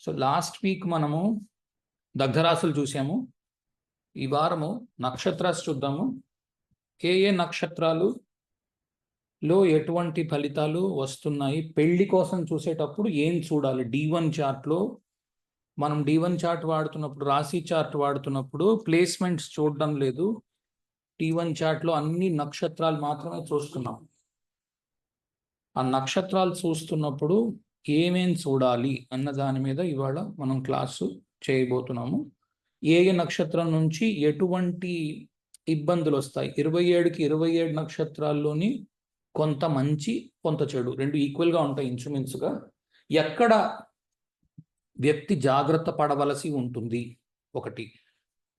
So last week మనము దగ్ధరాశులు చూసాము. ఈ వారము నక్షత్రాలు చూద్దాము. ఏ ఏ నక్షత్రాలు లో ఎటువంటి ఫలితాలు వస్తున్నాయి, పెళ్లి కోసం చూసేటప్పుడు ఏం చూడాలి. D1 చార్ట్లో మనం D1 చార్ట్ వాడుతున్నప్పుడు, రాశి చార్ట్ వాడుతున్నప్పుడు ప్లేస్మెంట్స్ చూడడం లేదు. D1 చార్ట్లో అన్ని నక్షత్రాలు మాత్రమే చూస్తున్నాం. ఆ నక్షత్రాలు చూస్తున్నప్పుడు ఏమేం చూడాలి అన్న దాని మీద ఇవాళ మనం క్లాసు చేయబోతున్నాము. ఏ ఏ నక్షత్రం నుంచి ఎటువంటి ఇబ్బందులు వస్తాయి. 27కి 27 నక్షత్రాల్లోని కొంత మంచి కొంత చెడు రెండు ఈక్వల్గా ఉంటాయి ఇంచుమించుగా. ఎక్కడ వ్యక్తి జాగ్రత్త పడవలసి ఉంటుంది, ఒకటి.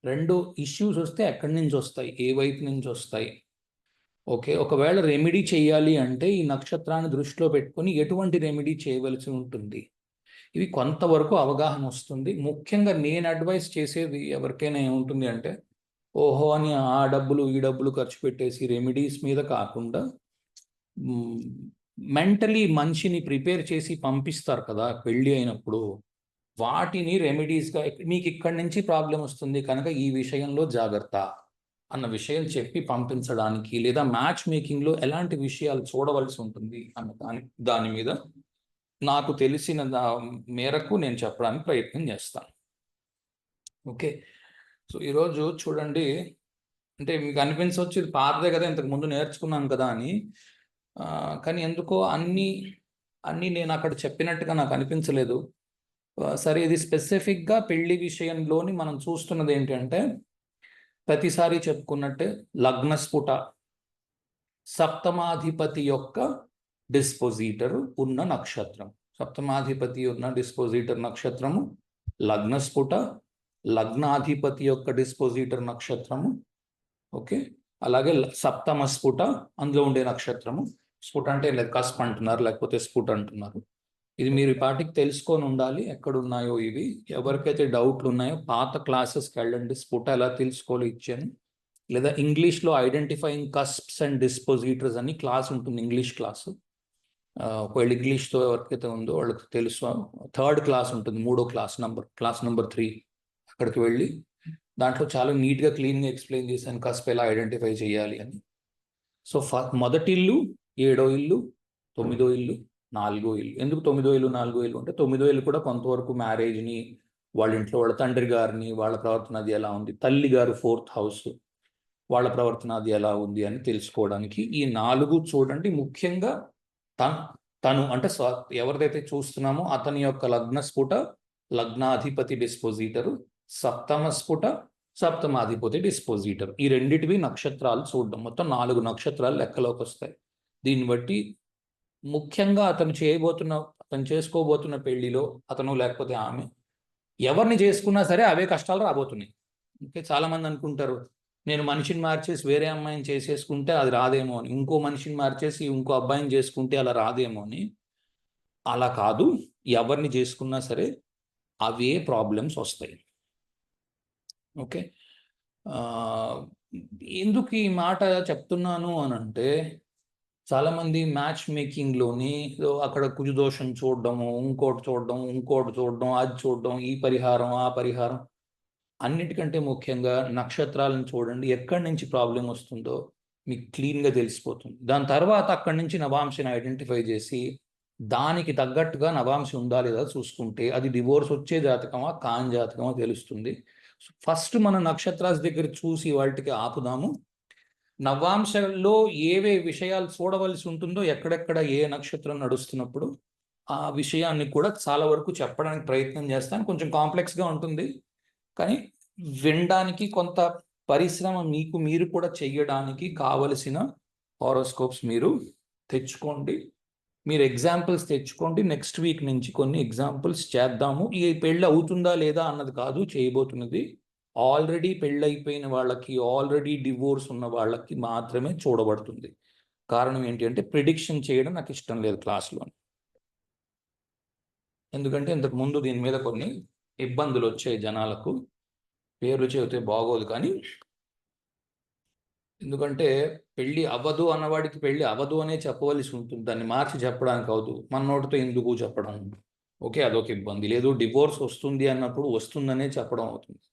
రెండు, ఇష్యూస్ వస్తే ఎక్కడి నుంచి వస్తాయి, ఏ వైపు నుంచి వస్తాయి. ఓకే, ఒకవేళ రెమెడీ చేయాలి అంటే ఈ నక్షత్రాన్ని దృష్టిలో పెట్టుకొని ఎటువంటి రెమెడీ చేయవలసి ఉంటుంది, ఇవి కొంతవరకు అవగాహన వస్తుంది. ముఖ్యంగా నేను అడ్వైస్ చేసేది ఎవరికైనా ఏముంటుంది అంటే, ఓహో అని ఆ డబ్బులు ఈ డబ్బులు ఖర్చు పెట్టేసి రెమెడీస్ మీద కాకుండా మెంటలీ మనిషిని ప్రిపేర్ చేసి పంపిస్తారు కదా పెళ్ళి అయినప్పుడు, వాటిని రెమెడీస్గా మీకు ఇక్కడి నుంచి ప్రాబ్లం వస్తుంది కనుక ఈ విషయంలో జాగ్రత్త అన్న విషయం చెప్పి పంపించడానికి, లేదా మ్యాచ్ మేకింగ్లో ఎలాంటి విషయాలు చూడవలసి ఉంటుంది అన్న దాని మీద నాకు తెలిసిన మేరకు నేను చెప్పడానికి ప్రయత్నం చేస్తాను. ఓకే, సో ఈరోజు చూడండి, అంటే మీకు అనిపించవచ్చు ఇది పాతదే కదా, ఇంతకు ముందు నేర్చుకున్నాను కదా అని. కానీ ఎందుకో అన్నీ నేను అక్కడ చెప్పినట్టుగా నాకు అనిపించలేదు. సరే, ఇది స్పెసిఫిక్గా పెళ్లి విషయంలోని మనం చూస్తున్నది ఏంటంటే, ప్రతిసారి చెప్పుకున్నట్టే లగ్నస్ఫుట సప్తమాధిపతి యొక్క డిస్పోజిటర్ ఉన్న నక్షత్రం. సప్తమాధిపతి ఉన్న డిస్పోజిటర్ నక్షత్రము లగ్నస్ఫుట, లగ్నాధిపతి యొక్క డిస్పోజిటర్ నక్షత్రము. ఓకే, అలాగే సప్తమ స్ఫుట అందులో ఉండే నక్షత్రము. స్ఫుట అంటే కస్ప్ అంటున్నారు, లేకపోతే స్ఫుట అంటున్నారు. ఇది మీరు ఈ పాటికి తెలుసుకొని ఉండాలి ఎక్కడున్నాయో ఇవి. ఎవరికైతే డౌట్లు ఉన్నాయో పాత క్లాసెస్కి వెళ్ళండి, స్ఫుట ఎలా తెలుసుకోవాలి ఇచ్చాను. లేదా ఇంగ్లీష్లో ఐడెంటిఫైయింగ్ కస్ప్స్ అండ్ డిస్పోజిటర్స్ అని క్లాస్ ఉంటుంది, ఇంగ్లీష్ క్లాసు. ఒకవేళ ఇంగ్లీష్తో ఎవరికైతే ఉందో వాళ్ళకి తెలుసు. 3rd క్లాస్ ఉంటుంది, 3వ క్లాస్ నెంబర్ 3. అక్కడికి వెళ్ళి దాంట్లో చాలా నీట్గా క్లీన్గా ఎక్స్ప్లెయిన్ చేశాను కస్ప్ ఎలా ఐడెంటిఫై చేయాలి అని. సో మొదటి ఇల్లు, 7వ ఇల్లు, 9వ ఇల్లు, 4వ ఇల్లు. ఎందుకు 9వ ఇల్లు 4వ ఇల్లు అంటే 9వ ఇల్లు కూడా కొంతవరకు మ్యారేజ్ని, వాళ్ళ ఇంట్లో వాళ్ళ తండ్రి గారిని, వాళ్ళ ప్రవర్తన అది ఎలా ఉంది, తల్లి గారు 4th హౌస్ వాళ్ళ ప్రవర్తన అది ఎలా ఉంది అని తెలుసుకోవడానికి ఈ 4 చూడండి. ముఖ్యంగా తను అంటే ఎవరిదైతే చూస్తున్నామో అతని యొక్క లగ్న స్ఫుట, లగ్నాధిపతి డిస్పోజిటరు, సప్తమ స్ఫుట, సప్తమాధిపతి డిస్పోజిటర్, ఈ రెండిటివి నక్షత్రాలు చూడడం. మొత్తం 4 నక్షత్రాలు లెక్కలోకి వస్తాయి. దీన్ని బట్టి ముఖ్యంగా అతను చేసుకోబోతున్న పెళ్లిలో అతను లేకపోతే ఆమె ఎవరిని చేసుకున్నా సరే అవే కష్టాలు రాబోతున్నాయి. ఓకే, చాలామంది అనుకుంటారు నేను మనిషిని మార్చేసి వేరే అమ్మాయిని చేసేసుకుంటే అది రాదేమో అని, ఇంకో మనిషిని మార్చేసి ఇంకో అబ్బాయిని చేసుకుంటే అలా రాదేమో అని. అలా కాదు, ఎవరిని చేసుకున్నా సరే అవే ప్రాబ్లమ్స్ వస్తాయి. ఓకే, ఎందుకు ఈ మాట చెప్తున్నాను అని అంటే, చాలామంది మ్యాచ్ మేకింగ్లోని అక్కడ కుజదోషం చూడడము, ఇంకోటి చూడడం, అది చూడడం, ఈ పరిహారం ఆ పరిహారం. అన్నిటికంటే ముఖ్యంగా నక్షత్రాలను చూడండి, ఎక్కడి నుంచి ప్రాబ్లం వస్తుందో మీకు క్లీన్గా తెలిసిపోతుంది. దాని తర్వాత అక్కడి నుంచి నవాంశని ఐడెంటిఫై చేసి దానికి తగ్గట్టుగా నవాంశం ఉందా లేదా చూసుకుంటే అది డివోర్స్ వచ్చే జాతకమా కాని జాతకమా తెలుస్తుంది. ఫస్ట్ మన నక్షత్రాల దగ్గర చూసి వాటికి ఆపుదాము. నవాంశంలో ఏవే విషయాలు చూడవలసి ఉంటుందో, ఎక్కడెక్కడ ఏ నక్షత్రం నడుస్తున్నప్పుడు ఆ విషయాన్ని కూడా చాలా వరకు చెప్పడానికి ప్రయత్నం చేస్తాను. కొంచెం కాంప్లెక్స్గా ఉంటుంది, కానీ వినడానికి కొంత పరిశ్రమ మీరు కూడా చెయ్యడానికి కావలసిన హారోస్కోప్స్ మీరు తెచ్చుకోండి. మీరు ఎగ్జాంపుల్స్ తెచ్చుకోండి. నెక్స్ట్ వీక్ నుంచి కొన్ని ఎగ్జాంపుల్స్ చేద్దాము. ఈ పెళ్ళి అవుతుందా లేదా అన్నది కాదు చేయబోతున్నది, ఆల్రెడీ పెళ్ళైపోయిన వాళ్ళకి, ఆల్రెడీ డివోర్స్ ఉన్న వాళ్ళకి మాత్రమే చూడబడుతుంది. కారణం ఏంటి అంటే ప్రిడిక్షన్ చేయడం నాకు ఇష్టం లేదు క్లాస్లో. ఎందుకంటే ఇంతకు ముందు దీని మీద కొన్ని ఇబ్బందులు వచ్చాయి జనాలకు. పేర్లు చెబితే బాగోదు, కానీ ఎందుకంటే పెళ్ళి అవ్వదు అన్నవాడికి పెళ్ళి అవ్వదు అనే చెప్పవలసి ఉంటుంది, దాన్ని మార్చి చెప్పడానికి అవదు. మన నోటితో ఎందుకు చెప్పడం. ఓకే, అదొక ఇబ్బంది. లేదు డివోర్స్ వస్తుంది అన్నప్పుడు వస్తుందనే చెప్పడం అవుతుంది.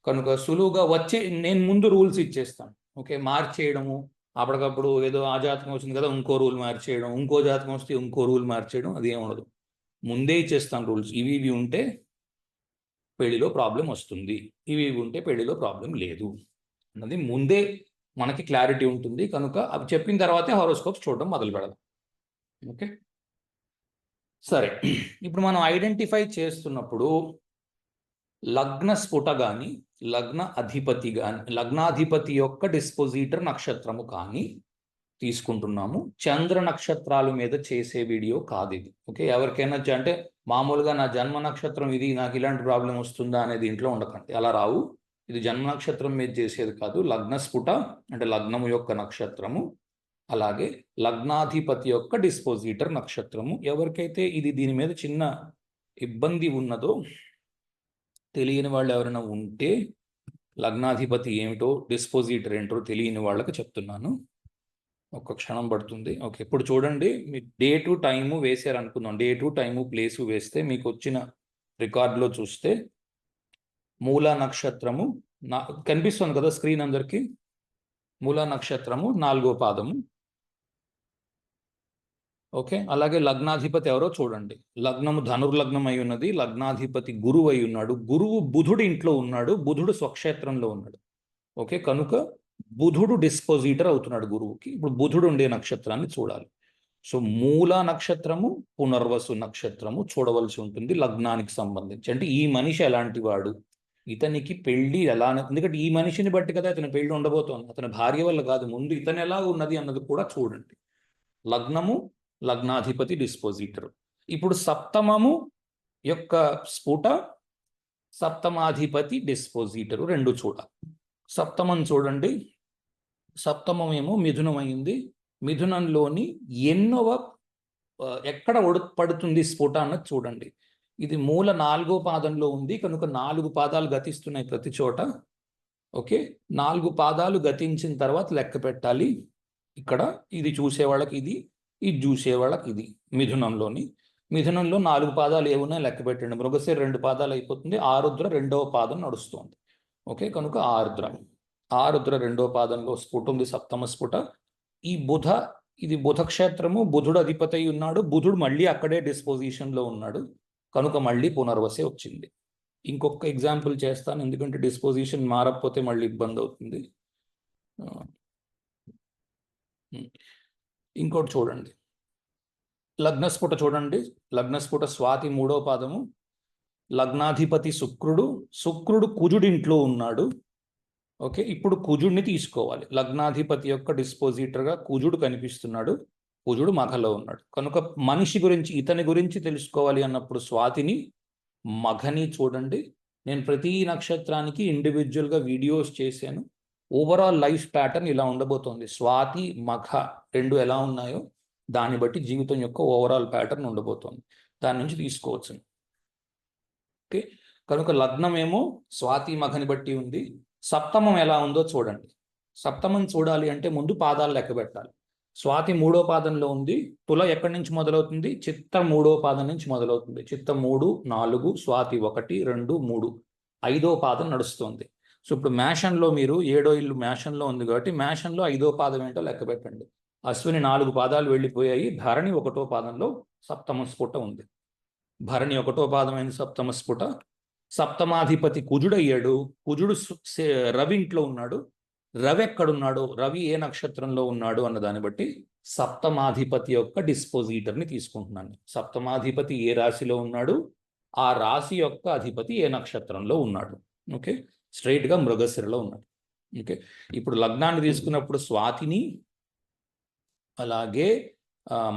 కనుక సులువుగా వచ్చే నేను ముందు రూల్స్ ఇచ్చేస్తాను. ఓకే, మార్చేయడము అప్పటికప్పుడు ఏదో ఆ జాతకం వచ్చింది కదా ఇంకో రూల్ మార్చేయడం, ఇంకో జాతకం వస్తే ఇంకో రూల్ మార్చేయడం, అది ఏమి ఉండదు. ముందే ఇచ్చేస్తాను రూల్స్. ఇవి ఉంటే పెళ్లిలో ప్రాబ్లం వస్తుంది, ఇవి ఉంటే పెళ్లిలో ప్రాబ్లం లేదు అన్నది ముందే మనకి క్లారిటీ ఉంటుంది. కనుక అవి చెప్పిన తర్వాతే హారోస్కోప్స్ చూడడం మొదలు పెడదాం. ఓకే, సరే. ఇప్పుడు మనం ఐడెంటిఫై చేస్తున్నప్పుడు లగ్న స్ఫుట కానీ, లగ్న అధిపతి కానీ, లగ్నాధిపతి యొక్క డిస్పోజిటర్ నక్షత్రము కానీ తీసుకుంటున్నాము. చంద్ర నక్షత్రాల మీద చేసే వీడియో కాదు ఇది. ఓకే, ఎవరికైనా అంటే మామూలుగా నా జన్మ నక్షత్రం ఇది, నాకు ఇలాంటి ప్రాబ్లం వస్తుందా అనేది ఇంట్లో ఉండకండి, అలా రావు. ఇది జన్మ నక్షత్రం మీద చేసేది కాదు. లగ్న స్ఫుట అంటే లగ్నము యొక్క నక్షత్రము, అలాగే లగ్నాధిపతి యొక్క డిస్పోజిటర్ నక్షత్రము. ఎవరికైతే ఇది దీని మీద చిన్న ఇబ్బంది ఉన్నదో, తెలియని వాళ్ళు ఎవరైనా ఉంటే లగ్నాధిపతి ఏమిటో డిస్పోజిటర్ ఏంటో తెలియని వాళ్ళకి చెప్తున్నాను. ఒక్క క్షణం పడుతుంది. ఓకే, ఇప్పుడు చూడండి, మీ డేటు టైము వేసారు అనుకుందాం. డేటు టైము ప్లేసు వేస్తే మీకు వచ్చిన రికార్డులో చూస్తే మూలా నక్షత్రము కనిపిస్తుంది కదా స్క్రీన్ అందరికి. మూలా నక్షత్రము 4వ పాదము. ఓకే, అలాగే లగ్నాధిపతి ఎవరో చూడండి. లగ్నము ధనుర్లగ్నం అయి ఉన్నది, లగ్నాధిపతి గురువు అయి ఉన్నాడు. గురువు బుధుడు ఇంట్లో ఉన్నాడు, బుధుడు స్వక్షేత్రంలో ఉన్నాడు. ఓకే, కనుక బుధుడు డిస్పోజిటర్ అవుతున్నాడు గురువుకి. ఇప్పుడు బుధుడు ఉండే నక్షత్రాన్ని చూడాలి. సో మూల నక్షత్రము, పునర్వసు నక్షత్రము చూడవలసి ఉంటుంది లగ్నానికి సంబంధించి. అంటే ఈ మనిషి ఎలాంటి వాడు, ఇతనికి పెళ్లి ఎలా, ఎందుకంటే ఈ మనిషిని బట్టి కదా ఇతని పెళ్లి ఉండబోతోంది, అతని భార్య వల్ల కాదు. ముందు ఇతను ఎలా ఉన్నది అన్నది కూడా చూడండి. లగ్నము, లగ్నాధిపతి డిస్పోజిటర్. ఇప్పుడు సప్తమము యొక్క స్ఫుట, సప్తమాధిపతి డిస్పోజిటరు రెండు చూడాలి. సప్తమం చూడండి. సప్తమం ఏమో మిథునం అయింది. మిథునంలోని ఎన్నవ ఎక్కడ పడుతుంది స్ఫుట అన్నది చూడండి. ఇది మూల 4వ పాదంలో ఉంది కనుక 4 పాదాలు గతిస్తున్నాయి ప్రతి చోట. ఓకే, 4 పాదాలు గతించిన తర్వాత లెక్క పెట్టాలి. ఇక్కడ ఇది చూసేవాళ్ళకి ఇది, ఇది చూసేవాళ్ళకి ఇది. మిథునంలో 4 పాదాలు ఏమున్నా లెక్క పెట్టండి. మృగశిర 2 పాదాలు అయిపోతుంది. ఆరుద్ర 2వ పాదం నడుస్తుంది. ఓకే, కనుక ఆరుద్ర 2వ పాదంలో స్ఫుట ఉంది, సప్తమ స్ఫుట. ఈ బుధ, ఇది బుధ క్షేత్రము, బుధుడు అధిపతి అయి ఉన్నాడు. బుధుడు మళ్ళీ అక్కడే డిస్పోజిషన్లో ఉన్నాడు కనుక మళ్ళీ పునర్వసే వచ్చింది. ఇంకొక ఎగ్జాంపుల్ చేస్తాను, ఎందుకంటే డిస్పోజిషన్ మారకపోతే మళ్ళీ ఇబ్బంది అవుతుంది. ఇంకోటి చూడండి, లగ్నస్ఫుట చూడండి. లగ్నస్ఫుట స్వాతి 3వ పాదము. లగ్నాధిపతి శుక్రుడు కుజుడింట్లో ఉన్నాడు. ఓకే, ఇప్పుడు కుజుడిని తీసుకోవాలి. లగ్నాధిపతి యొక్క డిస్పోజిటర్గా కుజుడు కనిపిస్తున్నాడు. కుజుడు మఘలో ఉన్నాడు కనుక మనిషి గురించి, ఇతని గురించి తెలుసుకోవాలి అన్నప్పుడు స్వాతిని, మఘని చూడండి. నేను ప్రతి నక్షత్రానికి ఇండివిజువల్గా వీడియోస్ చేశాను. ఓవరాల్ లైఫ్ ప్యాటర్న్ ఇలా ఉండబోతోంది. స్వాతి, మఘ రెండు ఎలా ఉన్నాయో దాన్ని బట్టి జీవితం యొక్క ఓవరాల్ ప్యాటర్న్ ఉండబోతోంది. దాని నుంచి తీసుకోవచ్చు. ఓకే, కనుక లగ్నం ఏమో స్వాతి, మఘని బట్టి ఉంది. సప్తమం ఎలా ఉందో చూడండి. సప్తమం చూడాలి అంటే ముందు పాదాలు లెక్క పెట్టాలి. స్వాతి 3వ పాదంలో ఉంది. తుల ఎక్కడి నుంచి మొదలవుతుంది? చిత్త 3వ పాదం నుంచి మొదలవుతుంది. చిత్త 3, 4, స్వాతి 1, 2, 3, 5వ పాదం నడుస్తుంది. సో ఇప్పుడు మేషంలో మీరు 7వ ఇల్లు మేషంలో ఉంది కాబట్టి మేషంలో 5వ పాదం ఏంటో లెక్క పెట్టండి. అశ్విని 4 పాదాలు వెళ్ళిపోయాయి. భరణి 1వ పాదంలో సప్తమ స్ఫుట ఉంది. భరణి 1వ పాదమైన సప్తమ స్ఫుట. సప్తమాధిపతి కుజుడు అయ్యాడు. కుజుడు రవి ఇంట్లో ఉన్నాడు. రవి ఎక్కడున్నాడు, రవి ఏ నక్షత్రంలో ఉన్నాడు అన్న దాన్ని బట్టి సప్తమాధిపతి యొక్క డిస్పోజిటర్ని తీసుకుంటున్నాను. సప్తమాధిపతి ఏ రాశిలో ఉన్నాడు, ఆ రాశి యొక్క అధిపతి ఏ నక్షత్రంలో ఉన్నాడు. ఓకే, స్ట్రైట్గా మృగశిరలో ఉన్నాడు. ఓకే, ఇప్పుడు లగ్నాన్ని తీసుకున్నప్పుడు స్వాతిని, అలాగే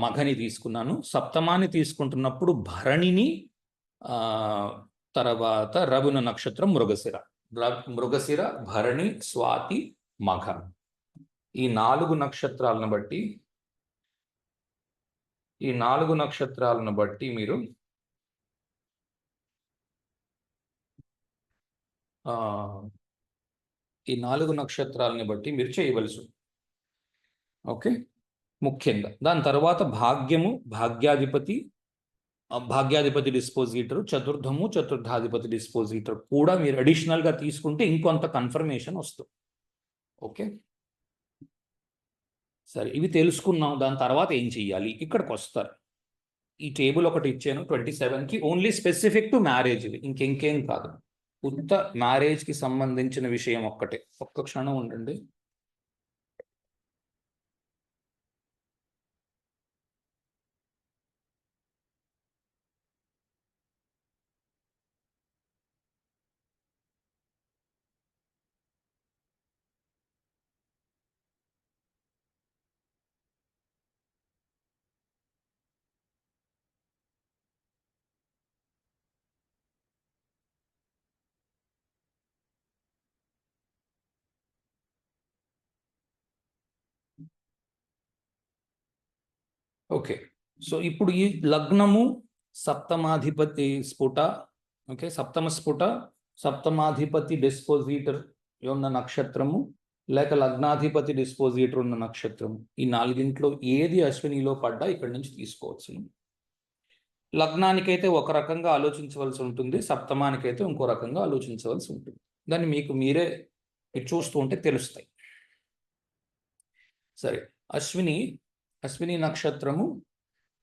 మఘని తీసుకున్నాను. సప్తమాన్ని తీసుకుంటున్నప్పుడు భరణిని, తర్వాత రవిన నక్షత్రం మృగశిర, భరణి, స్వాతి, మఘ. ఈ 4 నక్షత్రాలను బట్టి మీరు చేయవలసి. ఓకే, ముఖ్యంగా దాని తర్వాత భాగ్యము, భాగ్యాధిపతి భాగ్యాధిపతి డిస్పోజిటర్, చతుర్థము చతుర్థాధిపతి డిస్పోజిటర్ కూడా మీరు అడిషనల్గా తీసుకుంటే ఇంకొంత కన్ఫర్మేషన్ వస్తుంది. ఓకే, సరే, ఇవి తెలుసుకున్నాం. దాని తర్వాత ఏం చెయ్యాలి, ఇక్కడికి వస్తారు. ఈ టేబుల్ ఒకటి ఇచ్చాను 27కి, ఓన్లీ స్పెసిఫిక్ టు మ్యారేజ్, ఇది ఇంకేం కాదు, ఉత్త మ్యారేజ్కి సంబంధించిన విషయం ఒక్కటే. ఒక్క క్షణం ఉండండి. ఓకే, సో ఇప్పుడు ఈ లగ్నము సప్తమాధిపతి స్ఫుట, ఓకే, సప్తమ స్ఫుట, సప్తమాధిపతి డిస్పోజిటర్ ఉన్న నక్షత్రము, లేక లగ్నాధిపతి డిస్పోజిటర్ ఉన్న నక్షత్రము, ఈ నాలుగింట్లో ఏది అశ్వినిలో పడ్డా ఇక్కడి నుంచి తీసుకోవచ్చు. లగ్నానికైతే ఒక రకంగా ఆలోచించవలసి ఉంటుంది, సప్తమానికైతే ఇంకో రకంగా ఆలోచించవలసి ఉంటుంది. దాన్ని మీకు మీరే చూస్తూ ఉంటే తెలుస్తాయి. సరే, అశ్విని నక్షత్రము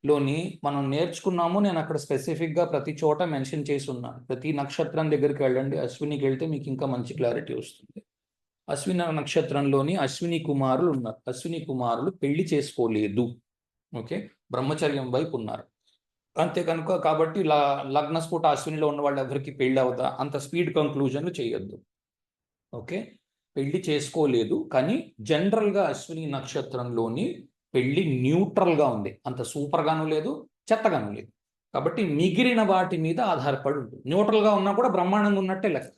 లోని మనం నేర్చుకున్నాము. నేను అక్కడ స్పెసిఫిక్గా ప్రతి చోట మెన్షన్ చేసి ఉన్నాను. ప్రతి నక్షత్రం దగ్గరికి వెళ్ళండి, అశ్వినికి వెళ్తే మీకు ఇంకా మంచి క్లారిటీ వస్తుంది. అశ్విని నక్షత్రంలోని అశ్విని కుమారులు ఉన్నారు. అశ్విని కుమారులు పెళ్లి చేసుకోలేదు, ఓకే, బ్రహ్మచర్యం వైపు ఉన్నారు. అంతే కనుక కాబట్టి లగ్నస్ఫుట అశ్వినిలో ఉన్న వాళ్ళు ఎవరికి పెళ్లి అవుతా అంత స్పీడ్ కంక్లూజన్లు చేయొద్దు. ఓకే, పెళ్లి చేసుకోలేదు, కానీ జనరల్గా అశ్విని నక్షత్రంలోని పెళ్లి న్యూట్రల్గా ఉంది, అంత సూపర్గాను లేదు, చెత్తగాను లేదు. కాబట్టి మిగిలిన వాటి మీద ఆధారపడి ఉంటుంది. న్యూట్రల్గా ఉన్నా కూడా బ్రహ్మాండంగా ఉన్నట్టే లెక్క.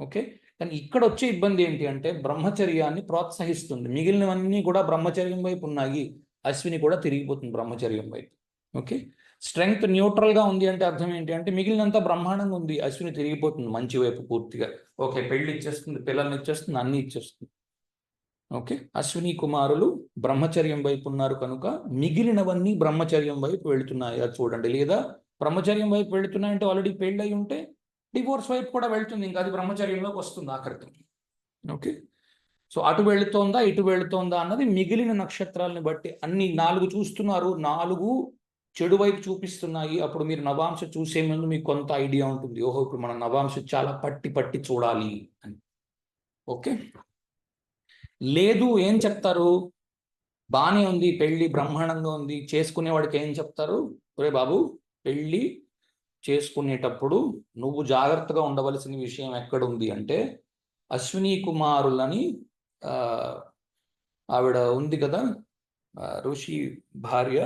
ఓకే, కానీ ఇక్కడ వచ్చే ఇబ్బంది ఏంటి అంటే బ్రహ్మచర్యాన్ని ప్రోత్సహిస్తుంది. మిగిలినవన్నీ కూడా బ్రహ్మచర్యం వైపు ఉన్నాయి, అశ్విని కూడా తిరిగిపోతుంది బ్రహ్మచర్యం వైపు. ఓకే, స్ట్రెంగ్త్ న్యూట్రల్గా ఉంది అంటే అర్థం ఏంటి అంటే మిగిలినంతా బ్రహ్మాండంగా ఉంది, అశ్విని తిరిగిపోతుంది మంచి వైపు పూర్తిగా. ఓకే, పెళ్లి ఇచ్చేస్తుంది, పిల్లల్ని ఇచ్చేస్తుంది, అన్ని ఇచ్చేస్తుంది. ఓకే, అశ్విని కుమారులు బ్రహ్మచర్యం వైపు ఉన్నారు కనుక మిగిలినవన్నీ బ్రహ్మచర్యం వైపు వెళుతున్నాయి, అది చూడండి. లేదా బ్రహ్మచర్యం వైపు వెళుతున్నాయంటే ఆల్రెడీ పెళ్ళి అయి ఉంటే డివోర్స్ వైపు కూడా వెళ్తుంది, ఇంకా అది బ్రహ్మచర్యంలోకి వస్తుంది ఆఖరికి. ఓకే, సో అటు వెళుతోందా ఇటు వెళుతోందా అన్నది మిగిలిన నక్షత్రాలని బట్టి. అన్ని 4 చూస్తున్నారు, 4 చెడు వైపు చూపిస్తున్నాయి. అప్పుడు మీరు నవాంశ చూసే ముందు మీకు కొంత ఐడియా ఉంటుంది, ఓహో ఇప్పుడు మనం నవాంశ చాలా పట్టి చూడాలి అని. ఓకే, లేదు ఏం చెప్తారు, బాగానే ఉంది, పెళ్ళి బ్రహ్మాండంగా ఉంది, చేసుకునేవాడికి ఏం చెప్తారు, ఒరే బాబు పెళ్ళి చేసుకునేటప్పుడు నువ్వు జాగ్రత్తగా ఉండవలసిన విషయం ఎక్కడుంది అంటే అశ్విని కుమారులని ఆవిడ ఉంది కదా ఋషి భార్య,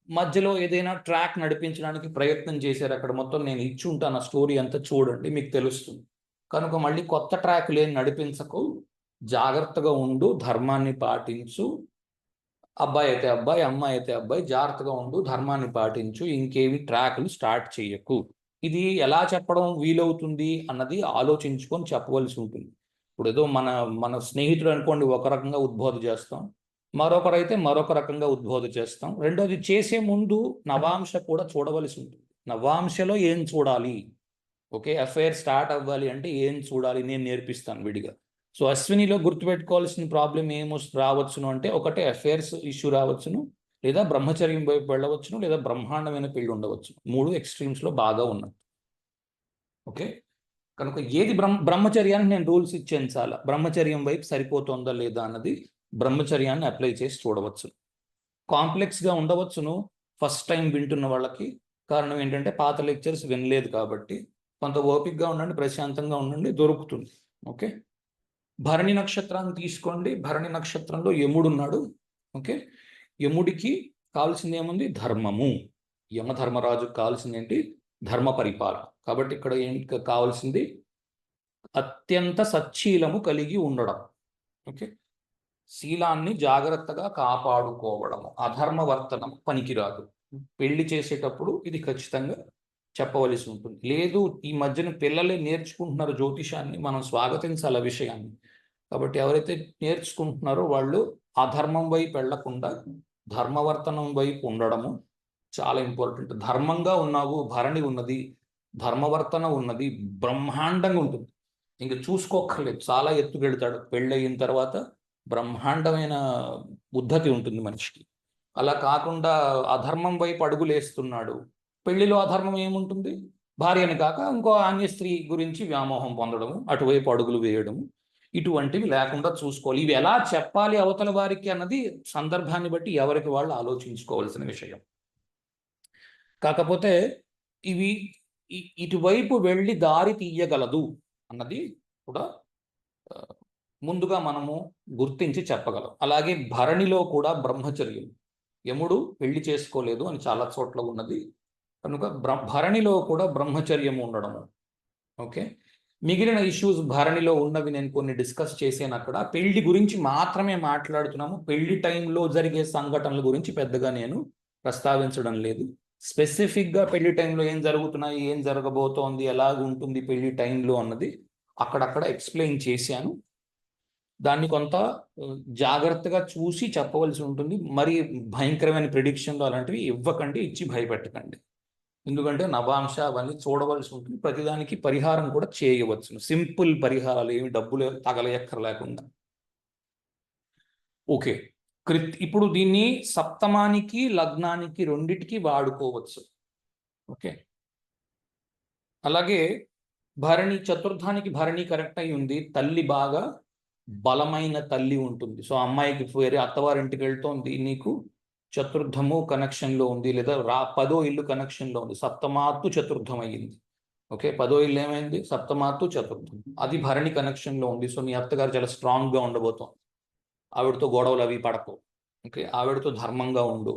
మధ్యలో ఏదైనా ట్రాక్ నడిపించడానికి ప్రయత్నం చేశారు. అక్కడ మొత్తం నేను ఇచ్చి ఉంటాను, ఆ స్టోరీ అంతా చూడండి మీకు తెలుస్తుంది. కనుక మళ్ళీ కొత్త ట్రాక్ లేని నడిపించకు, జాగ్రత్తగా ఉండు, ధర్మాన్ని పాటించు, అబ్బాయి అయితే అబ్బాయి, అమ్మాయి అయితే అబ్బాయి, జాగ్రత్తగా ఉండు, ధర్మాన్ని పాటించు, ఇంకేవి ట్రాక్లు స్టార్ట్ చేయకు. ఇది ఎలా చెప్పడం వీలవుతుంది అన్నది ఆలోచించుకొని చెప్పవలసి ఉంటుంది. ఇప్పుడు ఏదో మన స్నేహితుడు అనుకోండి ఒక రకంగా ఉద్బోధ చేస్తాం, మరొకరైతే మరొక రకంగా ఉద్బోధ చేస్తాం. రెండోది చేసే ముందు నవాంశ కూడా చూడవలసి ఉంటుంది. నవాంశలో ఏం చూడాలి, ఓకే, అఫైర్ స్టార్ట్ అవ్వాలి అంటే ఏం చూడాలి నేను నేర్పిస్తాను విడిగా. సో అశ్వినిలో గుర్తుపెట్టుకోవాల్సిన ప్రాబ్లం రావచ్చును అంటే ఒకటే అఫైర్స్ ఇష్యూ రావచ్చును, లేదా బ్రహ్మచర్యం వైపు వెళ్ళవచ్చును, లేదా బ్రహ్మాండమైన పెళ్లి ఉండవచ్చు. 3 ఎక్స్ట్రీమ్స్లో బాగా ఉన్నది. ఓకే, కనుక ఏది బ్రహ్మచర్యానికి నేను రూల్స్ ఇచ్చాను చాలా, బ్రహ్మచర్యం వైపు సరిపోతుందా లేదా అన్నది బ్రహ్మచర్యాన్ని అప్లై చేసి చూడవచ్చు. కాంప్లెక్స్గా ఉండవచ్చును ఫస్ట్ టైం వింటున్న వాళ్ళకి, కారణం ఏంటంటే పాత లెక్చర్స్ వినలేదు కాబట్టి. కొంత ఓపికగా ఉండండి, ప్రశాంతంగా ఉండండి, దొరుకుతుంది. ఓకే, భరణి నక్షత్రాన్ని తీసుకోండి. భరణి నక్షత్రంలో యముడు ఉన్నాడు. ఓకే, యముడికి కావాల్సింది ఏముంది, ధర్మము. యమధర్మరాజుకు కావాల్సింది ఏంటి, ధర్మ పరిపాలన. కాబట్టి ఇక్కడ ఏంటి కావాల్సింది, అత్యంత సచ్చీలము కలిగి ఉండడం. ఓకే, శీలాన్ని జాగ్రత్తగా కాపాడుకోవడము, అధర్మవర్తనం పనికిరాదు. పెళ్లి చేసేటప్పుడు ఇది ఖచ్చితంగా చెప్పవలసి ఉంటుంది. లేదు ఈ మధ్యన పిల్లలే నేర్చుకుంటున్నారు జ్యోతిషాన్ని, మనం స్వాగతించాలి ఆ విషయాన్ని. కాబట్టి ఎవరైతే నేర్చుకుంటున్నారో వాళ్ళు అధర్మం వైపు వెళ్లకుండా ధర్మవర్తనం వైపు ఉండడము, చాలా ఇంపార్టెంట్. ధర్మంగా ఉన్నావు, భరణి ఉన్నది, ధర్మవర్తన ఉన్నది, బ్రహ్మాండంగా ఉంటుంది. ఇంక చూసుకోక్కర్లేదు, చాలా ఎత్తుకెళ్తాడు. పెళ్ళయిన తర్వాత బ్రహ్మాండమైన ఉద్ధతి ఉంటుంది మనిషికి. అలా కాకుండా అధర్మం వైపు అడుగులేస్తున్నాడు, పెళ్లిలో అధర్మం ఏముంటుంది? భార్యని కాక ఇంకో అన్య స్త్రీ గురించి వ్యామోహం పొందడము, అటువైపు అడుగులు వేయడము, ఇటువంటివి లేకుండా చూసుకోవాలి. ఇవి ఎలా చెప్పాలి అవతల వారికి అన్నది సందర్భాన్ని బట్టి ఎవరికి వాళ్ళు ఆలోచించుకోవాల్సిన విషయం. కాకపోతే ఇవి ఇటువైపు వెళ్ళి దారి తీయగలదు అన్నది కూడా ముందుగా మనము గుర్తించి చెప్పగలం. అలాగే భరణిలో కూడా బ్రహ్మచర్యం, యముడు పెళ్లి చేసుకోలేదు అని చాలా చోట్ల ఉన్నది కనుక భరణిలో కూడా బ్రహ్మచర్యం ఉండడము. ఓకే, మిగిలిన ఇష్యూస్ భరణిలో ఉన్నవి నేను కొన్ని డిస్కస్ చేసాను. అక్కడ పెళ్లి గురించి మాత్రమే మాట్లాడుతున్నాము. పెళ్లి టైంలో జరిగే సంఘటనల గురించి పెద్దగా నేను ప్రస్తావించడం లేదు. స్పెసిఫిక్గా పెళ్లి టైంలో ఏం జరుగుతున్నాయి, ఏం జరగబోతోంది, ఎలాగ ఉంటుంది పెళ్లి టైంలో అన్నది అక్కడక్కడ ఎక్స్ప్లెయిన్ చేశాను. దాన్ని కొంత జాగ్రత్తగా చూసి చెప్పవలసి ఉంటుంది. మరి భయంకరమైన ప్రిడిక్షన్లు అలాంటివి ఇవ్వకండి, ఇచ్చి భయపెట్టకండి. ఎందుకంటే నవాంశ అవన్నీ చూడవలసి ఉంటుంది. ప్రతిదానికి పరిహారం కూడా చేయవచ్చును, సింపుల్ పరిహారాలు, ఏమి డబ్బులు తగలయక్కర్లేకుండా. ఓకే, ఇప్పుడు దీన్ని సప్తమానికి లగ్నానికి రెండిటికి వాడుకోవచ్చు. ఓకే, అలాగే భరణి చతుర్థానికి భరణి కరెక్ట్ అయి ఉంది. తల్లి బాగా బలమైన తల్లి ఉంటుంది. సో అమ్మాయికి వేరే అత్తవారింటికి వెళ్తోంది, నీకు చతుర్థము కనెక్షన్లో ఉంది, లేదా 10వ ఇల్లు కనెక్షన్లో ఉంది, సప్తమాత్తు చతుర్థం అయ్యింది. ఓకే, 10వ ఇల్లు ఏమైంది? సప్తమాత్తు చతుర్థం, అది భరణి కనెక్షన్లో ఉంది. సో మీ అత్తగారు చాలా స్ట్రాంగ్గా ఉండబోతోంది. ఆవిడతో గొడవలు అవి పడకు. ఓకే, ఆవిడతో ధర్మంగా ఉండు,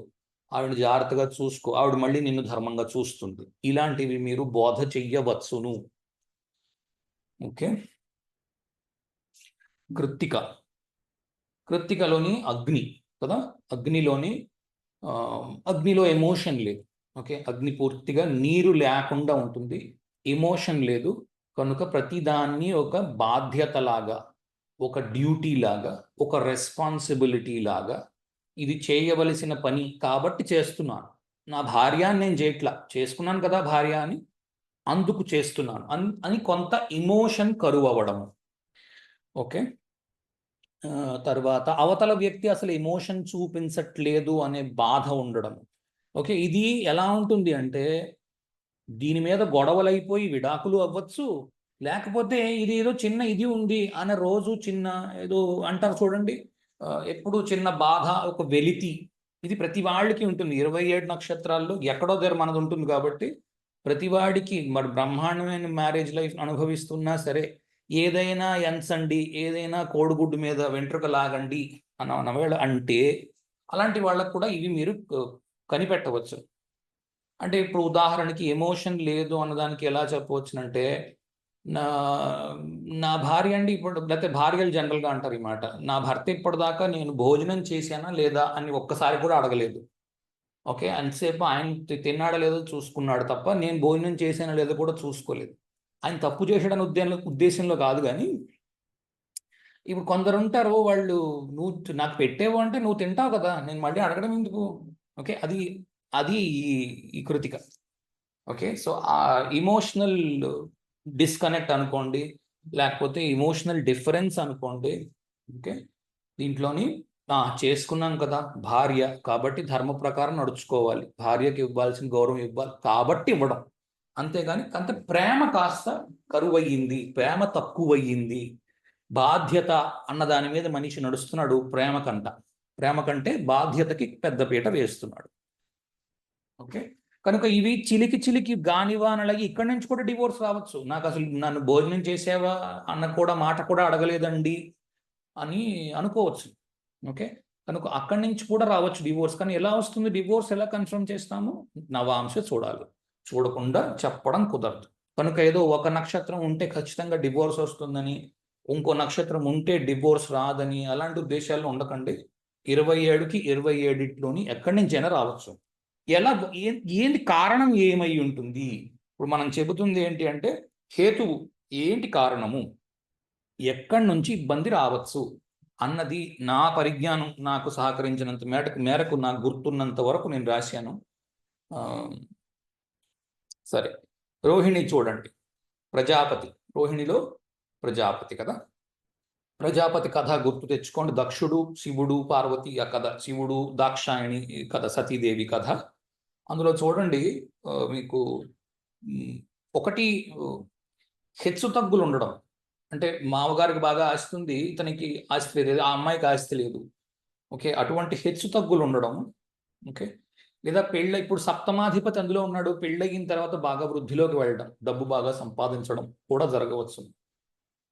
ఆవిడ జాగ్రత్తగా చూసుకో, ఆవిడ మళ్ళీ నిన్ను ధర్మంగా చూస్తుంది. ఇలాంటివి మీరు బోధ చెయ్యవచ్చును. ఓకే, కృత్తికలోని అగ్ని కదా, అగ్నిలో ఎమోషన్ లేదు. ఓకే, అగ్ని పూర్తిగా నీరు లేకుండా ఉంటుంది, ఎమోషన్ లేదు. కనుక ప్రతిదాన్ని ఒక బాధ్యత లాగా, ఒక డ్యూటీ లాగా, ఒక రెస్పాన్సిబిలిటీ లాగా, ఇది చేయవలసిన పని కాబట్టి చేస్తున్నాను. నా భార్య అని నేను చేసుకున్నాను కదా భార్య అని, అందుకు చేస్తున్నాను అని కొంత ఇమోషన్ కరువు అవ్వడము. ఓకే, తర్వాత అవతల వ్యక్తి అసలు ఎమోషన్ చూపించట్లేదు అనే బాధ ఉండడం. ఓకే, ఇది ఎలా ఉంటుంది అంటే దీని మీద గొడవలైపోయి విడాకులు అవ్వచ్చు, లేకపోతే ఇది ఏదో చిన్న ఇది ఉంది అనే రోజు చిన్న ఏదో అంటారు చూడండి, ఎప్పుడు చిన్న బాధ, ఒక వెలితి, ఇది ప్రతి వాళ్ళకి ఉంటుంది. 27 నక్షత్రాల్లో ఎక్కడో దగ్గర మనది ఉంటుంది కాబట్టి ప్రతి వాడికి మరి బ్రహ్మాండమైన మ్యారేజ్ లైఫ్ అనుభవిస్తున్నా సరే ఏదైనా ఎంచండి, ఏదైనా కోడిగుడ్డు మీద వెంట్రుక లాగండి అన్నవేళ అంటే అలాంటి వాళ్ళకు కూడా ఇవి మీరు కనిపెట్టవచ్చు. అంటే ఇప్పుడు ఉదాహరణకి ఎమోషన్ లేదు అన్నదానికి ఎలా చెప్పవచ్చునంటే, నా భార్య అండి ఇప్పుడు, లేకపోతే భార్యలు జనరల్గా అంటారు ఈ మాట, నా భర్త ఇప్పటిదాకా నేను భోజనం చేశానా లేదా అని ఒక్కసారి కూడా అడగలేదు. ఓకే, అంతసేపు ఆయన తిన్నాడా లేదో చూసుకున్నాడు తప్ప నేను భోజనం చేశానా లేదో కూడా చూసుకోలేదు. ఆయన తప్పు చేసాడని ఉద్దేశంలో కాదు, కానీ ఇప్పుడు కొందరు ఉంటారు, వాళ్ళు నువ్వు నాకు పెట్టేవు అంటే నువ్వు తింటావు కదా, నేను మళ్ళీ అడగడం ఎందుకు. ఓకే, అది ఈ కృతిక. ఓకే, సో ఆ ఇమోషనల్ డిస్కనెక్ట్ అనుకోండి, లేకపోతే ఇమోషనల్ డిఫరెన్స్ అనుకోండి. ఓకే, దీంట్లోని చేసుకున్నాం కదా భార్య కాబట్టి ధర్మ ప్రకారం నడుచుకోవాలి, భార్యకి ఇవ్వాల్సిన గౌరవం ఇవ్వాలి కాబట్టి ఇవ్వడం, అంతేగాని అంత ప్రేమ కాస్త కరువయ్యింది, ప్రేమ తక్కువయ్యింది, బాధ్యత అన్న దాని మీద మనిషి నడుస్తున్నాడు, ప్రేమ కంటే బాధ్యతకి పెద్దపీట వేస్తున్నాడు. ఓకే, కనుక ఇవి చిలికి గానివానలకి ఇక్కడి నుంచి కూడా డివోర్స్ రావచ్చు. నాకు అసలు నన్ను భోజనం చేసావా అన్న కూడా మాట కూడా అడగలేదండి అని అనుకోవచ్చు. ఓకే, కనుక అక్కడి నుంచి కూడా రావచ్చు డివోర్స్. కానీ ఎలా వస్తుంది డివోర్స్, ఎలా కన్ఫర్మ్ చేస్తాము? నవాంశ చూడాలి, చూడకుండా చెప్పడం కుదరదు. కనుక ఏదో ఒక నక్షత్రం ఉంటే ఖచ్చితంగా డివోర్స్ వస్తుందని, ఇంకో నక్షత్రం ఉంటే డివోర్స్ రాదని అలాంటి ఉద్దేశాలు ఉండకండి. 27కి 27లోని ఎక్కడి నుంచైనా రావచ్చు. ఎలా ఏంటి కారణం ఏమై ఉంటుంది? ఇప్పుడు మనం చెబుతుంది ఏంటి అంటే హేతువు ఏంటి, కారణము ఎక్కడి నుంచి ఇబ్బంది రావచ్చు అన్నది నా పరిజ్ఞానం నాకు సహకరించినంత మేరకు నాకు గుర్తున్నంత వరకు నేను రాశాను. సరే, రోహిణి చూడండి, ప్రజాపతి, రోహిణిలో ప్రజాపతి కదా. ప్రజాపతి కథ గుర్తు తెచ్చుకోండి. దక్షుడు, శివుడు, పార్వతి ఆ కథ, శివుడు దాక్షాయణి కథ, సతీదేవి కథ. అందులో చూడండి మీకు ఒకటి హెచ్చు తగ్గులు ఉండడం. అంటే మామగారికి బాగా ఆస్తి ఉంది, ఇతనికి ఆస్తి లేదు, ఆ అమ్మాయికి ఆస్తి లేదు. ఓకే, అటువంటి హెచ్చు తగ్గులు ఉండడం. ఓకే, లేదా ఇప్పుడు సప్తమాధిపతి అందులో ఉన్నాడు, పెళ్ళయిన తర్వాత బాగా వృద్ధిలోకి వెళ్ళడం, డబ్బు బాగా సంపాదించడం కూడా జరగవచ్చు.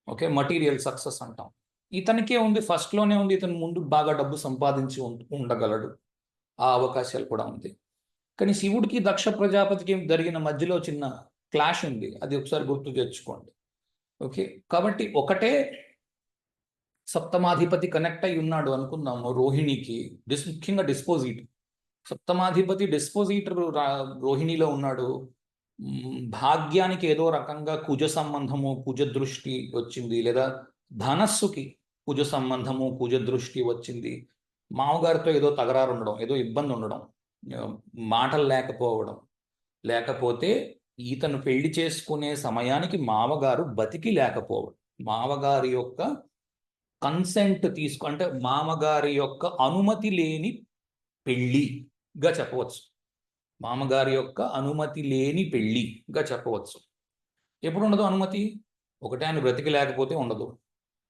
ఓకే, మటీరియల్ సక్సెస్ అంటాం. ఇతనికే ఉంది, ఫస్ట్లోనే ఉంది, ఇతను ముందు బాగా డబ్బు సంపాదించి ఉండగలడు, ఆ అవకాశాలు కూడా ఉంది. కానీ శివుడికి దక్ష ప్రజాపతికి జరిగిన మధ్యలో చిన్న క్లాష్ ఉంది, అది ఒకసారి గుర్తు తెచ్చుకోండి. ఓకే, కాబట్టి ఒకటే సప్తమాధిపతి కనెక్ట్ అయి ఉన్నాడు అనుకుందాము రోహిణికి, ముఖ్యంగా డిస్పోజిటర్. సప్తమాధిపతి డిస్పోజిటర్ రోహిణిలో ఉన్నాడు. భాగ్యానికి ఏదో రకంగా కుజ సంబంధము, కుజ దృష్టి వచ్చింది, లేదా ధనస్సుకి కుజ సంబంధము, కుజ దృష్టి వచ్చింది. మామగారితో ఏదో తగరారు ఉండడం, ఏదో ఇబ్బంది ఉండడం, మాటలు లేకపోవడం, లేకపోతే ఈతను పెళ్లి చేసుకునే సమయానికి మామగారు బతికి లేకపోవడం, మామగారి యొక్క కన్సెంట్ అంటే మామగారి యొక్క అనుమతి లేని పెళ్ళిగా చెప్పవచ్చు. మామగారి యొక్క అనుమతి లేని పెళ్ళిగా చెప్పవచ్చు. ఎప్పుడు ఉండదు అనుమతి? ఒకటే ఆయన బ్రతికి లేకపోతే ఉండదు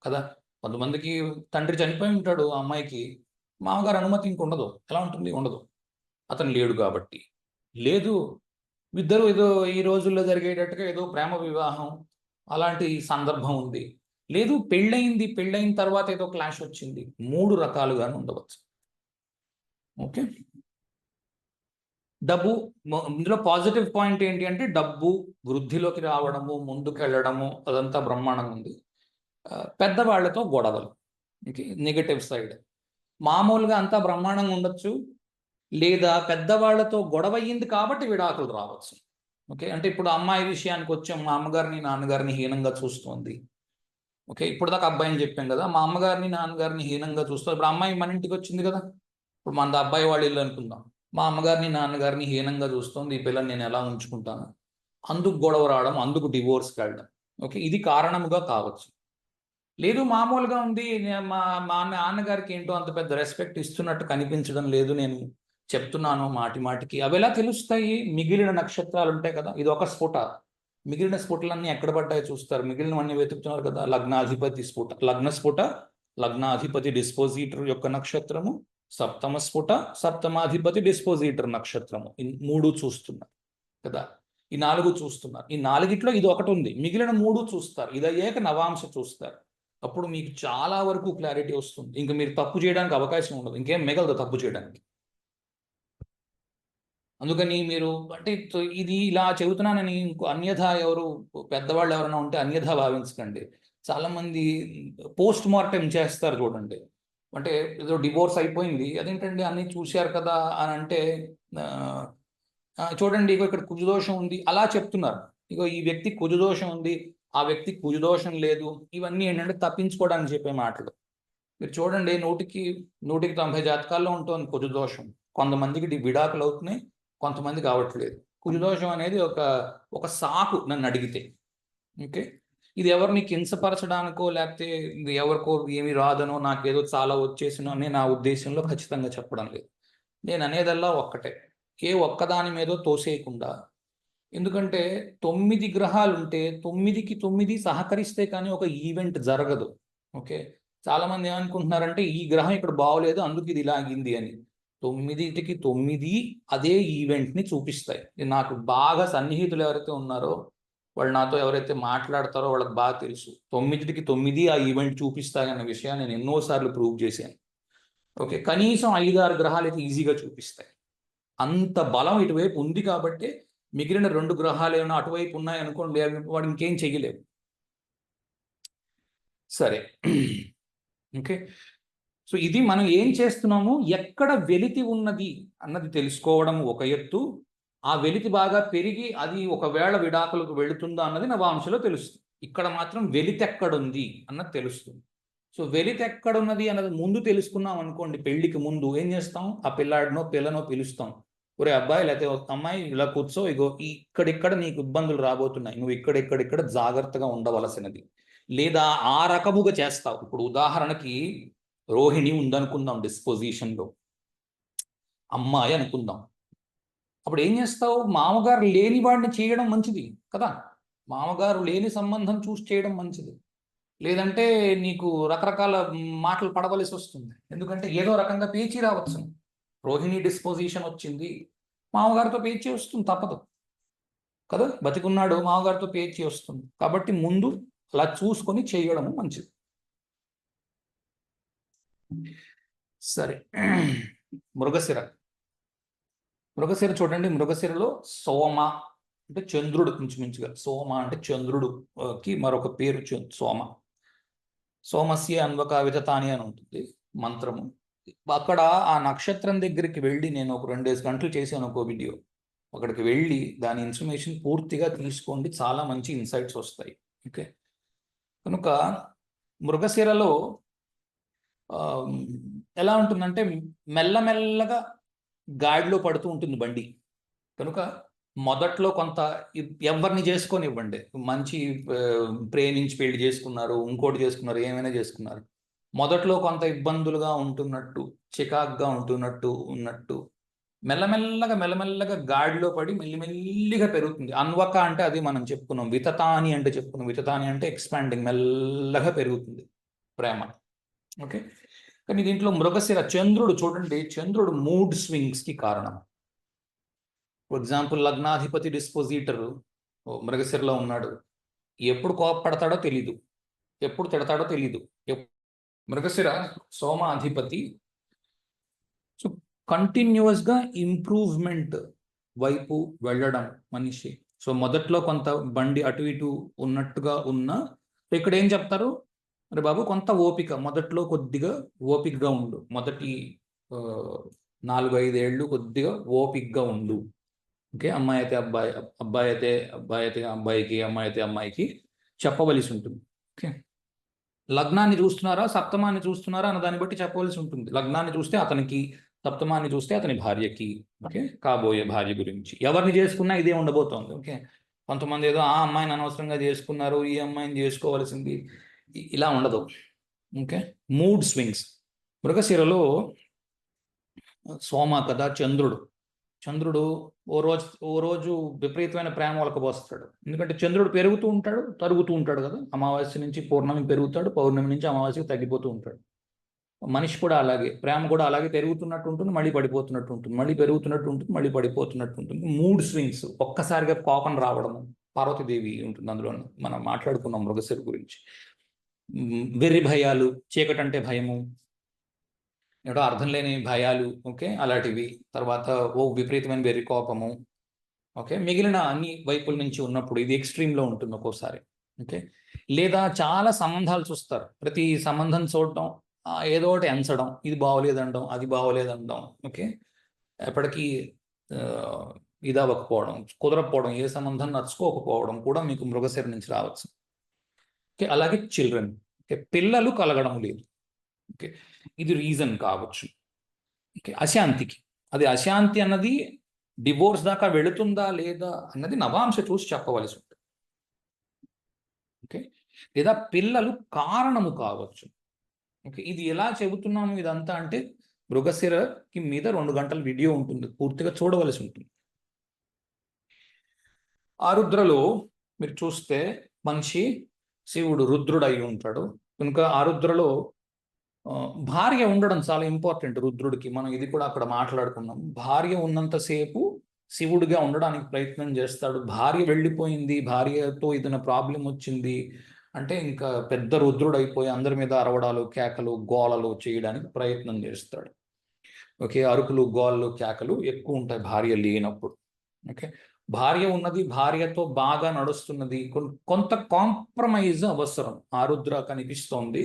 కదా. కొంతమందికి తండ్రి చనిపోయి ఉంటాడు, ఆ అమ్మాయికి మామగారు అనుమతి ఇంకొండదు. ఎలా ఉంటుంది? ఉండదు. అతను లేడు కాబట్టి. లేదు, ఇద్దరు ఏదో ఈ రోజుల్లో జరిగేటట్టుగా ఏదో ప్రేమ వివాహం అలాంటి సందర్భం ఉంది. లేదు, పెళ్ళయింది, పెళ్ళయిన తర్వాత ఏదో క్లాష్ వచ్చింది. 3 రకాలుగానే ఉండవచ్చు. ఓకే, డబ్బు, ఇందులో పాజిటివ్ పాయింట్ ఏంటి అంటే డబ్బు వృద్ధిలోకి రావడము, ముందుకెళ్ళడము, అదంతా బ్రహ్మాండంగా ఉంది. పెద్దవాళ్లతో గొడవలు, నెగటివ్ సైడ్. మామూలుగా అంతా బ్రహ్మాండంగా ఉండొచ్చు, లేదా పెద్దవాళ్లతో గొడవ అయ్యింది కాబట్టి విడాకులు రావచ్చు. ఓకే, అంటే ఇప్పుడు అమ్మాయి విషయానికి వచ్చాం, మా అమ్మగారిని నాన్నగారిని హీనంగా చూస్తోంది. ఓకే, ఇప్పుడు దాకా అబ్బాయిని చెప్పాం కదా, మా అమ్మగారిని నాన్నగారిని హీనంగా చూస్తాం. ఇప్పుడు అమ్మాయి మన ఇంటికి వచ్చింది కదా, ఇప్పుడు మన అబ్బాయి వాళ్ళ ఇల్లు అనుకుందాం, మా అమ్మగారిని నాన్నగారిని హీనంగా చూస్తుంది, ఈ పిల్లని నేను ఎలా ఉంచుకుంటాను, అందుకు గొడవ రావడం, అందుకు డివోర్స్కి వెళ్ళడం. ఓకే, ఇది కారణముగా కావచ్చు. లేదు, మామూలుగా ఉంది, మా నాన్నగారికి ఏంటో అంత పెద్ద రెస్పెక్ట్ ఇస్తున్నట్టు కనిపించడం లేదు, నేను చెప్తున్నాను మాటి మాటికి. అవి ఎలా తెలుస్తాయి? మిగిలిన నక్షత్రాలు ఉంటాయి కదా, ఇది ఒక స్ఫుట. మిగిలిన స్ఫుటలన్నీ ఎక్కడ పడ్డాయి చూస్తారు, మిగిలినవన్నీ వెతుకుతున్నారు కదా. లగ్నాధిపతి స్ఫుట, లగ్న స్ఫుట, లగ్నాధిపతి డిస్పోజిటర్ యొక్క నక్షత్రము, సప్తమ స్ఫుట, సప్తమాధిపతి డిస్పోజిటర్ నక్షత్రము, ఈ 3 చూస్తున్నారు కదా. ఈ 4 చూస్తున్నారు. ఈ 4గిట్లో ఇది ఒకటి ఉంది, మిగిలిన 3 చూస్తారు. ఇది అయ్యాక నవాంశ చూస్తారు. అప్పుడు మీకు చాలా వరకు క్లారిటీ వస్తుంది. ఇంకా మీరు తప్పు చేయడానికి అవకాశం ఉండదు, ఇంకేం మిగలదు తప్పు చేయడానికి. అందుకని మీరు అంటే ఇది ఇలా చెబుతున్నానని ఇంకో అన్యథా ఎవరు పెద్దవాళ్ళు ఎవరైనా ఉంటే అన్యథా భావించకండి. చాలామంది పోస్ట్ మార్టం చేస్తారు చూడండి. అంటే ఏదో డివోర్స్ అయిపోయింది, అదేంటండి అన్నీ చూశారు కదా అని అంటే, చూడండి ఇగో ఇక్కడ కుజదోషం ఉంది అలా చెప్తున్నారు. ఇగో ఈ వ్యక్తి కుజదోషం ఉంది, ఆ వ్యక్తి కుజదోషం లేదు. ఇవన్నీ ఏంటంటే తప్పించుకోవడానికి చెప్పే మాటలు. మీరు చూడండి, 100కి 90 జాతకాల్లో ఉంటుంది కుజదోషం. కొంతమందికి విడాకులు అవుతున్నాయి, కొంతమంది కావట్లేదు. కుజదోషం అనేది ఒక సాకు నన్ను అడిగితే. ఓకే, ఇది ఎవరిని కించపరచడానికో లేకపోతే ఇది ఎవరికో ఏమి రాదనో నాకేదో చాలా వచ్చేసినో అని నా ఉద్దేశంలో ఖచ్చితంగా చెప్పడం లేదు. నేను అనేదల్లా ఒక్కటే, ఒక్కదాని మీదో తోసేయకుండా. ఎందుకంటే 9 గ్రహాలు ఉంటే 9కి 9 సహకరిస్తే కానీ ఒక ఈవెంట్ జరగదు. ఓకే, చాలామంది ఏమనుకుంటున్నారంటే ఈ గ్రహం ఇక్కడ బాగోలేదు అందుకు ఇది ఇలాగింది అని. 9కి 9 అదే ఈవెంట్ని చూపిస్తాయి. నాకు బాగా సన్నిహితులు ఎవరైతే ఉన్నారో వాళ్ళు, నాతో ఎవరైతే మాట్లాడతారో వాళ్ళకి బాగా తెలుసు, 9కి 9 ఆ ఈవెంట్ చూపిస్తాయన్న విషయాన్ని నేను ఎన్నోసార్లు ప్రూవ్ చేశాను. ఓకే, కనీసం 5-6 గ్రహాలు అయితే ఈజీగా చూపిస్తాయి. అంత బలం ఇటువైపు ఉంది కాబట్టి మిగిలిన 2 గ్రహాలు ఏమైనా అటువైపు ఉన్నాయనుకోండి, వాడు ఇంకేం చెయ్యలేవు. సరే, ఓకే. సో ఇది మనం ఏం చేస్తున్నాము, ఎక్కడ వెలితి ఉన్నది అన్నది తెలుసుకోవడం ఒక ఎత్తు. ఆ వెలితి బాగా పెరిగి అది ఒకవేళ విడాకులకు వెళుతుందా అన్నది నవాంశలో తెలుస్తుంది. ఇక్కడ మాత్రం వెలితి ఎక్కడుంది అన్నది తెలుస్తుంది. సో వెలితి ఎక్కడున్నది అన్నది ముందు తెలుసుకున్నాం అనుకోండి, పెళ్లికి ముందు ఏం చేస్తాం, ఆ పిల్లాడినో పిల్లను పిలుస్తాం, ఒరే అబ్బాయి లేకపోతే ఒక అమ్మాయి ఇలా కూర్చో, ఇగో ఇక్కడిక్కడ నీకు ఇబ్బందులు రాబోతున్నాయి, నువ్వు ఇక్కడిక్కడ జాగ్రత్తగా ఉండవలసినది. లేదా ఆ రకముగా చేస్తావు. ఇప్పుడు ఉదాహరణకి రోహిణి ఉందనుకుందాం డిస్పోజిషన్లో, అమ్మాయి అనుకుందాం. అప్పుడు ఏం చేస్తావు? మామగారు లేని వాడిని చేయడం మంచిది కదా, మామగారు లేని సంబంధం చూసి చేయడం మంచిది. లేదంటే నీకు రకరకాల మాటలు పడవలసి వస్తుంది, ఎందుకంటే ఏదో రకంగా పేచీ రావచ్చు. రోహిణి డిస్పోజిషన్ వచ్చింది, మామగారితో పేచీ వస్తుంది, తప్పదు కదా, బతికున్నాడు, మామగారితో పేచీ వస్తుంది. కాబట్టి ముందు అలా చూసుకొని చేయడం మంచిది. సరే, మృగశిర. మృగశిర చూడండి, మృగశిరలో సోమ అంటే చంద్రుడు, ఇంచుమించుగా సోమ అంటే చంద్రుడుకి మరొక పేరు సోమ. సోమస్య అన్వక వితతాని అని ఉంటుంది మంత్రము. అక్కడ ఆ నక్షత్రం దగ్గరికి వెళ్ళి నేను ఒక 2 గంటలు చేశాను ఒక వీడియో. అక్కడికి వెళ్ళి దాని ఇన్ఫర్మేషన్ పూర్తిగా తీసుకోండి, చాలా మంచి ఇన్సైట్స్ వస్తాయి. ఓకే, కనుక మృగశిరలో ఎలా ఉంటుందంటే మెల్లమెల్లగా గాడిలో పడుతూ ఉంటుంది బండి. కనుక మొదట్లో కొంత ఎవరిని చేసుకొనివ్వండి, మంచి ప్రేమించి పెళ్లి చేసుకున్నారు, ఇంకోటి చేసుకున్నారు, ఏమైనా చేసుకున్నారు, మొదట్లో కొంత ఇబ్బందులుగా ఉంటున్నట్టు, చికాగ్గా ఉన్నట్టు మెల్లమెల్లగా గాడిలో పడి మెల్లిమెల్లిగా పెరుగుతుంది. అన్వక అంటే అది మనం చెప్పుకున్నాం, వితతాని అంటే చెప్పుకున్నాం. వితతాని అంటే ఎక్స్పాండింగ్, మెల్లగా పెరుగుతుంది ప్రేమ. ఓకే, కానీ దీంట్లో మృగశిర చంద్రుడు చూడండి, చంద్రుడు మూడ్ స్వింగ్స్కి కారణం. ఫర్ ఎగ్జాంపుల్ లగ్నాధిపతి డిస్పోజిటర్ మృగశిరలో ఉన్నాడు, ఎప్పుడు కోపపడతాడో తెలీదు, ఎప్పుడు తిడతాడో తెలీదు. మృగశిర సోమ అధిపతి. సో కంటిన్యూస్గా ఇంప్రూవ్మెంట్ వైపు వెళ్ళడం మనిషి. సో మొదట్లో కొంత బండి అటు ఇటు ఉన్నట్టుగా ఉన్న, ఇక్కడ ఏం చెప్తారు, మరి బాబు కొంత ఓపిక, మొదట్లో కొద్దిగా ఓపికగా ఉండు, మొదటి 4-5 ఏళ్ళు కొద్దిగా ఓపికగా ఉండు. ఓకే, అమ్మాయి అయితే అబ్బాయి అయితే అబ్బాయికి, అమ్మాయి అయితే అమ్మాయికి చెప్పవలసి ఉంటుంది. ఓకే, లగ్నాన్ని చూస్తున్నారా సప్తమాన్ని చూస్తున్నారా అన్న దాన్ని బట్టి చెప్పవలసి ఉంటుంది. లగ్నాన్ని చూస్తే అతనికి, సప్తమాన్ని చూస్తే అతని భార్యకి. ఓకే, కాబోయే భార్య గురించి ఎవరిని చేసుకున్నా ఇదే ఉండబోతోంది. ఓకే, కొంతమంది ఏదో ఆ అమ్మాయిని అనవసరంగా చేసుకున్నారు, ఈ అమ్మాయిని చేసుకోవాల్సింది, ఇలా ఉండదు. Okay, mood swings. మృగశిరలో సోమ కదా, చంద్రుడు ఓ రోజు విపరీతమైన ప్రేమ ఒలకబోస్తాడు. ఎందుకంటే చంద్రుడు పెరుగుతూ ఉంటాడు, తరుగుతూ ఉంటాడు కదా, అమావాస్య నుంచి పౌర్ణమి పెరుగుతాడు, పౌర్ణమి నుంచి అమావాస్యకి తగ్గిపోతూ ఉంటాడు. మనిషి కూడా అలాగే, ప్రేమ కూడా అలాగే పెరుగుతున్నట్టు ఉంటుంది, మళ్ళీ పడిపోతున్నట్టు ఉంటుంది, మళ్ళీ పెరుగుతున్నట్టు ఉంటుంది, మళ్ళీ పడిపోతున్నట్టు ఉంటుంది. మూడ్ స్వింగ్స్, ఒక్కసారిగా కోపం రావడము. పార్వతీదేవి ఉంటుంది అందులో, మనం మాట్లాడుకున్నాం మృగశిర గురించి. వెర్రి భయాలు, చీకటంటే భయము, ఏదో అర్థం లేని భయాలు. ఓకే, అలాంటివి. తర్వాత విపరీతమైన వెర్రి కోపము. ఓకే, మిగిలిన అన్ని వైపుల నుంచి ఉన్నప్పుడు ఇది ఎక్స్ట్రీమ్లో ఉంటుంది ఒక్కోసారి. ఓకే, లేదా చాలా సంబంధాలు చూస్తారు, ప్రతి సంబంధం చూడటం, ఏదో ఒకటి ఎంచడం, ఇది బాగోలేదండం, అది బాగోలేదండం. ఓకే, ఎప్పటికీ ఇది అవ్వకపోవడం, కుదరకపోవడం, ఏ సంబంధం నచ్చుకోకపోవడం కూడా మీకు మృగశిర నుంచి రావచ్చు. ఓకే, అలాగే చిల్డ్రన్, ఓకే, పిల్లలు కలగడం లేదు. ఓకే, ఇది రీజన్ కావచ్చు. ఓకే, అశాంతికి, అది అశాంతి అన్నది డివోర్స్ దాకా వెళుతుందా లేదా అన్నది నవాంశ చూసి చెప్పవలసి ఉంటుంది. ఓకే, లేదా పిల్లలు కారణము కావచ్చు. ఓకే, ఇది ఎలా చెబుతున్నాము ఇదంతా అంటే మృగశిరకి మీద 2 గంటల వీడియో ఉంటుంది, పూర్తిగా చూడవలసి ఉంటుంది. ఆరుద్రలో మీరు చూస్తే మనిషి శివుడు రుద్రుడు అయి ఉంటాడు. కనుక ఆరుద్రలో భార్య ఉండడం చాలా ఇంపార్టెంట్ రుద్రుడికి. మనం ఇది కూడా అక్కడ మాట్లాడుకున్నాం. భార్య ఉన్నంతసేపు శివుడిగా ఉండడానికి ప్రయత్నం చేస్తాడు. భార్య వెళ్ళిపోయింది, భార్యతో ఏదైనా ప్రాబ్లం వచ్చింది అంటే ఇంకా పెద్ద రుద్రుడు అయిపోయి అందరి మీద అరవడాలు, కేకలు, గోలలు చేయడానికి ప్రయత్నం చేస్తాడు. ఓకే, అరుపులు, గోళ్ళు, కేకలు ఎక్కువ ఉంటాయి భార్య లేనప్పుడు. ఓకే, భార్య ఉన్నది, భార్యతో బాగా నడుస్తున్నది, కొంత కాంప్రమైజ్ అవసరం. ఆరుద్ర కనిపిస్తోంది,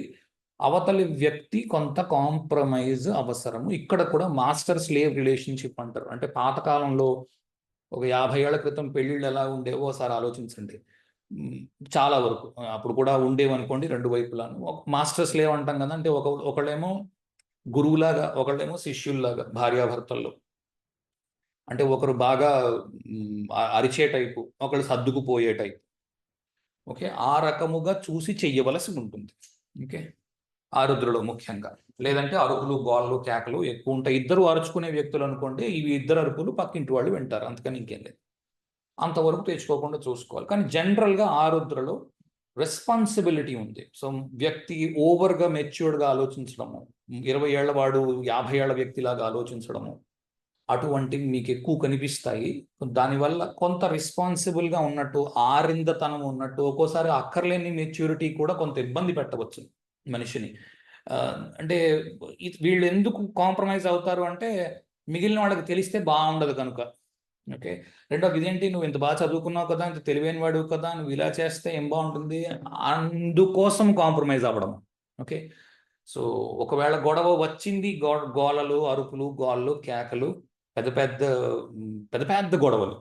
అవతలి వ్యక్తి కొంత కాంప్రమైజ్ అవసరము. ఇక్కడ కూడా మాస్టర్ స్లేవ్ రిలేషన్షిప్ అంటారు. అంటే పాతకాలంలో ఒక 50 ఏళ్ల క్రితం పెళ్ళిళ్ళు ఎలా ఉండేవో ఒకసారి ఆలోచించండి. చాలా వరకు అప్పుడు కూడా ఉండేవనుకోండి, 2 వైపులాను. మాస్టర్ స్లేవ్ అంటాం కదా, అంటే ఒకళ్ళేమో గురువులాగా, ఒకళ్ళేమో శిష్యుల్లాగా భార్యాభర్తల్లో. అంటే ఒకరు బాగా అరిచే టైపు, ఒకరు సర్దుకుపోయే టైపు. ఓకే, ఆ రకముగా చూసి చెయ్యవలసి ఉంటుంది. ఓకే, ఆరుద్రలో ముఖ్యంగా. లేదంటే అరుపులు, గోళ్ళు, కేకలు ఎక్కువ ఉంటాయి. ఇద్దరు అరుచుకునే వ్యక్తులు అనుకోండి, ఇవి ఇద్దరు అరుపులు పక్కింటి వాళ్ళు వింటారు, అంతకని ఇంకేం లేదు. అంతవరకు తెచ్చుకోకుండా చూసుకోవాలి. కానీ జనరల్గా ఆరుద్రలో రెస్పాన్సిబిలిటీ ఉంది. సో వ్యక్తి ఓవర్గా మెచ్యూర్డ్గా ఆలోచించడము, 20 ఏళ్ల వాడు 50 ఏళ్ల వ్యక్తిలాగా ఆలోచించడము, అటువంటివి మీకు ఎక్కువ కనిపిస్తాయి. దానివల్ల కొంత రెస్పాన్సిబుల్గా ఉన్నట్టు, ఆరిందతనం ఉన్నట్టు, ఒక్కోసారి అక్కర్లేని మెచ్యూరిటీ కూడా కొంత ఇబ్బంది పెట్టవచ్చు మనిషిని. అంటే వీళ్ళు ఎందుకు కాంప్రమైజ్ అవుతారు అంటే, మిగిలిన వాళ్ళకి తెలిస్తే బాగుండదు కనుక. ఓకే, రెండోది ఇదేంటి, నువ్వు ఇంత బాగా చదువుకున్నావు కదా, ఇంత తెలివైన వాడు కదా, నువ్వు ఇలా చేస్తే ఏం బాగుంటుంది, అందుకోసం కాంప్రమైజ్ అవ్వడం. ఓకే, సో ఒకవేళ గొడవ వచ్చింది, గోలలు, అరుపులు, గోళ్ళు, కేకలు, పెద్ద పెద్ద పెద్ద పెద్ద గొడవలు.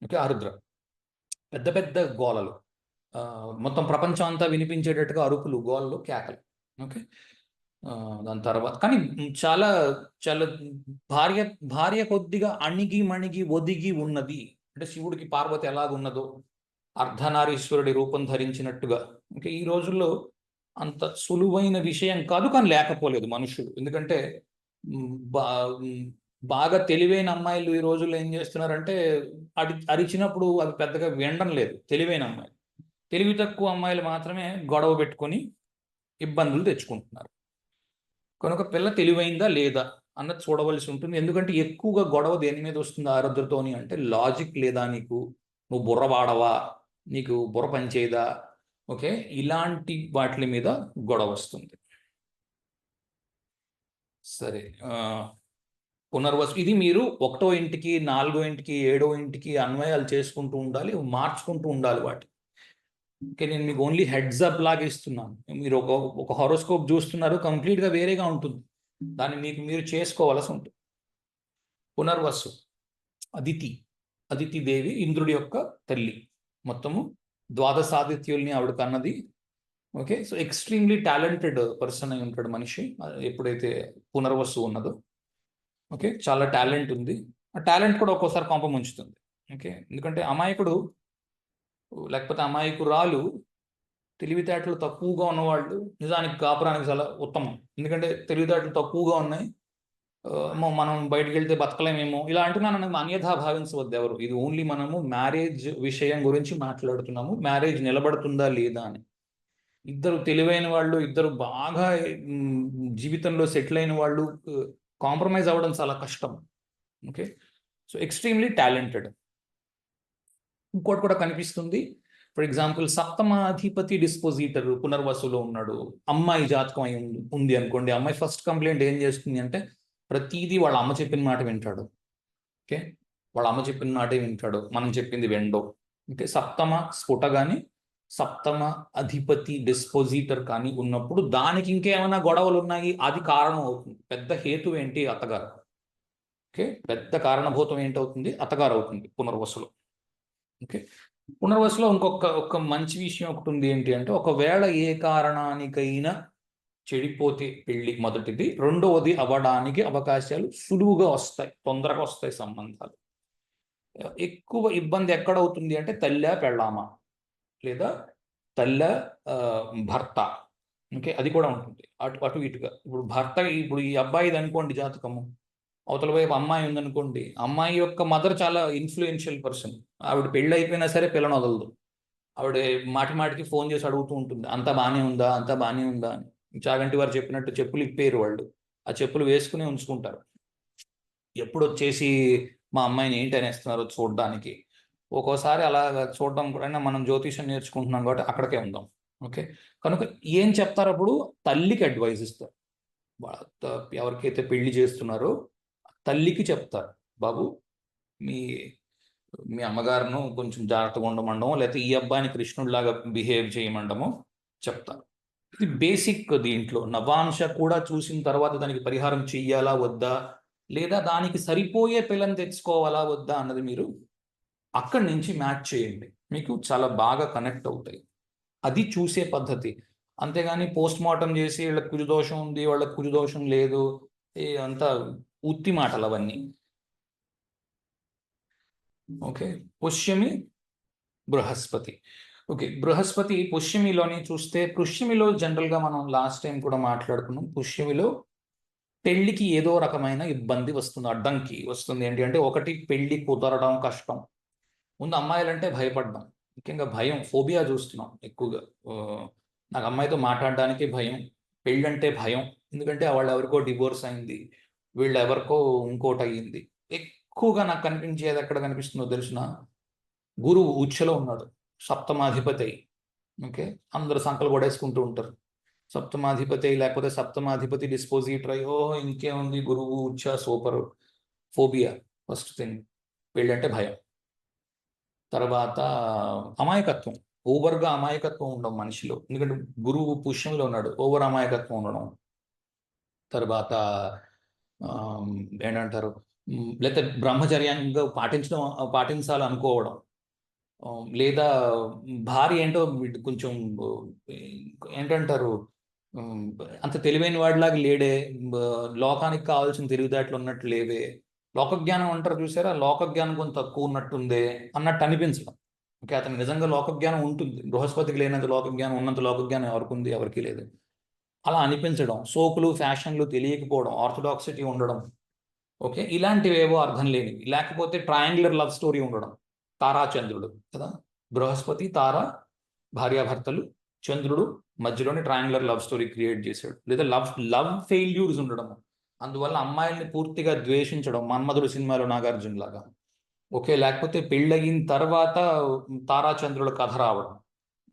ఓకే, ఆరుద్ర పెద్ద పెద్ద గోలలు, మొత్తం ప్రపంచం అంతా వినిపించేటట్టుగా అరుపులు, గోళ్ళు, కేకలు. ఓకే, దాని తర్వాత కానీ చాలా చాలా భార్య భార్య కొద్దిగా అణిగి మణిగి ఒదిగి ఉన్నది. అంటే శివుడికి పార్వతి ఎలాగున్నదో అర్ధనారీశ్వరుడి రూపం ధరించినట్టుగా. ఇంకా ఈ రోజుల్లో అంత సులువైన విషయం కాదు, కానీ లేకపోలేదు మనుషులు. ఎందుకంటే బాగా తెలివైన అమ్మాయిలు ఈ రోజుల్లో ఏం చేస్తున్నారంటే, అరిచినప్పుడు అది పెద్దగా వినడం లేదు తెలివైన అమ్మాయిలు. తెలివి తక్కువ అమ్మాయిలు మాత్రమే గొడవ పెట్టుకొని ఇబ్బందులు తెచ్చుకుంటున్నారు. కనుక పిల్ల తెలివైందా లేదా అన్నది చూడవలసి ఉంటుంది. ఎందుకంటే ఎక్కువగా గొడవ దేని మీద వస్తుంది ఆరుద్రతోని అంటే, లాజిక్ లేదా నీకు, నువ్వు బుర్ర వాడవా, నీకు బుర్ర పనిచేయదా, ఓకే, ఇలాంటి వాటి మీద గొడవ వస్తుంది. సరే, పునర్వసు ఇది మీరు 1వ ఇంటికి, 4వ ఇంటికి, 7వ ఇంటికి అన్వయాలు చేసుకుంటూ ఉండాలి, మార్చుకుంటూ ఉండాలి వాటి. ఓకే, నేను మీకు ఓన్లీ హెడ్స్ అప్ లాగా ఇస్తున్నాను. మీరు ఒక హారోస్కోప్ చూస్తున్నారు, కంప్లీట్గా వేరేగా ఉంటుంది, దాన్ని మీకు మీరు చేసుకోవాల్సి ఉంటుంది. పునర్వసు అదితి దేవి ఇంద్రుడి యొక్క తల్లి, మొత్తము ద్వాదశాదిత్యుల్ని ఆవిడ కన్నది. Okay, so extremely talented person అయి ఉంటాడు మనిషి ఎప్పుడైతే పునర్వసు ఉన్నదో. ఓకే, చాలా టాలెంట్ ఉంది. ఆ టాలెంట్ కూడా ఒక్కోసారి కొంప ముంచుతుంది. ఓకే, ఎందుకంటే అమాయకుడు లేకపోతే అమాయకురాలు, తెలివితేటలు తక్కువగా ఉన్నవాళ్ళు నిజానికి కాపురానికి చాలా ఉత్తమం. ఎందుకంటే తెలివితేటలు తక్కువగా ఉన్నాయి, మనం బయటకు వెళ్తే బతకలేమేమో ఇలా అంటున్నాను అన్యథా భావించవద్దు ఎవరు. ఇది ఓన్లీ మనము మ్యారేజ్ విషయం గురించి మాట్లాడుతున్నాము, మ్యారేజ్ నిలబడుతుందా లేదా అని. ఇద్దరు తెలివైన వాళ్ళు, ఇద్దరు బాగా జీవితంలో సెటిల్ అయిన వాళ్ళు కాంప్రమైజ్ అవ్వడం చాలా కష్టం. Okay, so extremely talented. ఇంకోటి కూడా కనిపిస్తుంది. ఫర్ ఎగ్జాంపుల్, సప్తమాధిపతి డిస్పోజిటర్ పునర్వసులో ఉన్నాడు, అమ్మాయి జాతకం అయి ఉంది అనుకోండి. అమ్మాయి ఫస్ట్ కంప్లైంట్ ఏం చేస్తుంది అంటే, ప్రతిదీ వాళ్ళ అమ్మ చెప్పిన మాట వింటాడు. ఓకే, వాళ్ళ అమ్మ చెప్పిన మాటే వింటాడు, మనం చెప్పింది వెండో. ఓకే, సప్తమ స్ఫుట కానీ, సప్తమ అధిపతి డిస్పోజిటర్ కానీ ఉన్నప్పుడు దానికి ఇంకేమైనా గొడవలు ఉన్నాయి, అది కారణం అవుతుంది. పెద్ద హేతు ఏంటి, అత్తగారు. ఓకే, పెద్ద కారణభూతం ఏంటవుతుంది, అత్తగారు అవుతుంది పునర్వసులో. ఓకే, పునర్వసులో ఒక మంచి విషయం ఒకటి ఉంది. ఏంటి అంటే, ఒకవేళ ఏ కారణానికైనా చెడిపోతే పెళ్లి మొదటిది, రెండవది అవ్వడానికి అవకాశాలు సులువుగా వస్తాయి, తొందరగా వస్తాయి సంబంధాలు. ఎక్కువ ఇబ్బంది ఎక్కడవుతుంది అంటే, తల్లి పెళ్ళామా లేదా తల్లి భర్త. ఓకే, అది కూడా ఉంటుంది అటు ఇటుగా. ఇప్పుడు భర్త, ఇప్పుడు ఈ అబ్బాయిది అనుకోండి జాతకము, అవతల వైపు అమ్మాయి ఉందనుకోండి, అమ్మాయి యొక్క మదర్ చాలా ఇన్ఫ్లుయెన్షియల్ పర్సన్. ఆవిడ పెళ్ళి అయిపోయినా సరే పిల్లని వదలదు. ఆవిడ మాటి మాటికి ఫోన్ చేసి అడుగుతూ ఉంటుంది, అంతా బాగానే ఉందా, అంతా బాగానే ఉందా అని. చాగంటి వారు చెప్పినట్టు చెప్పులు ఇప్పేరు వాళ్ళు, ఆ చెప్పులు వేసుకుని ఉంచుకుంటారు. ఎప్పుడు వచ్చేసి మా అమ్మాయిని ఏంటి అనేస్తున్నారు చూడడానికి. ఒక్కోసారి అలా చూడడం కూడా, మనం జ్యోతిషం నేర్చుకుంటున్నాం కాబట్టి అక్కడికే ఉందాం. ఓకే, కనుక ఏం చెప్తారు అప్పుడు, తల్లికి అడ్వైజ్ ఇస్తారు. ఎవరికైతే పెళ్లి చేస్తున్నారో తల్లికి చెప్తారు, బాబు మీ మీ అమ్మగారును కొంచెం జాగ్రత్తగా ఉండమండమో, లేకపోతే ఈ అబ్బాయిని కృష్ణుడిలాగా బిహేవ్ చేయమండమో చెప్తారు. ఇది బేసిక్. దీంట్లో నవాంశ కూడా చూసిన తర్వాత దానికి పరిహారం చెయ్యాలా వద్దా, లేదా దానికి సరిపోయే పిల్లని తెచ్చుకోవాలా వద్దా అన్నది మీరు అక్కడి నుంచి మ్యాచ్ చేయండి, మీకు చాలా బాగా కనెక్ట్ అవుతాయి. అది చూసే పద్ధతి. అంతేగాని పోస్ట్ మార్టం చేసి వీళ్ళకి కుజదోషం ఉంది, వాళ్ళకి కుజదోషం లేదు, అంతా ఉత్తి మాటలు అవన్నీ. ఓకే, పుష్యమి బృహస్పతి. ఓకే, బృహస్పతి పుష్యమిలోని చూస్తే, పుష్యమిలో జనరల్గా మనం లాస్ట్ టైం కూడా మాట్లాడుకున్నాం, పుష్యమిలో పెళ్లికి ఏదో రకమైన ఇబ్బంది వస్తుంది, అడ్డంకి వస్తుంది. ఏంటి అంటే, ఒకటి పెళ్లి కుదరడం కష్టం. ముందు అమ్మాయిలంటే భయపడ్డం, ముఖ్యంగా భయం, ఫోబియా చూస్తున్నాం ఎక్కువగా. నాకు అమ్మాయితో మాట్లాడడానికి భయం, పెళ్ళంటే భయం, ఎందుకంటే వాళ్ళు ఎవరికో డివోర్స్ అయింది, వీళ్ళు ఎవరికో ఇంకోటి అయ్యింది. ఎక్కువగా నాకు కనిపించేది ఎక్కడ కనిపిస్తుందో తెలిసిన, గురువు ఉచ్చలో ఉన్నాడు, సప్తమాధిపతి. ఓకే, అందరు సంకలు కొడేసుకుంటూ ఉంటారు. సప్తమాధిపతి లేకపోతే సప్తమాధిపతి డిస్పోజిటర్ అయ్యో ఇంకేముంది, గురువు ఉచ్చ సూపర్. ఫోబియా ఫస్ట్ థింగ్, పెళ్ళంటే భయం. తర్వాత అమాయకత్వం, ఓవర్గా అమాయకత్వం ఉండడం మనిషిలో, ఎందుకంటే గురువు పుష్యంలో ఉన్నాడు, ఓవర్ అమాయకత్వం ఉండడం. తర్వాత ఏంటంటారు, లేకపోతే బ్రహ్మచర్యంగా పాటించాలనుకోవడం, లేదా భార్య ఏంటో కొంచెం ఏంటంటారు, అంత తెలివైన వాడిలాగా లేడే, లోకానికి కావాల్సిన తెలివితేటలు ఉన్నట్టు లేవే, లోకజ్ఞానం అంటారు చూసారా, లోకజ్ఞానం కొంచెం తక్కువ ఉన్నట్టుందే అన్నట్టు అనిపించడం. ఓకే, అతను నిజంగా లోకజ్ఞానం ఉంటుంది, బృహస్పతికి లేనంత లోకజ్ఞానం, ఉన్నంత లోకజ్ఞానం ఎవరికి ఉంది, ఎవరికి లేదు. అలా అనిపించడం, సోకులు ఫ్యాషన్లు తెలియకపోవడం, ఆర్థోడాక్సిటీ ఉండడం. ఓకే, ఇలాంటివేవో అర్థం లేనివి, లేకపోతే ట్రయాంగులర్ లవ్ స్టోరీ ఉండడం, తారాచంద్రుడు కదా, బృహస్పతి తార భార్యాభర్తలు, చంద్రుడు మధ్యలోని ట్రయాంగులర్ లవ్ స్టోరీ క్రియేట్ చేశాడు. లేదా లవ్ లవ్ ఫెయిల్యూర్స్ ఉండడం, అందువల్ల అమ్మాయిల్ని పూర్తిగా ద్వేషించడం, మన్మధుడు సినిమాలో నాగార్జున లాగా. ఓకే, లేకపోతే పెళ్ళయిన తర్వాత తారాచంద్రుల కథ రావడం.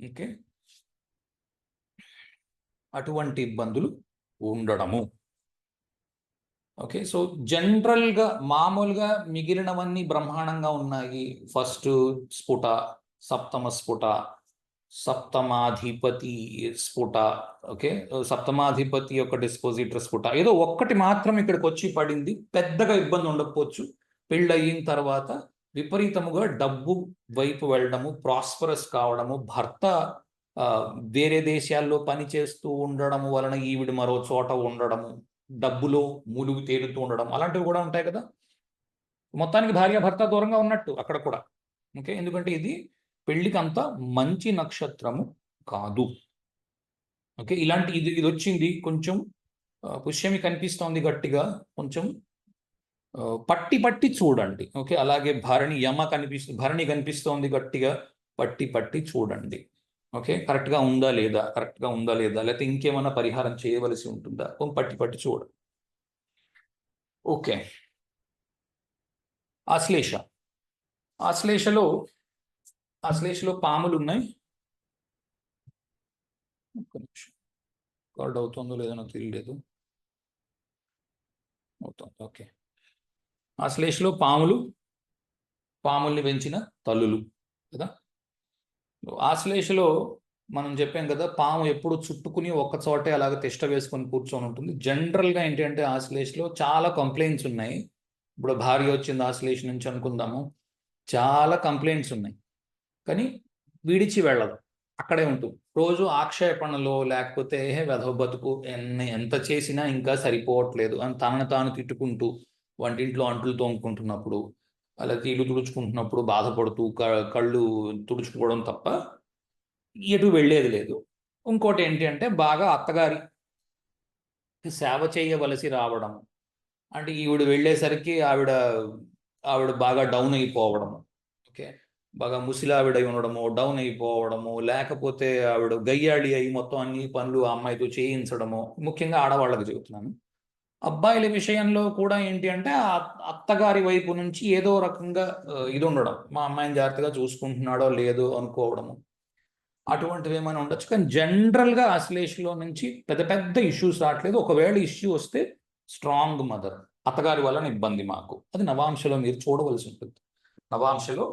ఓకే, అటువంటి ఇబ్బందులు ఉండడము. ఓకే, సో జనరల్గా మామూలుగా మిగిలినవన్నీ బ్రహ్మాండంగా ఉన్నాయి. ఫస్ట్ స్ఫుట, సప్తమ స్ఫుట, సప్తమాధిపతి స్ఫుట. ఓకే, సప్తమాధిపతి యొక్క డిస్పోజిటర్ స్ఫుట, ఏదో ఒక్కటి మాత్రం ఇక్కడికి వచ్చి పడింది, పెద్దగా ఇబ్బంది ఉండకపోవచ్చు. పెళ్ళయిన తర్వాత విపరీతముగా డబ్బు వైపు వెళ్ళడము, ప్రాస్పరస్ కావడము, భర్త వేరే దేశాల్లో పని చేస్తూ ఉండడము వలన ఈవిడ మరో చోట ఉండడము, డబ్బులో ములుగు తేలుతూ ఉండడం, అలాంటివి కూడా ఉంటాయి కదా. మొత్తానికి భార్య భర్త దూరంగా ఉన్నట్టు అక్కడ కూడా. ఓకే, ఎందుకంటే ఇది పెళ్లికి అంత మంచి నక్షత్రము కాదు. ఓకే, ఇలాంటి ఇది ఇది వచ్చింది కొంచెం, పుష్యమి కనిపిస్తోంది గట్టిగా, కొంచెం పట్టి పట్టి చూడండి. ఓకే, అలాగే భరణి కనిపిస్తోంది గట్టిగా, పట్టి పట్టి చూడండి. ఓకే, కరెక్ట్గా ఉందా లేదా, కరెక్ట్గా ఉందా లేదా, లేకపోతే ఇంకేమైనా పరిహారం చేయవలసి ఉంటుందా, పట్టి పట్టి చూడండి. ఓకే, ఆశ్లేష. ఆశ్లేషలో ఆశ్లేషలో పాములు ఉన్నాయి. ఒక్క నిమిషం, కార్డ్ అవుతుందో లేదో నాకు తెలియలేదు. అవుతుంది, ఓకే. ఆశ్లేషలో పాముల్ని పెంచిన తల్లులు కదా. ఆశ్లేషలో మనం చెప్పాం కదా, పాము ఎప్పుడు చుట్టుకుని ఒక్క చోటే అలాగ తిష్ట వేసుకొని కూర్చొని ఉంటుంది. జనరల్గా ఏంటంటే ఆశ్లేషలో చాలా కంప్లైంట్స్ ఉన్నాయి. ఇప్పుడు భార్య వచ్చింది ఆశ్లేష నుంచి అనుకుందాము, చాలా కంప్లైంట్స్ ఉన్నాయి, కానీ విడిచి వెళ్ళదు, అక్కడే ఉంటుంది. రోజు ఆక్షేపణలో, లేకపోతే వెధవ బతుకు, ఎంత చేసినా ఇంకా సరిపోవట్లేదు అని తనను తాను తిట్టుకుంటూ, వంటింట్లో అంట్లు తోముకుంటున్నప్పుడు, అలా ఇల్లు తుడుచుకుంటున్నప్పుడు బాధపడుతూ కళ్ళు తుడుచుకోవడం తప్ప ఎటు వెళ్ళేది లేదు. ఇంకోటి ఏంటి అంటే, బాగా అత్తగారి సేవ చేయవలసి రావడం, అంటే ఈవిడ వెళ్ళేసరికి ఆవిడ బాగా డౌన్ అయిపోవడము. ఓకే, బాగా ముసిలావిడై ఉండడము, డౌన్ అయిపోవడము, లేకపోతే ఆవిడ గయ్యాళి అయి మొత్తం అన్ని పనులు ఆ అమ్మాయితో చేయించడము, ముఖ్యంగా ఆడవాళ్ళకి చెబుతున్నాను. అబ్బాయిల విషయంలో కూడా ఏంటి అంటే, అత్తగారి వైపు నుంచి ఏదో రకంగా ఇది ఉండడం, మా అమ్మాయిని జాగ్రత్తగా చూసుకుంటున్నాడో లేదో అనుకోవడము, అటువంటివి ఏమైనా ఉండొచ్చు. కానీ జనరల్గా ఆశ్లేషలో నుంచి పెద్ద పెద్ద ఇష్యూస్ రావట్లేదు. ఒకవేళ ఇష్యూ వస్తే స్ట్రాంగ్ మదర్, అత్తగారి వలన ఇబ్బంది మాకు, అది నవాంశలో మీరు చూడవలసి ఉంటుంది. నవాంశలో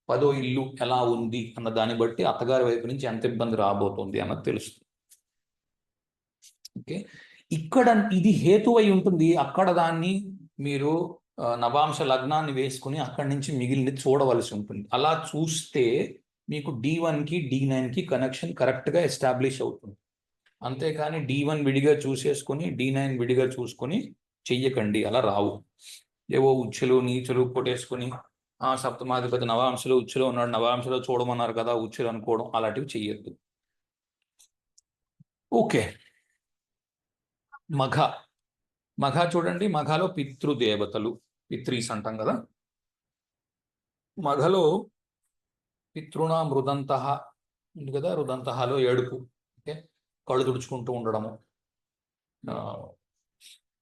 10వ ఇల్లు ఎలా ఉంది అన్న దాన్ని బట్టి అత్తగారి వైపు నుంచి ఎంత ఇబ్బంది రాబోతుంది అన్నది తెలుస్తుంది. ఓకే, ఇక్కడ ఇది హేతు అయి ఉంటుంది, అక్కడ దాన్ని మీరు నవాంశ లగ్నాన్ని వేసుకుని అక్కడి నుంచి మిగిలినది చూడవలసి ఉంటుంది. అలా చూస్తే మీకు D1కి D9కి కనెక్షన్ కరెక్ట్గా ఎస్టాబ్లిష్ అవుతుంది. అంతేకాని D1 విడిగా చూసేసుకొని D9 విడిగా చూసుకొని చెయ్యకండి, అలా రావు. ఏవో ఉచ్చులు నీచులు కొట్టేసుకొని సప్తమాధిపతి నవాంశలో ఉచ్చులో ఉన్నాడు, నవాంశలో చూడమన్నారు కదా ఉచ్చులు అనుకోవడం అలాంటివి చెయ్యొద్దు. ఓకే. మఘ. మఘ చూడండి, మఘలో పితృదేవతలు, పిత్రీస్ అంటాం కదా. మఘలో పితృణ మృదంత ఉంది కదా, రుదంతలో ఏడుపు. ఓకే, కళ్ళు తుడుచుకుంటూ ఉండడము,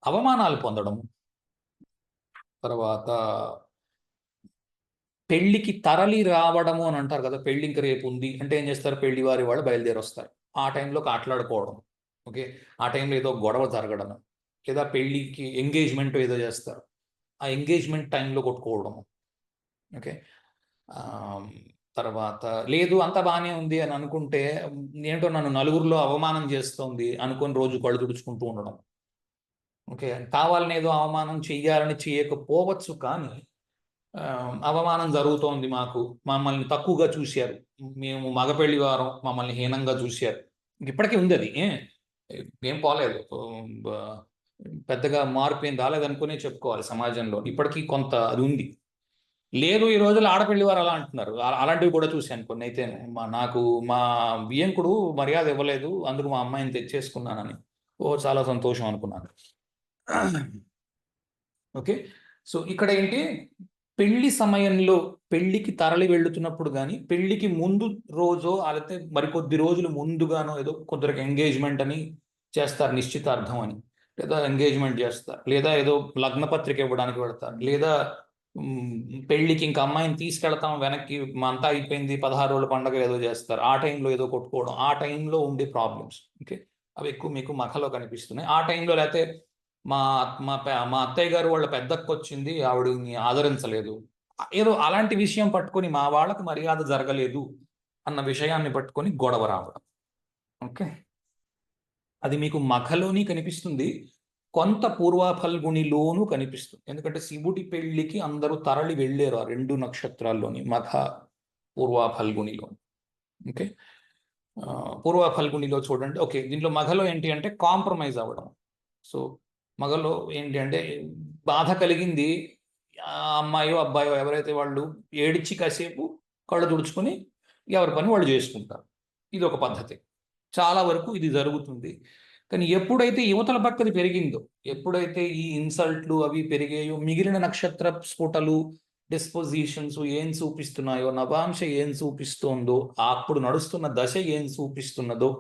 అవమానాలు పొందడము, తర్వాత పెళ్లికి తరలి రావడము అని అంటారు కదా. పెళ్లి ఇంక రేపు ఉంది అంటే ఏం చేస్తారు, పెళ్లి వారి వాళ్ళు బయలుదేరి వస్తారు. ఆ టైంలో ఆటలాడుకోవడం. ఓకే, ఆ టైంలో ఏదో గొడవ జరగడం, లేదా పెళ్లికి ఎంగేజ్మెంట్ ఏదో చేస్తారు, ఆ ఎంగేజ్మెంట్ టైంలో కొట్టుకోవడం. ఓకే, తర్వాత లేదు అంత బాగానే ఉంది అని అనుకుంటే ఏంటో నన్ను నలుగురిలో అవమానం చేస్తోంది అనుకొని రోజు కళ్ళు తుడుచుకుంటూ ఉండడం. ఓకే, కావాలని ఏదో అవమానం చెయ్యాలని చేయకపోవచ్చు, కానీ అవమానం జరుగుతోంది, మాకు మమ్మల్ని తక్కువగా చూశారు, మేము మగపెళ్లి వారం మమ్మల్ని హీనంగా చూశారు. ఇప్పటికీ ఉంది అది, ఏం పోలేదు, పెద్దగా మార్పు ఏం రాలేదనుకునే చెప్పుకోవాలి. సమాజంలో ఇప్పటికీ కొంత అది ఉంది. లేదు ఈ రోజుల్లో ఆడపిల్లి వారు అలా అంటున్నారు, అలాంటివి కూడా చూశాను కొన్ని. అయితే నాకు మా బియ్యంకుడు మర్యాద ఇవ్వలేదు, అందుకు మా అమ్మాయిని తెచ్చేసుకున్నానని. ఓ చాలా సంతోషం అనుకున్నాను. ఓకే, సో ఇక్కడ ఏంటి, పెళ్లి సమయంలో పెళ్లికి తరలి వెళ్తున్నప్పుడు కానీ, పెళ్లికి ముందు రోజో లేకపోతే మరికొద్ది రోజులు ముందుగానో ఏదో కొందరికి ఎంగేజ్మెంట్ అని చేస్తారు, నిశ్చితార్థం అని, లేదా ఎంగేజ్మెంట్ చేస్తారు, లేదా ఏదో లగ్న పత్రిక ఇవ్వడానికి వెళ్తారు, లేదా పెళ్లికి ఇంకా అమ్మాయిని తీసుకెళ్తాం వెనక్కి, మా అంతా అయిపోయింది 16 రోజుల పండుగ ఏదో చేస్తారు, ఆ టైంలో ఏదో కొట్టుకోవడం, ఆ టైంలో ఉండే ప్రాబ్లమ్స్. ఓకే, అవి ఎక్కువ మీకు మఖలో కనిపిస్తున్నాయి ఆ టైంలో. లేకపోతే మా మా మా అత్తయ్య గారు వాళ్ళ పెద్దక్క వచ్చింది, ఆవిడని ఆదరించలేదు, ఏదో అలాంటి విషయం పట్టుకొని మా వాళ్ళకి మర్యాద జరగలేదు అన్న విషయాన్ని పట్టుకొని గొడవ రావడం. ఓకే, అది మీకు మఖలోని కనిపిస్తుంది, కొంత పూర్వ ఫల్గునిలోనూ కనిపిస్తుంది. ఎందుకంటే శివుడి పెళ్లికి అందరూ తరలి వెళ్ళారు ఆ 2 నక్షత్రాల్లోని, మఖ పూర్వ ఫల్గునిలో. ఓకే, పూర్వ ఫల్గునిలో చూడండి. ఓకే, దీంట్లో మఘలో ఏంటి అంటే కాంప్రమైజ్ అవ్వడం. సో మగలో ఏంటి అంటే బాధ కలిగింది, అమ్మాయో అబ్బాయో ఎవరైతే వాళ్ళు ఏడిచి కాసేపు కళ్ళు తుడుచుకొని ఎవరి పని వాళ్ళు చేసుకుంటారు. ఇది ఒక పద్ధతి, చాలా వరకు ఇది జరుగుతుంది. కానీ ఎప్పుడైతే యువతల పక్కది పెరిగిందో, ఎప్పుడైతే ఈ ఇన్సల్ట్లు అవి పెరిగాయో, మిగిలిన నక్షత్ర స్ఫుటలు డిస్పోజిషన్స్ ఏం చూపిస్తున్నాయో, నవాంశ ఏం చూపిస్తోందో, అప్పుడు నడుస్తున్న దశ ఏం చూపిస్తున్నదో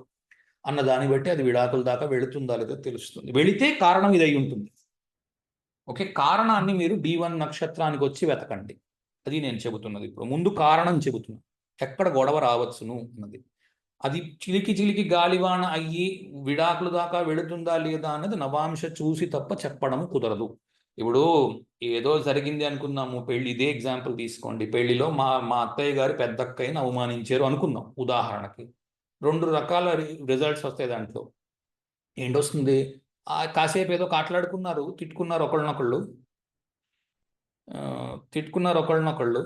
అన్న దాన్ని బట్టి అది విడాకుల దాకా వెళుతుందా లేదో తెలుస్తుంది. వెళితే కారణం ఇది అయి ఉంటుంది. ఓకే, కారణాన్ని మీరు D1 నక్షత్రానికి వచ్చి వెతకండి, అది నేను చెబుతున్నది. ఇప్పుడు ముందు కారణం చెబుతున్నాను, ఎక్కడ గొడవ రావచ్చును అన్నది. అది చిలికి చిలికి గాలివాన అయ్యి విడాకుల దాకా వెళుతుందా లేదా అన్నది నవాంశ చూసి తప్ప చెప్పడం కుదరదు. ఇప్పుడు ఏదో జరిగింది అనుకుందాము, పెళ్లి, ఇదే ఎగ్జాంపుల్ తీసుకోండి. పెళ్లిలో మా మా అత్తయ్య గారు పెద్దక్కయ్యని అవమానించారు అనుకుందాం ఉదాహరణకి. 2 రకాల రిజల్ట్స్ వస్తాయి దాంట్లో. ఏంటొస్తుంది, కాసేపు ఏదో కాట్లాడుకున్నారు, తిట్టుకున్నారు ఒకళ్ళనొకళ్ళు, తిట్టుకున్నారు.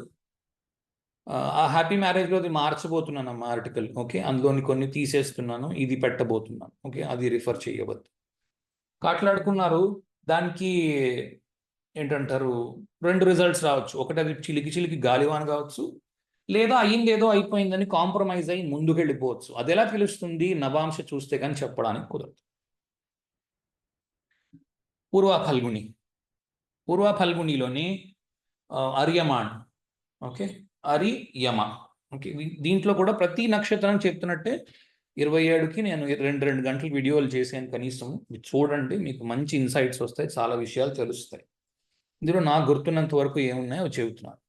ఆ హ్యాపీ మ్యారేజ్లో అది మార్చబోతున్నాను అమ్మా ఆర్టికల్. ఓకే, అందులోని కొన్ని తీసేస్తున్నాను, ఇది పెట్టబోతున్నాను. ఓకే, అది రిఫర్ చేయవద్దు. కాట్లాడుకున్నారు, దానికి ఏంటంటారు 2 రిజల్ట్స్ రావచ్చు. ఒకటి అది చిలికి చిలికి గాలివాన కావచ్చు, లేదా అయ్యింది ఏదో అయిపోయిందని కాంప్రమైజ్ అయ్యి ముందుకెళ్ళిపోవచ్చు. అది ఎలా తెలుస్తుంది, నవాంశ చూస్తే కానీ చెప్పడానికి కుదరదు. పూర్వ ఫల్గునిలోని అర్యమాన్. ఓకే, అరి యమ. ఓకే, దీంట్లో కూడా ప్రతి నక్షత్రం చెప్తున్నట్టే 27కి నేను 2 గంటలు వీడియోలు చేసాను కనీసం. చూడండి, మీకు మంచి ఇన్సైట్స్ వస్తాయి, చాలా విషయాలు తెలుస్తాయి. ఇందులో నాకు గుర్తున్నంత వరకు ఏమున్నాయో చెబుతున్నాను.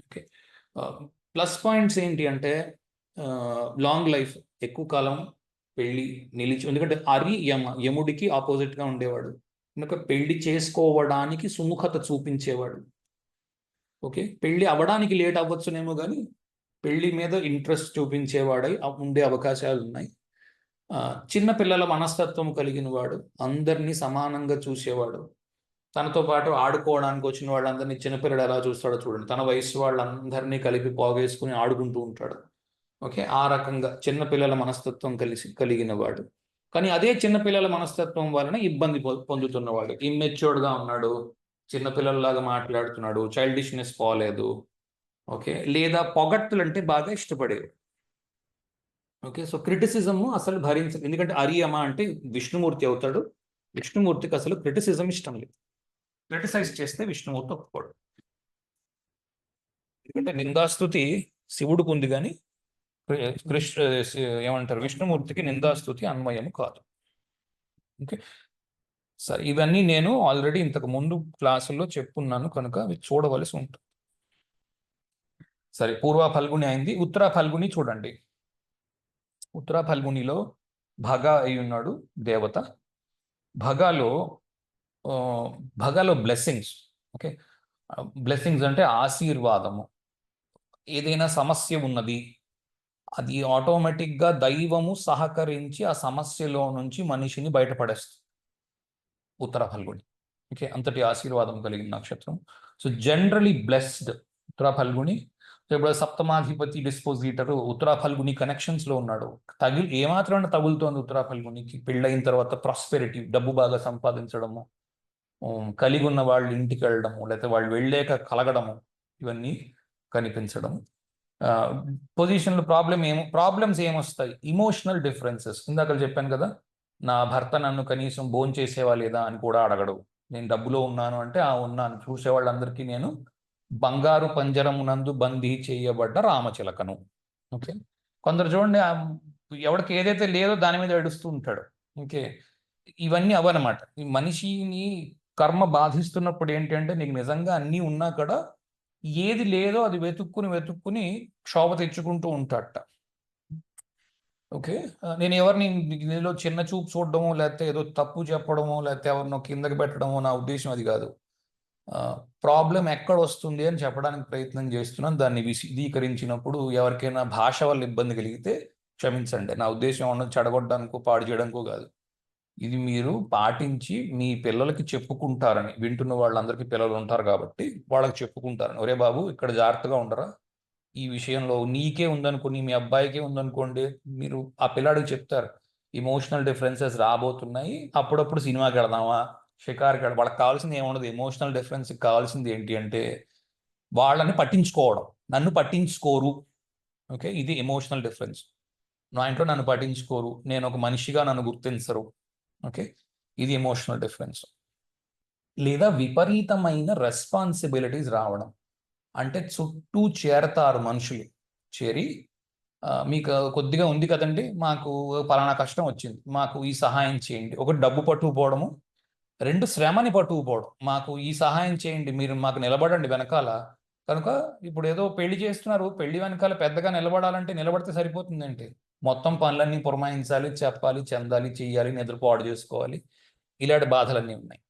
ఓకే, ప్లస్ పాయింట్స్ ఏంటి అంటే లాంగ్ లైఫ్, ఎక్కువ కాలం పెళ్లి నిలిచి, ఎందుకంటే అరి యముడికి ఆపోజిట్గా ఉండేవాడు కనుక పెళ్లి చేసుకోవడానికి సుముఖత చూపించేవాడు. ఓకే, పెళ్లి అవ్వడానికి లేట్ అవ్వచ్చునేమో కానీ పెళ్లి మీద ఇంట్రెస్ట్ చూపించేవాడై ఉండే అవకాశాలు ఉన్నాయి. చిన్న పిల్లల మనస్తత్వం కలిగిన వాడు, అందరినీ సమానంగా చూసేవాడు, తనతో పాటు ఆడుకోవడానికి వచ్చిన వాళ్ళందరినీ చిన్నపిల్లడు ఎలా చూస్తాడో చూడండి, తన వయసు వాళ్ళందరినీ కలిపి పోగేసుకుని ఆడుకుంటూ ఉంటాడు. ఓకే, ఆ రకంగా చిన్నపిల్లల మనస్తత్వం కలిగిన వాడు. కానీ అదే చిన్నపిల్లల మనస్తత్వం వలన ఇబ్బంది పొందుతున్నవాడు, ఇమ్మెచ్యూర్డ్గా ఉన్నాడు, చిన్నపిల్లల్లాగా మాట్లాడుతున్నాడు, చైల్డిష్నెస్ పోలేదు. ఓకే, లేదా పొగడ్తలు అంటే బాగా ఇష్టపడేవాడు. ఓకే, సో క్రిటిసిజం అసలు భరించదు, ఎందుకంటే అరియమ అంటే విష్ణుమూర్తి అవుతాడు. విష్ణుమూర్తికి అసలు క్రిటిసిజం ఇష్టం లేదు. క్రిటిసైజ్ చేస్తే విష్ణుమూర్తి ఒప్పుకోడు. ఎందుకంటే నిందాస్తుతి శివుడికి ఉంది కానీ కృష్ణ ఏమంటారు, విష్ణుమూర్తికి నిందాస్తుతి అన్వయము కాదు. ఓకే, సరే, ఇవన్నీ నేను ఆల్రెడీ ఇంతకు ముందు క్లాసుల్లో చెప్పున్నాను కనుక అవి చూడవలసి ఉంటుంది. సరే, పూర్వ ఫల్గుని అయింది. ఉత్తర ఫల్గుని చూడండి. ఉత్తర ఫల్గునిలో భగ అయి ఉన్నాడు దేవత. భగాలో భగాలో బ్లెస్సింగ్స్. ఓకే, బ్లెస్సింగ్స్ అంటే ఆశీర్వాదము. ఏదైనా సమస్య ఉన్నది, అది ఆటోమేటిక్గా దైవము సహకరించి ఆ సమస్యలో నుంచి మనిషిని బయటపడేస్తుంది ఉత్తర ఫల్గుని. ఓకే, అంతటి ఆశీర్వాదం కలిగిన నక్షత్రం. సో జనరలీ బ్లెస్డ్ ఉత్తర ఫల్గుని. సో ఇప్పుడు సప్తమాధిపతి డిస్పోజిటర్ ఉత్తర ఫల్గుని కనెక్షన్స్ లో ఉన్నాడు. ఏమాత్రం తగులుతోంది ఉత్తర ఫల్గునికి, పెళ్ళైన తర్వాత ప్రాస్పెరిటీ, డబ్బు బాగా సంపాదించడము, కలిగి ఉన్న వాళ్ళు ఇంటికి వెళ్ళడము, లేకపోతే వాళ్ళు వెళ్ళాక కలగడము, ఇవన్నీ కనిపించడం. పొజిషన్లో ప్రాబ్లమ్స్ ఏమొస్తాయి? Emotional differences. ఇందాక చెప్పాను కదా, నా భర్త నన్ను కనీసం భోజనం చేసేవా లేదా అని కూడా అడగడు. నేను డబ్బులో ఉన్నాను అంటే ఉన్నాను. చూసేవాళ్ళందరికీ నేను బంగారు పంజరమునందు బందీ చేయబడ్డ రామచిలకను. ఓకే, కొందరు చూడండి, ఎవరికి ఏదైతే లేదో దాని మీద ఏడుస్తూ ఉంటాడు. ఓకే, ఇవన్నీ అవన్నమాట. ఈ మనిషిని కర్మ బాధిస్తున్నప్పుడు ఏంటంటే, నీకు నిజంగా అన్నీ ఉన్నా కూడా ఏది లేదో అది వెతుక్కుని క్షోభ తెచ్చుకుంటూ ఉంటాడట. ఓకే, నేను ఎవరిని నీలో చిన్న చూపు చూడడమో, లేకపోతే ఏదో తప్పు చెప్పడమో, లేకపోతే ఎవరినో కిందకి పెట్టడమో నా ఉద్దేశం అది కాదు. ప్రాబ్లం ఎక్కడ వస్తుంది అని చెప్పడానికి ప్రయత్నం చేస్తున్నాను. దాన్ని విశదీకరించినప్పుడు ఎవరికైనా భాష వల్ల ఇబ్బంది కలిగితే క్షమించండి. నా ఉద్దేశం ఉండదు చెడగొట్టడానికో పాడు చేయడానికో కాదు. ఇది మీరు పాటించి మీ పిల్లలకి చెప్పుకుంటారని, వింటున్న వాళ్ళందరికీ పిల్లలు ఉంటారు కాబట్టి వాళ్ళకి చెప్పుకుంటారని, ఒరే బాబు ఇక్కడ జాగ్రత్తగా ఉండరా, ఈ విషయంలో నీకే ఉందనుకోని, మీ అబ్బాయికే ఉందనుకోండి, మీరు ఆ పిల్లాడికి చెప్తారు ఇమోషనల్ డిఫరెన్సెస్ రాబోతున్నాయి, అప్పుడప్పుడు సినిమాకి వెళదామా, షికార్కి వెళదాం. వాళ్ళకి కావాల్సింది ఏముండదు. ఎమోషనల్ డిఫరెన్స్కి కావాల్సింది ఏంటి అంటే వాళ్ళని పట్టించుకోవడం. నన్ను పట్టించుకోరు. ఓకే, ఇది ఎమోషనల్ డిఫరెన్స్. నా ఇంట్లో నన్ను పట్టించుకోరు, నేను ఒక మనిషిగా నన్ను గుర్తించరు. ఓకే, ఇది ఎమోషనల్ డిఫరెన్స్. లేదా విపరీతమైన రెస్పాన్సిబిలిటీస్ రావడం. అంటే చుట్టూ చేరతారు మనుషులు, చేరి మీకు కొద్దిగా ఉంది కదండి, మాకు పలానా కష్టం వచ్చింది, మాకు ఈ సహాయం చేయండి. ఒకటి డబ్బు పట్టుకుపోవడము, రెండు శ్రమని పట్టుకుపోవడం. మాకు ఈ సహాయం చేయండి, మీరు మాకు నిలబడండి వెనకాల. కనుక ఇప్పుడు ఏదో పెళ్లి చేస్తున్నారు, పెళ్లి వెనకాల పెద్దగా నిలబడాలంటే నిలబడితే సరిపోతుందంటే మొత్తం పనులన్నీ పురమాయించాలి, చెప్పాలి, చెందాలి, చెయ్యాలి, నిద్రపాడు చేసుకోవాలి. ఇలాంటి బాధలన్నీ ఉన్నాయి.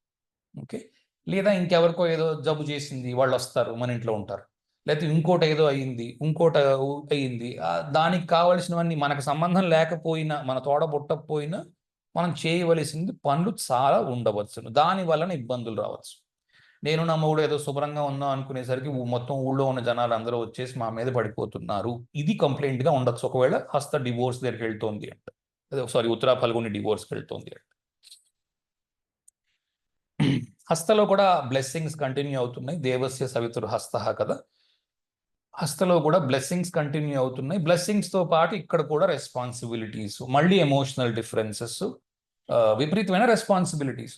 ఓకే, లేదా ఇంకెవరికో ఏదో జబ్బు చేసింది, వాళ్ళు వస్తారు, మన ఇంట్లో ఉంటారు. లేకపోతే ఇంకోటి ఏదో అయ్యింది, దానికి కావలసినవన్నీ మనకు సంబంధం లేకపోయినా, మన తోడ పుట్టకపోయినా మనం చేయవలసింది పనులు చాలా ఉండవచ్చు. దాని వలన ఇబ్బందులు రావచ్చు. నేను నా మూడు ఏదో శుభ్రంగా ఉందాం అనుకునేసరికి మొత్తం ఊళ్ళో ఉన్న జనాలు అందరూ వచ్చేసి మా మీద పడిపోతున్నారు. ఇది కంప్లైంట్గా ఉండొచ్చు. ఒకవేళ హస్త డివోర్స్ దగ్గరికి వెళ్తోంది అంటే, సారీ, ఉత్తరా ఫల్గుని డివోర్స్కి వెళ్తోంది అంటే. హస్తలో కూడా బ్లెస్సింగ్స్ కంటిన్యూ అవుతున్నాయి. దేవస్య సవితుర్ హస్త కదా, హస్తలో కూడా బ్లెస్సింగ్స్ కంటిన్యూ అవుతున్నాయి. బ్లెస్సింగ్స్తో పాటు ఇక్కడ కూడా రెస్పాన్సిబిలిటీస్, మళ్ళీ ఎమోషనల్ డిఫరెన్సెస్, విపరీతమైన రెస్పాన్సిబిలిటీస్.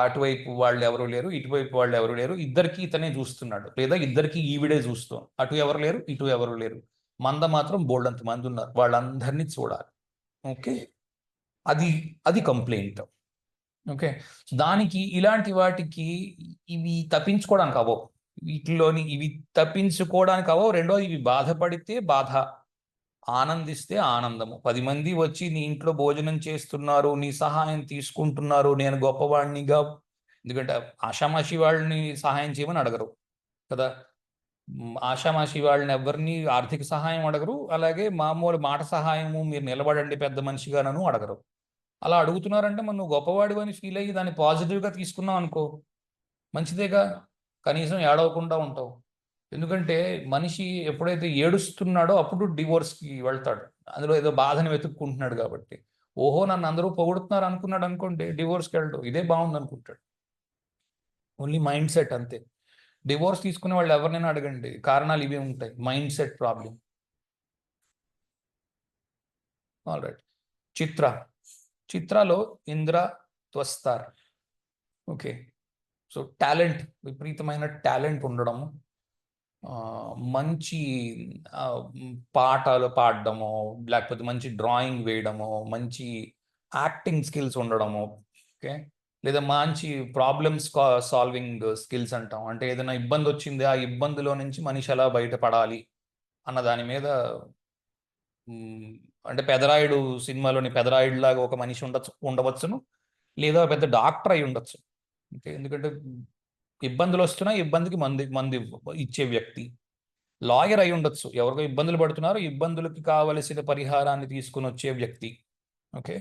అటువైపు వాళ్ళు ఎవరు లేరు, ఇటువైపు వాళ్ళు ఎవరు లేరు, ఇద్దరికి ఇతనే చూస్తున్నాడు, లేదా ఇద్దరికి ఈవిడే చూస్తాం. అటు ఎవరు లేరు, ఇటు ఎవరు లేరు, మంద మాత్రం బోల్డంత మంది ఉన్నారు, వాళ్ళందరినీ చూడాలి. ఓకే, అది అది కంప్లైంట్. ఓకే, దానికి ఇలాంటి వాటికి ఇవి తప్పించుకోవడానికి అవ్వవు. వీటిలోని ఇవి తప్పించుకోవడానికి అవ్వవు. రెండోది, ఇవి బాధపడితే బాధ, ఆనందిస్తే ఆనందము. 10 మంది వచ్చి నీ ఇంట్లో భోజనం చేస్తున్నారు, నీ సహాయం తీసుకుంటున్నారు, నేను గొప్పవాడినిగా. ఎందుకంటే ఆషామాషి వాళ్ళని సహాయం చేయమని అడగరు కదా. ఆషామాషి వాళ్ళని ఎవరిని ఆర్థిక సహాయం అడగరు, అలాగే మామూలు మాట సహాయము, మీరు నిలబడండి పెద్ద మనిషిగా నన్ను అడగరు. అలా అడుగుతున్నారంటే మనం నువ్వు గొప్పవాడి అని ఫీల్ అయ్యి దాన్ని పాజిటివ్గా తీసుకున్నావు అనుకో, మంచిదేగా, కనీసం ఏడవకుండా ఉంటావు. ఎందుకంటే మనిషి ఎప్పుడైతే ఏడుస్తున్నాడో అప్పుడు డివోర్స్కి వెళ్తాడు, అందులో ఏదో బాధని వెతుక్కుంటున్నాడు కాబట్టి. ఓహో, నన్ను అందరూ పొగుడుతున్నారు అనుకున్నాడు అనుకోండి, డివోర్స్కి వెళ్ళడు, ఇదే బాగుంది అనుకుంటాడు. ఓన్లీ మైండ్ సెట్ అంతే. డివోర్స్ తీసుకునే వాళ్ళు ఎవరినైనా అడగండి, కారణాలు ఇవే ఉంటాయి. Mind set problem. All right. చిత్రలో Indra Tvashtar. Okay. So talent, విపరీతమైన టాలెంట్ ఉండడము, మంచి పాటలు పాడడము, లేకపోతే మంచి డ్రాయింగ్ వేయడము, మంచి యాక్టింగ్ స్కిల్స్ ఉండడము. ఓకే. లేదా మంచి ప్రాబ్లమ్స్ సాల్వింగ్ స్కిల్స్ అంటాం. అంటే ఏదైనా ఇబ్బంది వచ్చింది, ఆ ఇబ్బందిలో నుంచి మనిషి ఎలా బయటపడాలి అన్న దాని మీద, అంటే పెదరాయుడు సినిమాలోని పెదరాయుడు లాగా ఒక మనిషి ఉండవచ్చును, లేదా పెద్ద డాక్టర్ అయి ఉండొచ్చు. ఓకే. ఎందుకంటే ఇబ్బందులు వస్తున్నా ఇబ్బందికి మంది ఇచ్చే వ్యక్తి. లాయర్ అయి ఉండొచ్చు, ఎవరికో ఇబ్బందులు పడుతున్నారో ఇబ్బందులకి కావలసిన పరిహారాన్ని తీసుకుని వచ్చే వ్యక్తి. ఓకే.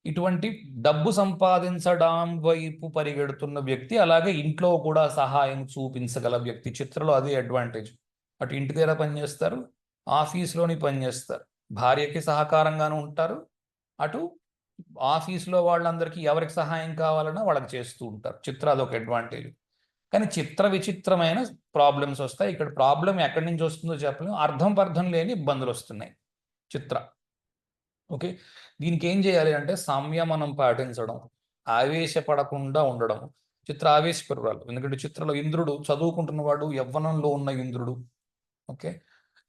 ఇటువంటి డబ్బు సంపాదించడం వైపు పరిగెడుతున్న వ్యక్తి, అలాగే ఇంట్లో కూడా సహాయం చూపించగల వ్యక్తి. చిత్రలో అదే అడ్వాంటేజ్. అటు ఇంటి దగ్గర పనిచేస్తారు, ఆఫీస్లోని పనిచేస్తారు, భార్యకి సహకారంగానే ఉంటారు, అటు ఆఫీస్లో వాళ్ళందరికీ ఎవరికి సహాయం కావాలన్నా వాళ్ళకి చేస్తూ ఉంటారు. చిత్ర అదొక అడ్వాంటేజ్. కానీ విచిత్రమైన ప్రాబ్లమ్స్ వస్తాయి. ఇక్కడ ప్రాబ్లం ఎక్కడి నుంచి వస్తుందో చెప్పలేము. అర్థం లేని ఇబ్బందులు వస్తున్నాయి చిత్ర. ఓకే. దీనికి ఏం చేయాలి అంటే సంయమనం పాటించడం, ఆవేశపడకుండా ఉండడం. చిత్ర ఆవేశపరురాలు, ఎందుకంటే చిత్రలో ఇంద్రుడు చదువుకుంటున్నవాడు, యవ్వనంలో ఉన్న ఇంద్రుడు. ఓకే.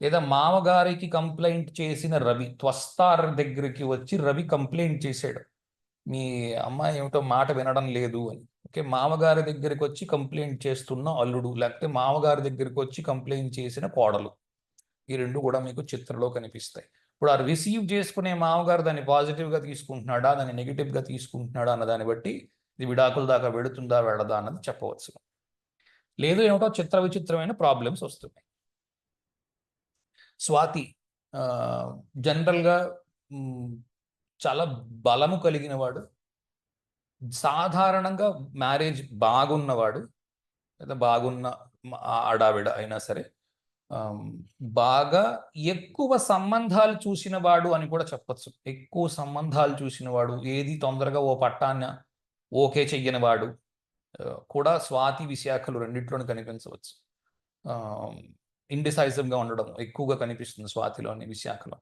లేదా మామగారికి కంప్లైంట్ చేసిన రవి, త్వస్తార్ దగ్గరికి వచ్చి రవి కంప్లైంట్ చేశాడు, మీ అమ్మాయి ఏమిటో మాట వినడం లేదు అని. ఓకే. మామగారి దగ్గరికి వచ్చి కంప్లైంట్ చేస్తున్న అల్లుడు, లేకపోతే మామగారి దగ్గరికి వచ్చి కంప్లైంట్ చేసిన కోడలు, ఈ రెండు కూడా మీకు చిత్రలో కనిపిస్తాయి. ఇప్పుడు ఆ రిసీవ్ చేసుకునే మామగారు దాన్ని పాజిటివ్గా తీసుకుంటున్నాడా, దాన్ని నెగిటివ్గా తీసుకుంటున్నాడా అన్న దాన్ని బట్టి ఇది విడాకుల దాకా వెడుతుందా వెళ్ళదా అన్నది చెప్పవచ్చు. లేదు ఏమిటో విచిత్రమైన ప్రాబ్లమ్స్ వస్తున్నాయి. స్వాతి జనరల్గా చాలా బలము కలిగిన వాడు, సాధారణంగా మ్యారేజ్ బాగున్నవాడు, లేదా బాగున్న ఆడావిడ అయినా సరే బాగా ఎక్కువ సంబంధాలు చూసిన వాడు అని కూడా చెప్పచ్చు. ఎక్కువ సంబంధాలు చూసిన వాడు, ఏది తొందరగా ఓ పట్టాన్న ఓకే చెయ్యని వాడు కూడా స్వాతి విశాఖలు రెండిట్లోనే కనిపించవచ్చు. ఇండిసైజివ్గా ఉండడం ఎక్కువగా కనిపిస్తుంది స్వాతిలోని, విశాఖలో.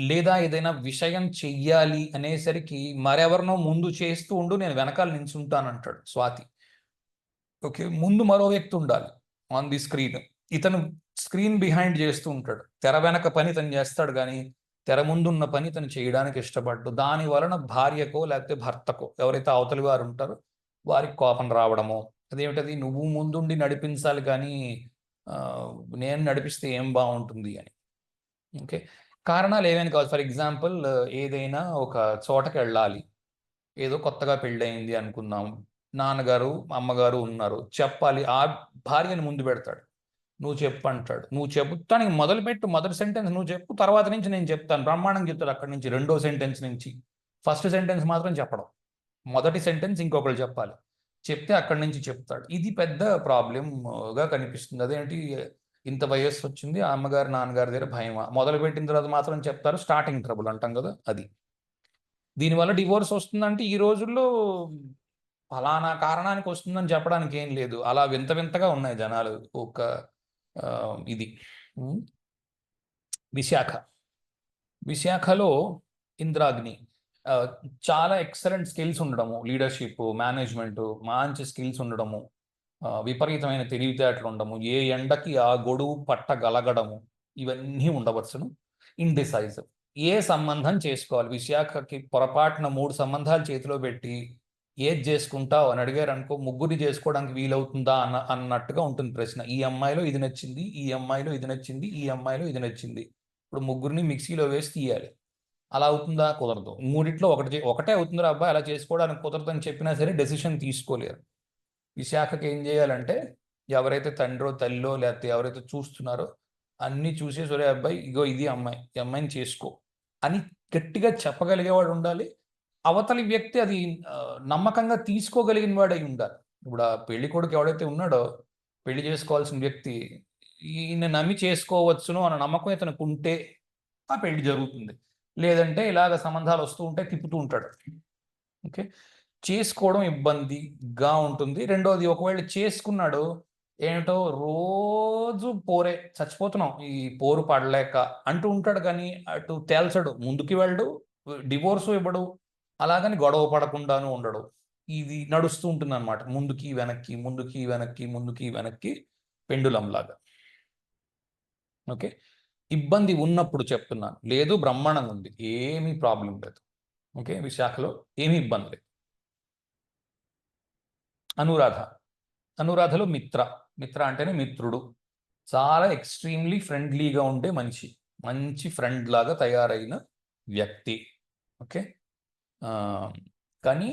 లేదా ఏదైనా విషయం చెయ్యాలి అనేసరికి మరెవరినో ముందు చేస్తూ ఉండు, నేను వెనకాల నించుంటానంటాడు స్వాతి. ఓకే. ముందు మరో వ్యక్తి ఉండాలి ఆన్ ది స్క్రీన్, ఇతను స్క్రీన్ బిహైండ్ చేస్తూ ఉంటాడు. తెర వెనక పని తను చేస్తాడు, కానీ తెర ముందున్న పని తను చేయడానికి ఇష్టపడ్డు. దాని వలన భార్యకో లేకపోతే భర్తకో, ఎవరైతే అవతలి వారు ఉంటారో వారికి కోపం రావడము. అదేమిటది, నువ్వు ముందుండి నడిపించాలి కానీ నేను నడిపిస్తే ఏం బాగుంటుంది అని. ఓకే. కారణాలు ఏమైనా కావచ్చు. ఫర్ ఎగ్జాంపుల్, ఏదైనా ఒక చోటకి వెళ్ళాలి, ఏదో కొత్తగా పెళ్ళయింది అనుకుందాం, నాన్నగారు అమ్మగారు ఉన్నారు, చెప్పాలి, ఆ భార్యని ముందు పెడతాడు. నువ్వు చెప్పు అంటాడు. నువ్వు చెప్తానికి మొదలుపెట్టు, మొదటి సెంటెన్స్ నువ్వు చెప్పు, తర్వాత నుంచి నేను చెప్తాను, బ్రహ్మాండం చెప్తాడు. అక్కడి నుంచి రెండో సెంటెన్స్ నుంచి ఫస్ట్ సెంటెన్స్ మాత్రం చెప్పడం, మొదటి సెంటెన్స్ ఇంకొకరు చెప్పాలి, చెప్తే అక్కడి నుంచి చెప్తాడు. ఇది పెద్ద ప్రాబ్లంగా కనిపిస్తుంది. అదేంటి, ఇంత వయస్సు వచ్చింది, ఆ అమ్మగారు నాన్నగారి దగ్గర భయమా, మొదలుపెట్టిన తర్వాత మాత్రం చెప్తారు, స్టార్టింగ్ ట్రబుల్ అంటాం కదా అది. దీనివల్ల డివోర్స్ వస్తుందంటే ఈ రోజుల్లో ఫలానా కారణానికి వస్తుందని చెప్పడానికి ఏం లేదు. అలా వింత వింతగా ఉన్నాయి జనాలు. ఒక ఇది విశాఖలో ఇంద్రాగ్ని, చాలా ఎక్సలెంట్ స్కిల్స్ ఉండడము, లీడర్షిప్, మేనేజ్మెంట్, మంచి స్కిల్స్ ఉండడము, విపరీతమైన తెలివితేటలు ఉండము, ఏ ఎండకి ఆ గొడుగు పట్టగలగడము, ఇవన్నీ ఉండవచ్చును. ఇండిసైజివ్, ఏ సంబంధం చేసుకోవాలి, విశాఖకి పొరపాటున 3 సంబంధాలు చేతిలో పెట్టి ఏది చేసుకుంటావు అని అడిగారు అనుకో, ముగ్గురిని చేసుకోవడానికి వీలవుతుందా అన్నట్టుగా ఉంటుంది ప్రశ్న. ఈ అమ్మాయిలో ఇది నచ్చింది, ఈ అమ్మాయిలో ఇది నచ్చింది, ఈ అమ్మాయిలో ఇది నచ్చింది, ఇప్పుడు ముగ్గురిని మిక్సీలో వేసి తీయాలి. అలా అవుతుందా? కుదరదు. మూడిట్లో ఒకటే అవుతుందిరా అబ్బాయి, అలా చేసుకోవడానికి కుదరదని చెప్పినా సరే డెసిషన్ తీసుకోలేరు. విశాఖకి ఏం చేయాలంటే, ఎవరైతే తండ్రో తల్లిలో లేకపోతే ఎవరైతే చూస్తున్నారో అన్నీ చూసి, సరే అబ్బాయి ఇగో ఇది అమ్మాయి, ఈ అమ్మాయిని చేసుకో అని గట్టిగా చెప్పగలిగేవాడు ఉండాలి. అవతలి వ్యక్తి అది నమ్మకంగా తీసుకోగలిగిన వాడై ఉండాలి. ఇప్పుడు ఆ పెళ్లి కొడుకు ఎవడైతే ఉన్నాడో, పెళ్లి చేసుకోవాల్సిన వ్యక్తి, ఈయన నమ్మి చేసుకోవచ్చును అన్న నమ్మకం ఇతనికి ఉంటే ఆ పెళ్లి జరుగుతుంది. లేదంటే ఇలాగ సంబంధాలు వస్తూ ఉంటే తిప్పుతూ ఉంటాడు. ఓకే. చేసుకోవడం ఇబ్బందిగా ఉంటుంది. రెండోది ఒకవేళ చేసుకున్నాడు ఏమిటో రోజు పోరే చచ్చిపోతున్నాం ఈ పోరు పడలేక అంటూ ఉంటాడు, కానీ అటు తేల్చడు, ముందుకి వెళ్ళడు, డివోర్సు ఇవ్వడు, అలాగని గొడవ పడకుండాను ఉండడు. ఇది నడుస్తూ ఉంటుంది అనమాట, ముందుకి వెనక్కి ముందుకి వెనక్కి ముందుకి వెనక్కి పెండులం లాగా. ఓకే, ఇబ్బంది ఉన్నప్పుడు చెప్తున్నాను, లేదు బ్రహ్మాండంగా ఉంది, ఏమీ ప్రాబ్లం లేదు. ఓకే, విశాఖలో ఏమీ ఇబ్బంది లేదు. అనురాధలో మిత్ర అంటేనే మిత్రుడు, చాలా ఎక్స్ట్రీమ్లీ ఫ్రెండ్లీగా ఉండే మనిషి, మంచి ఫ్రెండ్ లాగా తయారైన వ్యక్తి. ఓకే, కానీ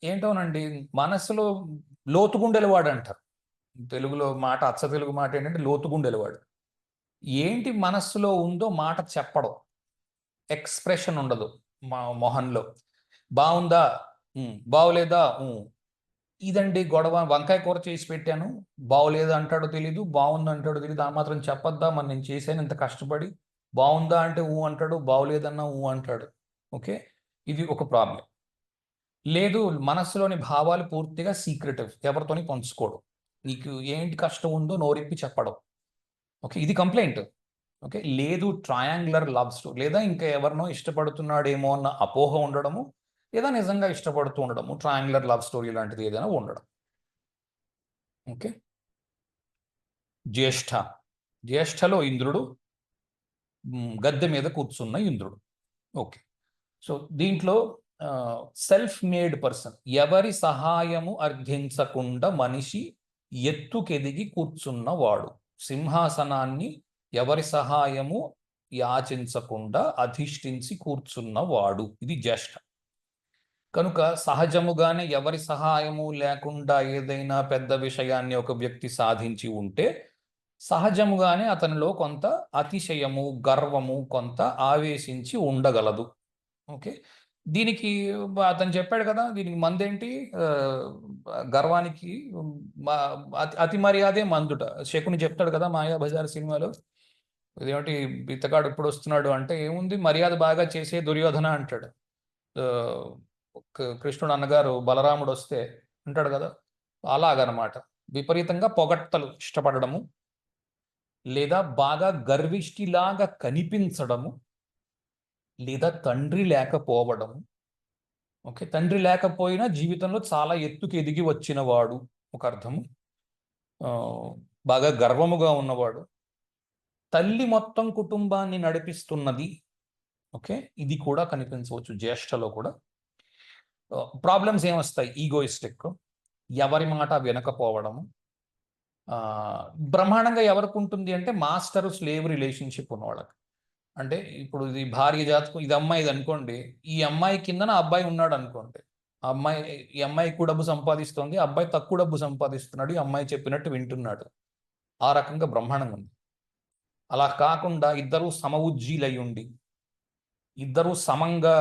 ఏంటోనండి, మనసులో లోతుగుండెలవాడు అంటారు, తెలుగులో మాట, అచ్చ తెలుగు మాట ఏంటంటే లోతుగుండెలవాడు. ఏంటి మనస్సులో ఉందో మాట చెప్పడం, ఎక్స్ప్రెషన్ ఉండదు మా మొహంలో. బాగుందా, బాగోలేదా, ఇదండి గొడవ. వంకాయ కూర చేసి పెట్టాను, బాగోలేదు అంటాడో తెలీదు, బాగుంది అంటాడో తెలీదు, ఆ మాత్రం చెప్పొద్దా, మరి నేను చేశాను ఇంత కష్టపడి. బాగుందా అంటే ఊ అంటాడు, బాగోలేదన్నా ఊ అంటాడు. ఓకే, ఇది ఒక ప్రాబ్లం. లేదు, మనస్సులోని భావాలు పూర్తిగా సీక్రెటివ్, ఎవరితోని పంచుకోడు, నీకు ఏంటి కష్టం ఉందో నోరిప్పి చెప్పడం. ఓకే, ఇది కంప్లైంట్. ఓకే, లేదు ట్రయాంగులర్ లవ్ స్టోరీ, లేదా ఇంకా ఎవరినో ఇష్టపడుతున్నాడేమో అన్న అపోహ ఉండడము, లేదా నిజంగా ఇష్టపడుతూ ఉండడము, ట్రయాంగులర్ లవ్ స్టోరీ లాంటిది ఏదైనా ఉండడం. ఓకే, జ్యేష్ఠలో ఇంద్రుడు, గద్దె మీద కూర్చున్న ఇంద్రుడు. ఓకే, సో దీంట్లో సెల్ఫ్ మేడ్ పర్సన్, ఎవరి సహాయము అర్థించకుండా మనిషి ఎత్తుకెదిగి కూర్చున్నవాడు, సింహాసనాన్ని ఎవరి సహాయము యాచించకుండా అధిష్ఠించి కూర్చున్నవాడు, ఇది జ్యేష్ఠ. కనుక సహజముగానే ఎవరి సహాయము లేకుండా ఏదైనా పెద్ద విషయాన్ని ఒక వ్యక్తి సాధించి ఉంటే సహజముగానే అతనిలో కొంత అతిశయము, గర్వము కొంత ఆవేశించి ఉండగలదు. ఓకే, దీనికి అతను చెప్పాడు కదా, దీనికి మందేంటి, గర్వానికి అతి మర్యాదే మందుట. శకుని చెప్తాడు కదా మాయాబజార్ సినిమాలో, ఇదేమిటి బిత్తగాడు ఇప్పుడు వస్తున్నాడు అంటే, ఏముంది మర్యాద బాగా చేసే దుర్యోధన అంటాడు. కృష్ణుడు అన్నగారు బలరాముడు వస్తే అంటాడు కదా, అలాగనమాట. విపరీతంగా పొగట్టలు ఇష్టపడము, లేదా బాగా గర్విష్టిలాగా కనిపించడము, లేదా తండ్రి లేకపోవడము. ఓకే, తండ్రి లేకపోయినా జీవితంలో చాలా ఎత్తుకు ఎదిగి వచ్చినవాడు ఒక అర్థము. బాగా గర్వముగా ఉన్నవాడు, తల్లి మొత్తం కుటుంబాన్ని నడిపిస్తున్నది. ఓకే, ఇది కూడా కనిపించవచ్చు జ్యేష్ఠలో కూడా. ప్రాబ్లమ్స్ ఏమొస్తాయి, ఈగోయిస్టిక్, ఎవరి మాట వినకపోవడము. బ్రహ్మాండంగా ఎవరికి ఉంటుంది అంటే మాస్టర్ స్లేవ్ రిలేషన్షిప్ ఉన్నవాళ్ళకి. అంటే ఇప్పుడు ఇది భార్య జాతకం, ఇది అమ్మాయిది అనుకోండి, ఈ అమ్మాయి కిందన అబ్బాయి ఉన్నాడు అనుకోండి, ఈ అమ్మాయి ఎక్కువ డబ్బు సంపాదిస్తుంది, అబ్బాయి తక్కువ డబ్బు సంపాదిస్తున్నాడు, ఈ అమ్మాయి చెప్పినట్టు వింటున్నాడు, ఆ రకంగా బ్రహ్మాండంగా ఉంది. అలా కాకుండా ఇద్దరూ సమఉజ్జీలై ఉండి ఇద్దరూ సమంగా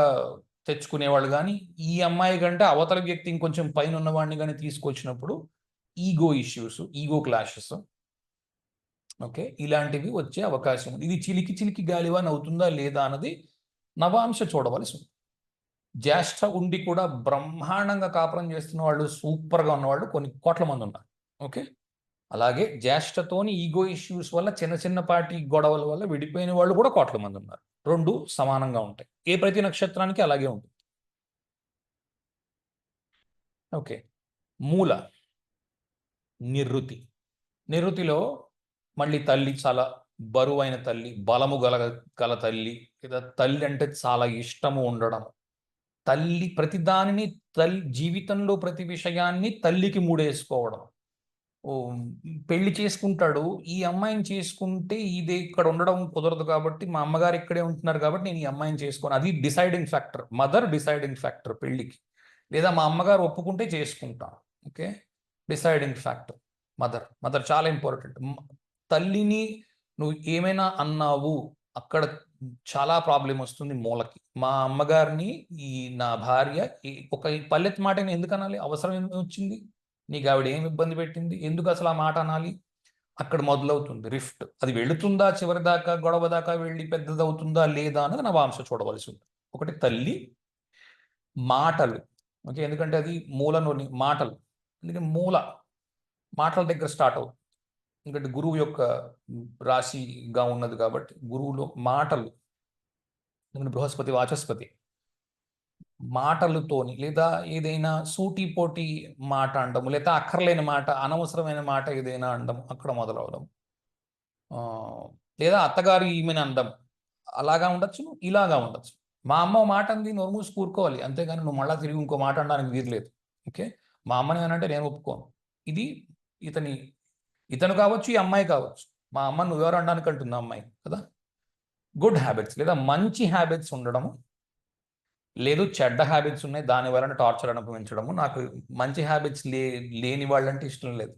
తెచ్చుకునేవాళ్ళు, కానీ ఈ అమ్మాయి కంటే అవతల వ్యక్తి ఇంకొంచెం పైన ఉన్నవాడిని కానీ తీసుకొచ్చినప్పుడు ego issues, ego clashes, okay, ఇలాంటివి వచ్చే అవకాశం ఉంది. ఇది చిలికి చిలికి గాలివాన్ అవుతుందా లేదా అన్నది నవాంశ చూడవలసి ఉంది. జ్యేష్ఠ ఉండి కూడా బ్రహ్మాండంగా కాపురం చేస్తున్న వాళ్ళు, సూపర్గా ఉన్నవాళ్ళు కొన్ని కోట్ల మంది ఉన్నారు. ఓకే, అలాగే జ్యేష్ఠతోని ఈగో ఇష్యూస్ వల్ల చిన్న చిన్నపాటి గొడవల వల్ల విడిపోయిన వాళ్ళు కూడా కోట్ల మంది ఉన్నారు. రెండు సమానంగా ఉంటాయి, ఏ ప్రతి నక్షత్రానికి అలాగే ఉంటుంది. ఓకే, మూల నిరుతిలో మళ్ళీ తల్లి చాలా బరువైన తల్లి, బలము గల తల్లి, లేదా తల్లి అంటే చాలా ఇష్టము ఉండడం, తల్లి ప్రతిదానిని, జీవితంలో ప్రతి విషయాన్ని తల్లికి మూడేసుకోవడం. పెళ్లి చేసుకుంటాడు, ఈ అమ్మాయిని చేసుకుంటే ఇది ఇక్కడ ఉండడం కుదరదు కాబట్టి, మా అమ్మగారు ఇక్కడే ఉంటున్నారు కాబట్టి నేను ఈ అమ్మాయిని చేసుకోను, అది deciding factor, mother deciding factor పెళ్లికి. లేదా మా అమ్మగారు ఒప్పుకుంటే చేసుకుంటాను. ఓకే, డిసైడింగ్ ఫ్యాక్టర్ మదర్ చాలా ఇంపార్టెంట్. తల్లిని నువ్వు ఏమైనా అన్నావు, అక్కడ చాలా ప్రాబ్లం వస్తుంది మూలకి. మా అమ్మగారిని నా భార్య ఒక పల్లెత్తు మాట ఎందుకు అనాలి, అవసరం ఏమి వచ్చింది, నీకు ఆవిడ ఏమి ఇబ్బంది పెట్టింది, ఎందుకు అసలు ఆ మాట అనాలి, అక్కడ మొదలవుతుంది రిఫ్ట్. అది వెళుతుందా చివరి దాకా, గొడవ దాకా వెళ్ళి పెద్దదవుతుందా లేదా అన్నది నవాంశ చూడవలసి ఉంది. ఒకటి తల్లి, మాటలు, ఓకే, ఎందుకంటే అది మూలలోని మాటలు, అందుకని మాటల దగ్గర స్టార్ట్ అవుతుంది. ఎందుకంటే గురువు యొక్క రాశిగా ఉన్నది కాబట్టి గురువులో మాటలు, ఎందుకంటే బృహస్పతి వాచస్పతి, మాటలతోని లేదా ఏదైనా సూటిపోటి మాట అనడము, లేదా అక్కర్లేని మాట, అనవసరమైన మాట ఏదైనా అనడం అక్కడ మొదలవడం, లేదా అత్తగారు ఈమెను అనడం, అలాగా ఉండొచ్చు, ఇలాగా ఉండొచ్చు. మా అమ్మ మాట అంది, నోరు మూసి కూరుకోవాలి, అంతేగాని నువ్వు మళ్ళీ తిరిగి ఇంకో మాట అనడానికి వీరలేదు. ఓకే, మా అమ్మని అనంటే నేను ఒప్పుకోను. ఇది ఇతను కావచ్చు, ఈ అమ్మాయి కావచ్చు. మా అమ్మ నువ్వెవరు అనడానికి అంటుంది అమ్మాయి కదా. గుడ్ హ్యాబిట్స్ లేదా మంచి హ్యాబిట్స్ ఉండడము, లేదు చెడ్డ హ్యాబిట్స్ ఉన్నాయి దాని వలన టార్చర్ అనుభవించడము. నాకు మంచి హ్యాబిట్స్ లేని వాళ్ళంటే ఇష్టం లేదు.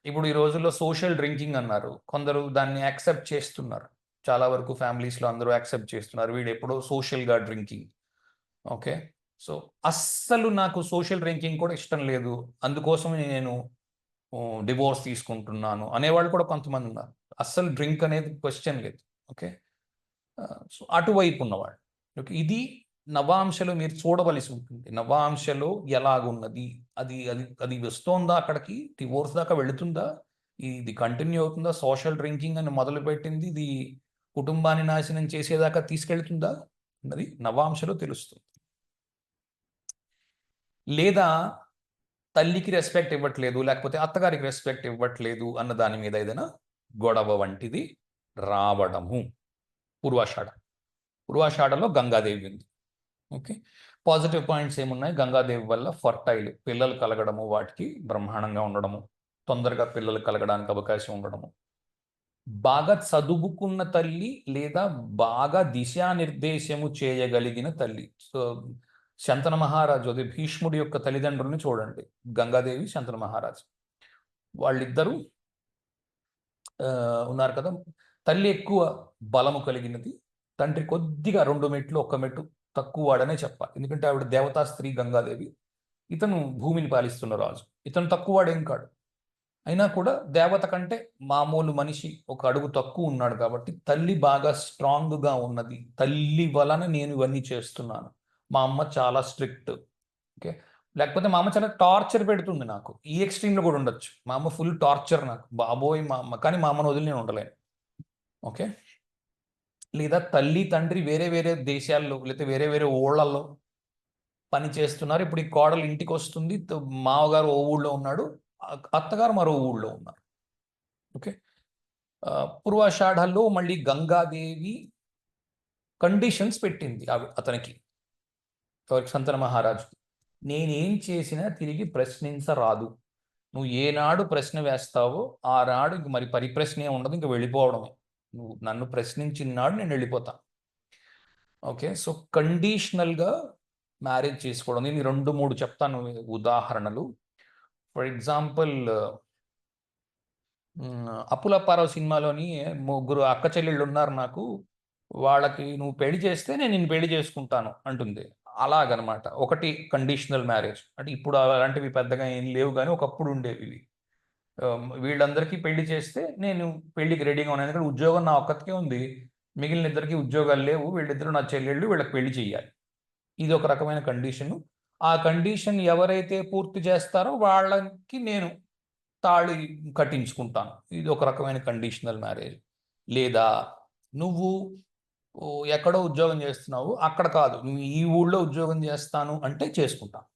ఇప్పుడు ఈ రోజుల్లో సోషల్ డ్రింకింగ్ అన్నారు, కొందరు దాన్ని యాక్సెప్ట్ చేస్తున్నారు. చాలా వరకు ఫ్యామిలీస్లో అందరూ యాక్సెప్ట్ చేస్తున్నారు, వీడు ఎప్పుడో సోషల్గా డ్రింకింగ్. ఓకే, సో అస్సలు నాకు సోషల్ డ్రింకింగ్ కూడా ఇష్టం లేదు, అందుకోసం నేను డివోర్స్ తీసుకుంటున్నాను అనేవాళ్ళు కూడా కొంతమంది ఉన్నారు. అస్సలు డ్రింక్ అనేది క్వశ్చన్ లేదు. ఓకే, సో అటువైపు ఉన్నవాళ్ళు. ఓకే, ఇది నవాంశలో మీరు చూడవలసి ఉంటుంది. నవాంశలో ఎలాగున్నది, అది అది అది వస్తోందా, అక్కడికి డివోర్స్ దాకా వెళుతుందా, ఇది కంటిన్యూ అవుతుందా, సోషల్ డ్రింకింగ్ అని మొదలుపెట్టింది ఇది కుటుంబాన్ని నాశనం చేసేదాకా తీసుకెళ్తుందా అన్నది నవాంశలో తెలుస్తుంది. లేదా తల్లికి రెస్పెక్ట్ ఇవ్వట్లేదు, లేకపోతే అత్తగారికి రెస్పెక్ట్ ఇవ్వట్లేదు అన్న దాని మీద ఏదైనా గొడవ వంటిది రావడము. పూర్వాషాఢలో గంగాదేవి ఉంది. ఓకే, పాజిటివ్ పాయింట్స్ ఏమున్నాయి? గంగాదేవి వల్ల ఫర్టైల్ పిల్లలు కలగడము, వాటికి బ్రహ్మాండంగా ఉండడము, తొందరగా పిల్లలు కలగడానికి అవకాశం ఉండడము, బాగా చదువుకున్న తల్లి లేదా బాగా దిశానిర్దేశము చేయగలిగిన తల్లి. సో శంతన మహారాజు, అదే భీష్ముడి యొక్క తల్లిదండ్రుల్ని చూడండి, గంగాదేవి, శంతన మహారాజు, వాళ్ళిద్దరూ ఉన్నారు కదా. తల్లి ఎక్కువ బలము కలిగినది, తండ్రి కొద్దిగా 2 మెట్లు 1 మెట్టు తక్కువ వాడనే చెప్పాలి. ఎందుకంటే ఆవిడ దేవతా స్త్రీ గంగాదేవి, ఇతను భూమిని పాలిస్తున్న రాజు. ఇతను తక్కువ వాడేం కాడు, అయినా కూడా దేవత కంటే మామూలు మనిషి ఒక అడుగు తక్కువ ఉన్నాడు కాబట్టి తల్లి బాగా స్ట్రాంగ్గా ఉన్నది. తల్లి వలన నేను ఇవన్నీ చేస్తున్నాను. మా అమ్మ చాలా స్ట్రిక్ట్. ఓకే, లేకపోతే మా అమ్మ చాలా టార్చర్ పెడుతుంది నాకు, ఈ ఎక్స్ట్రీమ్లో కూడా ఉండొచ్చు. మా అమ్మ ఫుల్ టార్చర్ నాకు, బాబోయ్ మా అమ్మ, కానీ మా అమ్మను వదిలి నేను ఉండలేను. ఓకే, లేదా తల్లి తండ్రి వేరే వేరే దేశాల్లో లేదా వేరే వేరే ఊళ్ళల్లో పని చేస్తున్నారు. ఇప్పుడు ఈ కోడలు ఇంటికి వస్తుంది, మావగారు ఓ ఊళ్ళో ఉన్నాడు, అత్తగారు మరో ఊళ్ళో ఉన్నారు. ఓకే, పూర్వాషాఢాల్లో మళ్ళీ గంగాదేవి కండిషన్స్ పెట్టింది అతనికి, సంతన మహారాజుకి. నేనేం చేసినా తిరిగి ప్రశ్నించరాదు, నువ్వు ఏనాడు ప్రశ్న వేస్తావో ఆనాడు ఇంక మరి పరిప్రశ్నే ఉండదు, ఇంక వెళ్ళిపోవడమే. నువ్వు నన్ను ప్రశ్నించినాడు నేను వెళ్ళిపోతా. ఓకే, సో కండిషనల్గా మ్యారేజ్ చేసుకోవడం. నేను 2-3 చెప్తాను ఉదాహరణలు. ఫర్ ఎగ్జాంపుల్, అప్పులప్పారావు సినిమాలోని ముగ్గురు అక్క చెల్లెళ్ళు ఉన్నారు నాకు, వాళ్ళకి నువ్వు పెళ్లి చేస్తే నేను నిన్ను పెళ్లి చేసుకుంటాను అంటుంది. అలాగనమాట. ఒకటి కండిషనల్ మ్యారేజ్ అంటే, ఇప్పుడు అలాంటివి పెద్దగా ఏం లేవు, కానీ ఒకప్పుడు ఉండేవి ఇవి. వీళ్ళందరికీ పెళ్లి చేస్తే నేను పెళ్లికి రెడీగా ఉన్నాను, ఎందుకంటే ఉద్యోగం నా ఒక్కతికే ఉంది, మిగిలిన ఇద్దరికి ఉద్యోగాలు లేవు, వీళ్ళిద్దరూ నా చెల్లెళ్ళు, వీళ్ళకి పెళ్లి చేయాలి. ఇది ఒక రకమైన కండిషను. ఆ కండిషన్ ఎవరైతే పూర్తి చేస్తారో వాళ్ళకి నేను తాళి కట్టించుకుంటాను. ఇది ఒక రకమైన కండిషనల్ మ్యారేజ్. లేదా నువ్వు ఎక్కడో ఉద్యోగం చేస్తున్నావు, అక్కడ కాదు, నువ్వు ఈ ఊళ్ళో ఉద్యోగం చేస్తాను అంటే చేసుకుంటాను.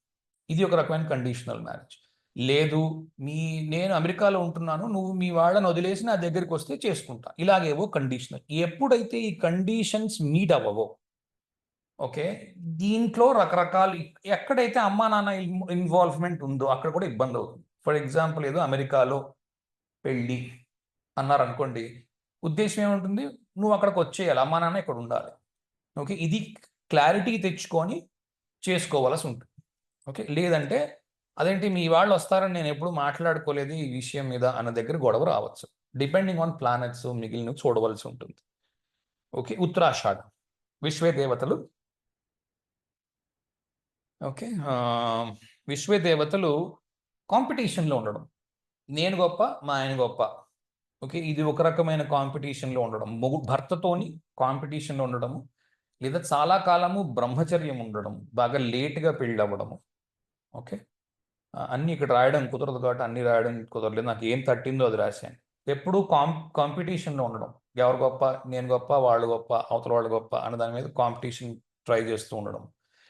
ఇది ఒక రకమైన కండిషనల్ మ్యారేజ్. లేదు, నేను అమెరికాలో ఉంటున్నాను, నువ్వు మీ వాళ్ళని వదిలేసి నా దగ్గరికి వస్తే చేసుకుంటా. ఇలాగేవో కండిషనల్. ఎప్పుడైతే ఈ కండిషన్స్ మీట్ అవ్వవో, ఓకే, దీంట్లో రకరకాలు, ఎక్కడైతే అమ్మా నాన్న ఇన్వాల్వ్మెంట్ ఉందో అక్కడ కూడా ఇబ్బంది అవుతుంది. ఫర్ ఎగ్జాంపుల్, ఏదో అమెరికాలో పెళ్ళి అన్నారు అనుకోండి, ఉద్దేశం ఏముంటుంది, నువ్వు అక్కడికి వచ్చేయాలి, అమ్మా నాన్న ఇక్కడ ఉండాలి. ఓకే, ఇది క్లారిటీ తెచ్చుకొని చేసుకోవాల్సి ఉంటుంది. ఓకే, లేదంటే అదేంటి మీ వాళ్ళు వస్తారని నేను ఎప్పుడు మాట్లాడుకోలేదు ఈ విషయం మీద అన్న దగ్గర గొడవ రావచ్చు. డిపెండింగ్ ఆన్ ప్లానెట్స్ మిగిలిన చూడవలసి ఉంటుంది. ఓకే, ఉత్తరాషాఢ విశ్వే దేవతలు. ఓకే, విశ్వే దేవతలు కాంపిటీషన్లో ఉండడం, నేను గొప్ప మా ఆయన గొప్ప. ఓకే, ఇది ఒక రకమైన కాంపిటీషన్లో ఉండడం, భర్తతోని కాంపిటీషన్లో ఉండడము, లేదా చాలా కాలము బ్రహ్మచర్యం ఉండడం, బాగా లేట్గా పెళ్ళి అవ్వడము. ఓకే, అన్నీ ఇక్కడ రాయడం కుదరదు కాబట్టి అన్నీ రాయడం కుదరలేదు. నాకు ఏం తట్టిందో అది రాశాను. ఎప్పుడూ కాంపిటీషన్లో ఉండడం, ఎవరు గొప్ప, నేను గొప్ప, వాళ్ళు గొప్ప, అవతల వాళ్ళు గొప్ప అన్న దాని మీద కాంపిటీషన్ ట్రై చేస్తూ ఉండడం.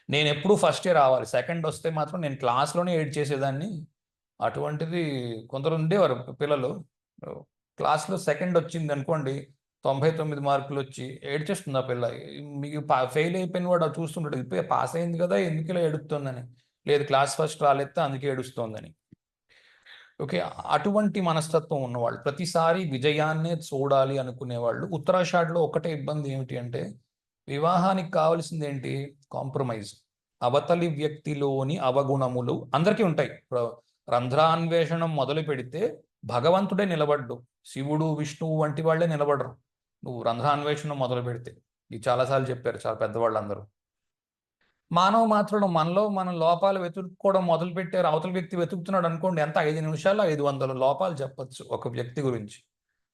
నేను ఎప్పుడూ ఫస్టే రావాలి, సెకండ్ వస్తే మాత్రం నేను క్లాస్లోనే ఏడ్ చేసేదాన్ని. అటువంటిది కొందరు ఉండేవారు పిల్లలు, క్లాస్లో సెకండ్ వచ్చింది అనుకోండి, 99 మార్కులు వచ్చి ఏడ్చేస్తుంది ఆ పిల్ల. మీకు ఫెయిల్ అయిపోయిన వాడు అది చూస్తుంటాడు, ఇప్పుడు పాస్ అయింది కదా ఎందుకు ఇలా ఏడుస్తుందని. లేదు, క్లాస్ ఫస్ట్ రాలేస్తే అందుకే ఏడుస్తోందని. ఓకే, అటువంటి మనస్తత్వం ఉన్నవాళ్ళు, ప్రతిసారి విజయాన్నే చూడాలి అనుకునేవాళ్ళు. ఉత్తరాషాఢలో ఒకటే ఇబ్బంది ఏమిటి అంటే, వివాహానికి కావాల్సింది ఏంటి? కాంప్రమైజ్. అవతలి వ్యక్తిలోని అవగుణములు అందరికీ ఉంటాయి. రంధ్రాన్వేషణం మొదలు పెడితే భగవంతుడే నిలబడ్డు, శివుడు విష్ణువు వంటి వాళ్ళే నిలబడరు నువ్వు రంధ్రాన్వేషణం మొదలు పెడితే. ఇది చాలాసార్లు చెప్పారు చాలా పెద్దవాళ్ళందరూ. మానవ మాత్రం మనలో మనం లోపాలు వెతుక్కోవడం మొదలు పెట్టారు. అవతల వ్యక్తి వెతుకుతున్నాడు అనుకోండి, ఎంత 5 నిమిషాల్లో 500 లోపాలు చెప్పచ్చు ఒక వ్యక్తి గురించి.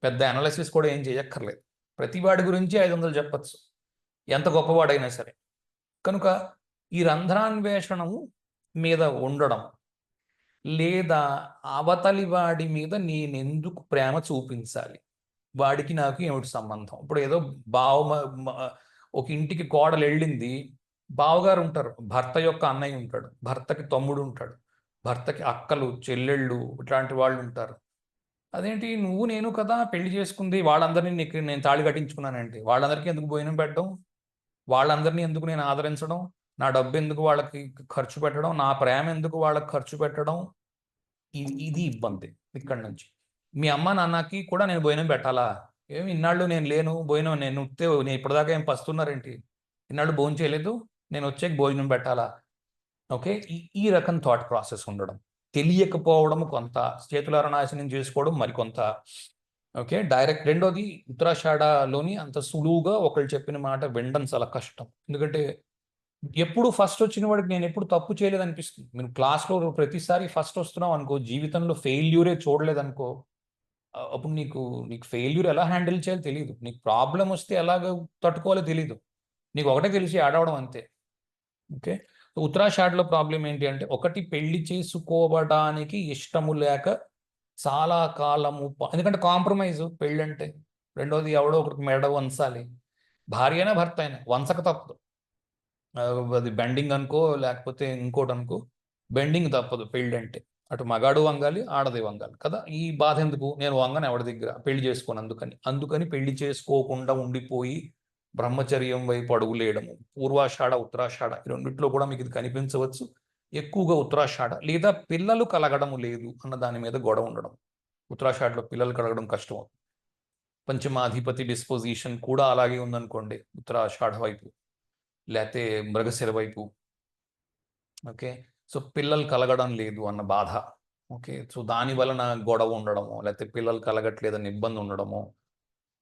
పెద్ద అనాలిసిస్ కూడా ఏం చేయక్కర్లేదు, ప్రతి వాడి గురించి 500 చెప్పచ్చు, ఎంత గొప్పవాడైనా సరే. కనుక ఈ రంధ్రాన్వేషణము మీద ఉండడం, లేదా అవతలి వాడి మీద నేనెందుకు ప్రేమ చూపించాలి, వాడికి నాకు ఏమిటి సంబంధం. ఇప్పుడు ఏదో ఒక ఇంటికి కోడలు వెళ్ళింది, బావగారు ఉంటారు, భర్త యొక్క అన్నయ్య ఉంటాడు, భర్తకి తమ్ముడు ఉంటాడు, భర్తకి అక్కలు చెల్లెళ్ళు ఇట్లాంటి వాళ్ళు ఉంటారు. అదేంటి, నువ్వు నేను కదా పెళ్లి చేసుకుంది, వాళ్ళందరినీ నీకు నేను తాళి కట్టించుకున్నానంటే వాళ్ళందరికీ ఎందుకు భోజనం పెట్టడం, వాళ్ళందరినీ ఎందుకు నేను ఆదరించడం, నా డబ్బు ఎందుకు వాళ్ళకి ఖర్చు పెట్టడం, నా ప్రేమ ఎందుకు వాళ్ళకి ఖర్చు పెట్టడం. ఇది ఇబ్బంది ఇక్కడ నుంచి. మీ అమ్మ నాన్నకి కూడా నేను భోజనం పెట్టాలా? ఏమి ఇన్నాళ్ళు నేను లేను, భోజనం నేను ఇప్పటిదాకా ఏం పస్తున్నారేంటి, ఇన్నాళ్ళు భోజనం చేయలేదు, నేను వచ్చే భోజనం పెట్టాలా? ఓకే, ఈ రకం థాట్ ప్రాసెస్ ఉండడం, తెలియకపోవడం కొంత, చేతులారా నాశనం చేసుకోవడం మరికొంత. Okay, direct. రెండోది, ఉత్తరాషాఢలోని అంత సులువుగా ఒకళ్ళు చెప్పిన మాట వినడం చాలా కష్టం. ఎందుకంటే ఎప్పుడు ఫస్ట్ వచ్చిన వాడికి నేను ఎప్పుడు తప్పు చేయలేదు అనిపిస్తుంది. మీరు క్లాస్లో ప్రతిసారి ఫస్ట్ వస్తున్నావు అనుకో, జీవితంలో ఫెయిల్యూరే చూడలేదనుకో, అప్పుడు నీకు ఫెయిల్యూర్ ఎలా హ్యాండిల్ చేయాలో తెలియదు, నీకు ప్రాబ్లం వస్తే ఎలాగ తట్టుకోవాలో తెలియదు, నీకు ఒకటే తెలిసి ఆడవడం అంతే. ఓకే, ఉత్తరాషాఢలో ప్రాబ్లం ఏంటి అంటే, ఒకటి పెళ్లి చేసుకోవడానికి ఇష్టము లేక చాలా కాలము, ఎందుకంటే కాంప్రమైజ్ పెళ్ళి అంటే. రెండోది, ఎవడో ఒకరికి మెడ వంచాలి, భార్య అయినా భర్త అయినా వంచక తప్పదు. అది బెండింగ్ అనుకో లేకపోతే ఇంకోటి అనుకో, బెండింగ్ తప్పదు పెళ్ళి అంటే. అటు మగాడు వంగాలి, ఆడది వంగాలి కదా. ఈ బాధ ఎందుకు, నేను వంగను ఎవరి దగ్గర, పెళ్లి చేసుకోను అందుకని పెళ్లి చేసుకోకుండా ఉండిపోయి బ్రహ్మచర్యం వైపు అడుగులేయడము. పూర్వాషాఢ ఉత్తరాషాఢ ఈ రెండిట్లో కూడా మీకు ఇది కనిపించవచ్చు. ఎక్కువగా ఉత్తరాషాఢ, లేదా పిల్లలు కలగడం లేదు అన్న దాని మీద గొడవ ఉండడం. ఉత్తరాషాఢలో పిల్లలు కలగడం కష్టం. పంచమాధిపతి డిస్పోజిషన్ కూడా అలాగే ఉందనుకోండి ఉత్తరాషాఢ వైపు, లేకపోతే మృగశిర వైపు. ఓకే, సో పిల్లలు కలగడం లేదు అన్న బాధ. ఓకే, సో దాని వలన గొడవ ఉండడము, లేకపోతే పిల్లలు కలగట్లేదని ఇబ్బంది ఉండడము.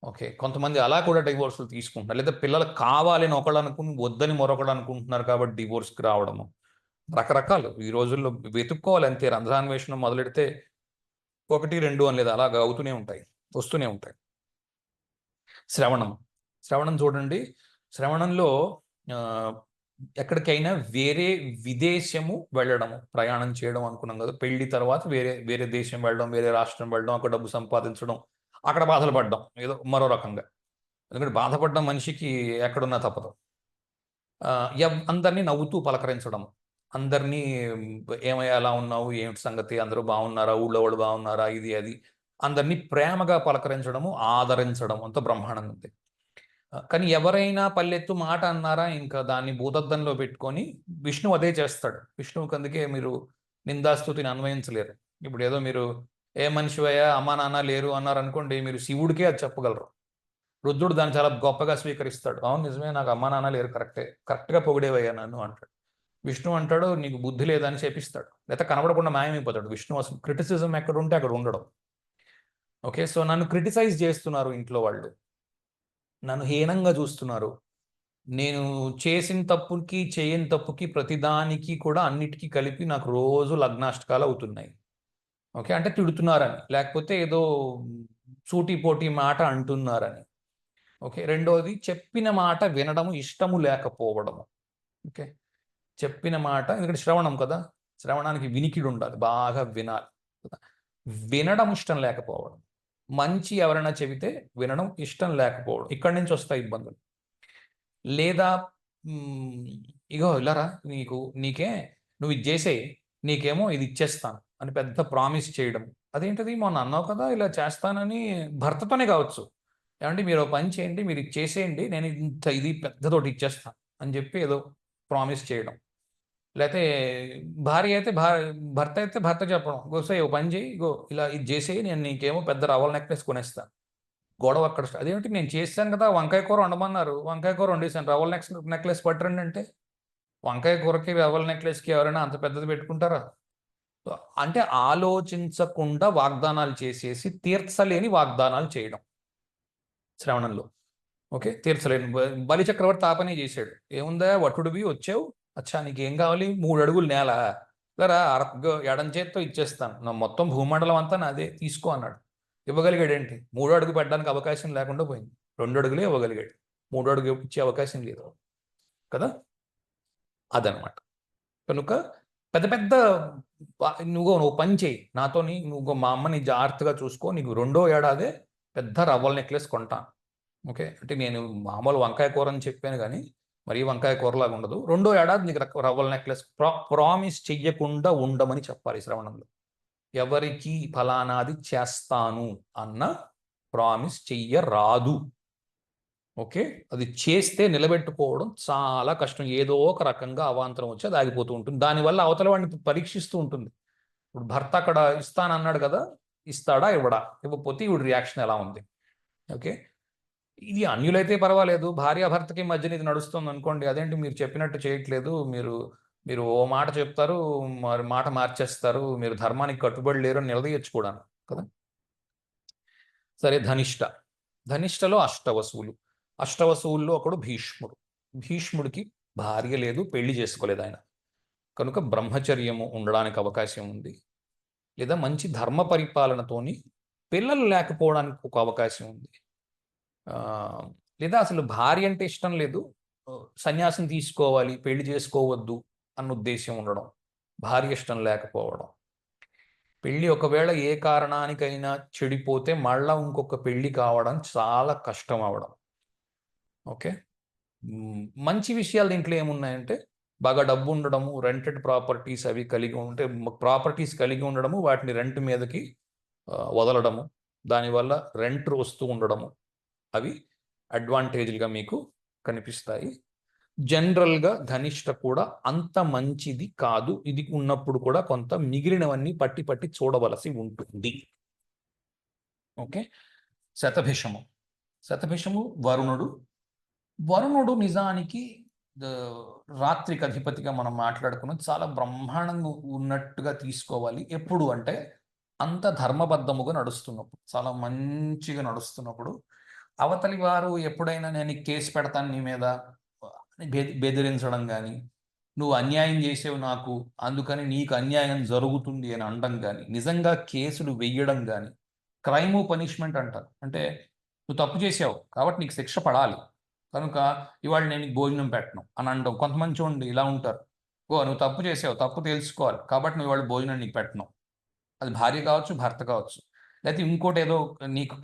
ఓకే, కొంతమంది అలా కూడా డివోర్స్లు తీసుకుంటున్నారు, లేదా పిల్లలు కావాలని ఒకళ్ళు అనుకుని వద్దని మరొకళ్ళు అనుకుంటున్నారు కాబట్టి డివోర్స్కి రావడము. రకరకాలు ఈ రోజుల్లో వెతుక్కోవాలి అంతే. రంధ్రాన్వేషణ మొదలెడితే 1, 2 అని లేదా అలాగా అవుతూనే ఉంటాయి, వస్తూనే ఉంటాయి. శ్రవణం చూడండి, శ్రవణంలో ఎక్కడికైనా వేరే విదేశము వెళ్ళడము, ప్రయాణం చేయడం అనుకున్నాం కదా, పెళ్లి తర్వాత వేరే దేశం వెళ్ళడం, వేరే రాష్ట్రం వెళ్ళడం, అక్కడ డబ్బు సంపాదించడం, అక్కడ బాధలు పడడం ఏదో మరో రకంగా. ఎందుకంటే బాధపడ్డం మనిషికి ఎక్కడున్నా తప్పదు. అందరినీ నవ్వుతూ పలకరించడం, అందరినీ ఏమయ్యా ఎలా ఉన్నావు, ఏమిటి సంగతి, అందరూ బాగున్నారా, ఊళ్ళో వాళ్ళు బాగున్నారా, ఇది అది, అందరినీ ప్రేమగా పలకరించడము, ఆదరించడం అంత బ్రహ్మాండంగా ఉంది. కానీ ఎవరైనా పల్లెత్తు మాట అన్నారా, ఇంకా దాన్ని భూతద్దంలో పెట్టుకొని విష్ణువు అదే చేస్తాడు. విష్ణువుకి అందుకే మీరు నిందాస్తుతిని అన్వయించలేరు. ఇప్పుడు ఏదో మీరు ఏ మనిషివయ్యా అమ్మా నాన్న లేరు అన్నారనుకోండి, మీరు శివుడికే అది చెప్పగలరు. రుద్రుడు దాన్ని చాలా గొప్పగా స్వీకరిస్తాడు. అవును నిజమే, నాకు అమ్మా నాన్న లేరు, కరెక్ట్గా పొగిడేవయ్యా నన్ను అంటాడు. విష్ణు అంటాడు నీకు బుద్ధి లేదని చేపిస్తాడు, లేకపోతే కనబడకుండా మాయమైపోతాడు. విష్ణు అసలు క్రిటిసిజం ఎక్కడ ఉంటే అక్కడ ఉండడం. ఓకే, సో నన్ను క్రిటిసైజ్ చేస్తున్నారు ఇంట్లో వాళ్ళు, నన్ను హీనంగా చూస్తున్నారు, నేను చేసిన తప్పుకి చేయని తప్పుకి ప్రతిదానికి కూడా అన్నిటికీ కలిపి నాకు రోజు లగ్నాష్టకాలు అవుతున్నాయి. ఓకే, అంటే తిడుతున్నారని, లేకపోతే ఏదో సూటిపోటి మాట అంటున్నారని. ఓకే, రెండోది, చెప్పిన మాట వినడము ఇష్టము లేకపోవడము. ఓకే, చెప్పిన మాట, ఎందుకంటే శ్రవణం కదా, శ్రవణానికి వినికిడి ఉండాలి, బాగా వినాలి. వినడం ఇష్టం లేకపోవడం, మంచి ఎవరైనా చెబితే వినడం ఇష్టం లేకపోవడం, ఇక్కడి నుంచి వస్తాయి ఇబ్బందులు. లేదా ఇగో ఇలారా నీకే నువ్వు ఇది చేసేయి, నీకేమో ఇది ఇచ్చేస్తాను అని పెద్ద ప్రామిస్ చేయడం. అదేంటిది, మొన్న అన్నావు కదా ఇలా చేస్తానని, భర్తతోనే కావచ్చు. ఏమంటే మీరు పని చేయండి, మీరు ఇది చేసేయండి, నేను ఇది పెద్దతోటి ఇచ్చేస్తాను అని చెప్పి ఏదో ప్రామిస్ చేయడం. లేకపోతే భార్య అయితే భర్త అయితే భర్త చెప్పడం, గోసే ఓ పని చేయి, గో ఇలా ఇది చేసేయి, నేను నీకేమో పెద్ద రవల్ నెక్లెస్ కొనేస్తాను. గొడవ అక్కడ అదేమిటి, నేను చేశాను కదా, వంకాయ కూర వండమన్నారు, వంకాయ కూర వండేసాను, రవల్ నెక్లెస్ పట్టరండి అంటే, వంకాయ కూరకి రవల్ నెక్లెస్కి ఎవరైనా అంత పెద్దది పెట్టుకుంటారా? అంటే ఆలోచించకుండా వాగ్దానాలు చేసేసి తీర్చలేని వాగ్దానాలు చేయడం శ్రవణంలో. ఓకే, తీర్చలేని బలి చక్రవర్తి తాపనే చేశాడు. ఏముందా వటుడివి వచ్చావు, అచ్చా నీకేం కావాలి, 3 అడుగులు నేల, లేరా ఎడం చేత్తో ఇచ్చేస్తాను, నా మొత్తం భూమండలం అంతా నాదే, తీసుకో అన్నాడు. ఇవ్వగలిగాడేంటి? 3 అడుగు పెట్టడానికి అవకాశం లేకుండా పోయింది, 2 అడుగులే ఇవ్వగలిగాడు, 3 అడుగు ఇచ్చే అవకాశం లేదు కదా. అదనమాట. కనుక పెద్ద పెద్ద నువ్వు పని చేయి నాతోని, నువ్వు మా అమ్మని జాగ్రత్తగా చూసుకో, నీకు 2వ ఏడాదే పెద్ద రవ్వల్ నెక్లెస్ కొంటాను. ఓకే, అంటే నేను మామూలు వంకాయ కూర అని చెప్పాను కానీ మరీ వంకాయ కూరలాగా ఉండదు. 2వ ఏడాది నీకు రవ్వల్ నెక్లెస్ ప్రామిస్ చెయ్యకుండా ఉండమని చెప్పాలి శ్రవణంలో. ఎవరికి ఫలానాది చేస్తాను అన్న ప్రామిస్ చెయ్యరాదు. ఓకే, అది చేస్తే నిలబెట్టుకోవడం చాలా కష్టం. ఏదో ఒక రకంగా అవాంతరం వచ్చి అది ఆగిపోతూ ఉంటుంది. దానివల్ల అవతల వాడిని పరీక్షిస్తూ ఉంటుంది. ఇప్పుడు భర్త అక్కడ ఇస్తానన్నాడు కదా, ఇస్తాడా ఇవ్వడా, ఇవ్వకపోతే ఇవి రియాక్షన్ ఎలా ఉంది. ఓకే, ఇది అన్యులైతే పర్వాలేదు, భార్యాభర్తకి మధ్యన ఇది నడుస్తుంది అనుకోండి, అదేంటి మీరు చెప్పినట్టు చేయట్లేదు, మీరు ఓ మాట చెప్తారు, మరి మాట మార్చేస్తారు, మీరు ధర్మానికి కట్టుబడి లేరు అని నిలదీయచ్చు కూడా కదా. సరే, ధనిష్టలో అష్టవసువులు. అష్టవసువుల్లో ఒకడు భీష్ముడు. భీష్ముడికి భార్య లేదు, పెళ్లి చేసుకోలేదు ఆయన. కనుక బ్రహ్మచర్యము ఉండడానికి అవకాశం ఉంది, లేదా మంచి ధర్మ పరిపాలనతోని పిల్లలు లేకపోవడానికి ఒక అవకాశం ఉంది. లేదా అసలు భార్య అంటే ఇష్టం లేదు, సన్యాసం తీసుకోవాలి, పెళ్లి చేసుకోవద్దు అన్న ఉద్దేశం ఉండడం, భార్య ఇష్టం లేకపోవడం. పెళ్ళి ఒకవేళ ఏ కారణానికైనా చెడిపోతే మళ్ళా ఇంకొక పెళ్లి కావడం చాలా కష్టం అవడం. ఓకే, మంచి విషయాలు దీంట్లో ఏమున్నాయంటే బాగా డబ్బు ఉండడము, రెంటెడ్ ప్రాపర్టీస్ అవి కలిగి ఉంటే, ప్రాపర్టీస్ కలిగి ఉండడము, వాటిని రెంట్ మీదకి వదలడము, దానివల్ల రెంట్ వస్తూ ఉండడము, అవి అడ్వాంటేజ్గా మీకు కనిపిస్తాయి. జనరల్గా ధనిష్ట కూడా అంత మంచిది కాదు. ఇది ఉన్నప్పుడు కూడా కొంత మిగిలినవన్నీ పట్టి పట్టి చూడవలసి ఉంటుంది. ఓకే, శతభిషము వరుణుడు నిజానికి రాత్రికి అధిపతిగా మనం మాట్లాడుకున్నది చాలా బ్రహ్మాండంగా ఉన్నట్టుగా తీసుకోవాలి. ఎప్పుడు అంటే అంత ధర్మబద్ధముగా నడుస్తున్నప్పుడు, చాలా మంచిగా నడుస్తున్నప్పుడు. అవతలి వారు ఎప్పుడైనా నేను కేసు పెడతాను నీ మీద బెదిరించడం కానీ, నువ్వు అన్యాయం చేసేవు నాకు, అందుకని నీకు అన్యాయం జరుగుతుంది అని అనడం కానీ, నిజంగా కేసులు వెయ్యడం కానీ, క్రైము పనిష్మెంట్ అంటారు. అంటే నువ్వు తప్పు చేసావు కాబట్టి నీకు శిక్ష పడాలి, కనుక ఇవాళ నేను భోజనం పెట్టను అని అనడం. కొంతమంది చూడండి ఇలా ఉంటారు, నువ్వు తప్పు చేసావు, తప్పు తెలుసుకోవాలి కాబట్టి నువ్వు ఇవాళ భోజనం నీకు పెట్టను. అది భార్య కావచ్చు, భర్త కావచ్చు. లేకపోతే ఇంకోటి ఏదో నీకు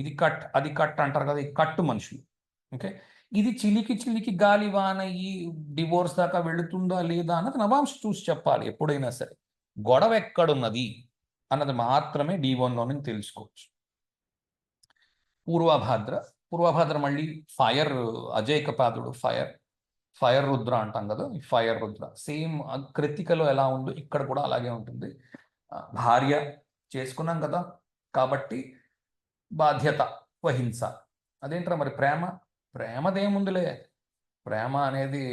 ఇది కట్ అది కట్ అంటారు కదా, ఈ కట్టు మనుషులు. ఓకే, ఇది చిలికి గాలివాన ఈ డివోర్స్ దాకా వెళుతుందా లేదా అన్నది నవాంశ చూసి చెప్పాలి ఎప్పుడైనా సరే. గొడవ ఎక్కడున్నది అన్నది మాత్రమే D1లో నుంచి తెలుసుకోవచ్చు. పూర్వభాద్ర మళ్ళీ ఫైర్, అజేయకపాదుడు ఫైర్ రుద్ర అంటాం కదా, ఈ ఫైర్ రుద్ర సేమ్ కృతికలో ఎలా ఉందో ఇక్కడ కూడా అలాగే ఉంటుంది. భార్య చేసుకున్నాం కదా కాబట్టి బాధ్యత వహించ. అదేంట్రా మరి ప్రేమదేముందిలే, ప్రేమ అనేది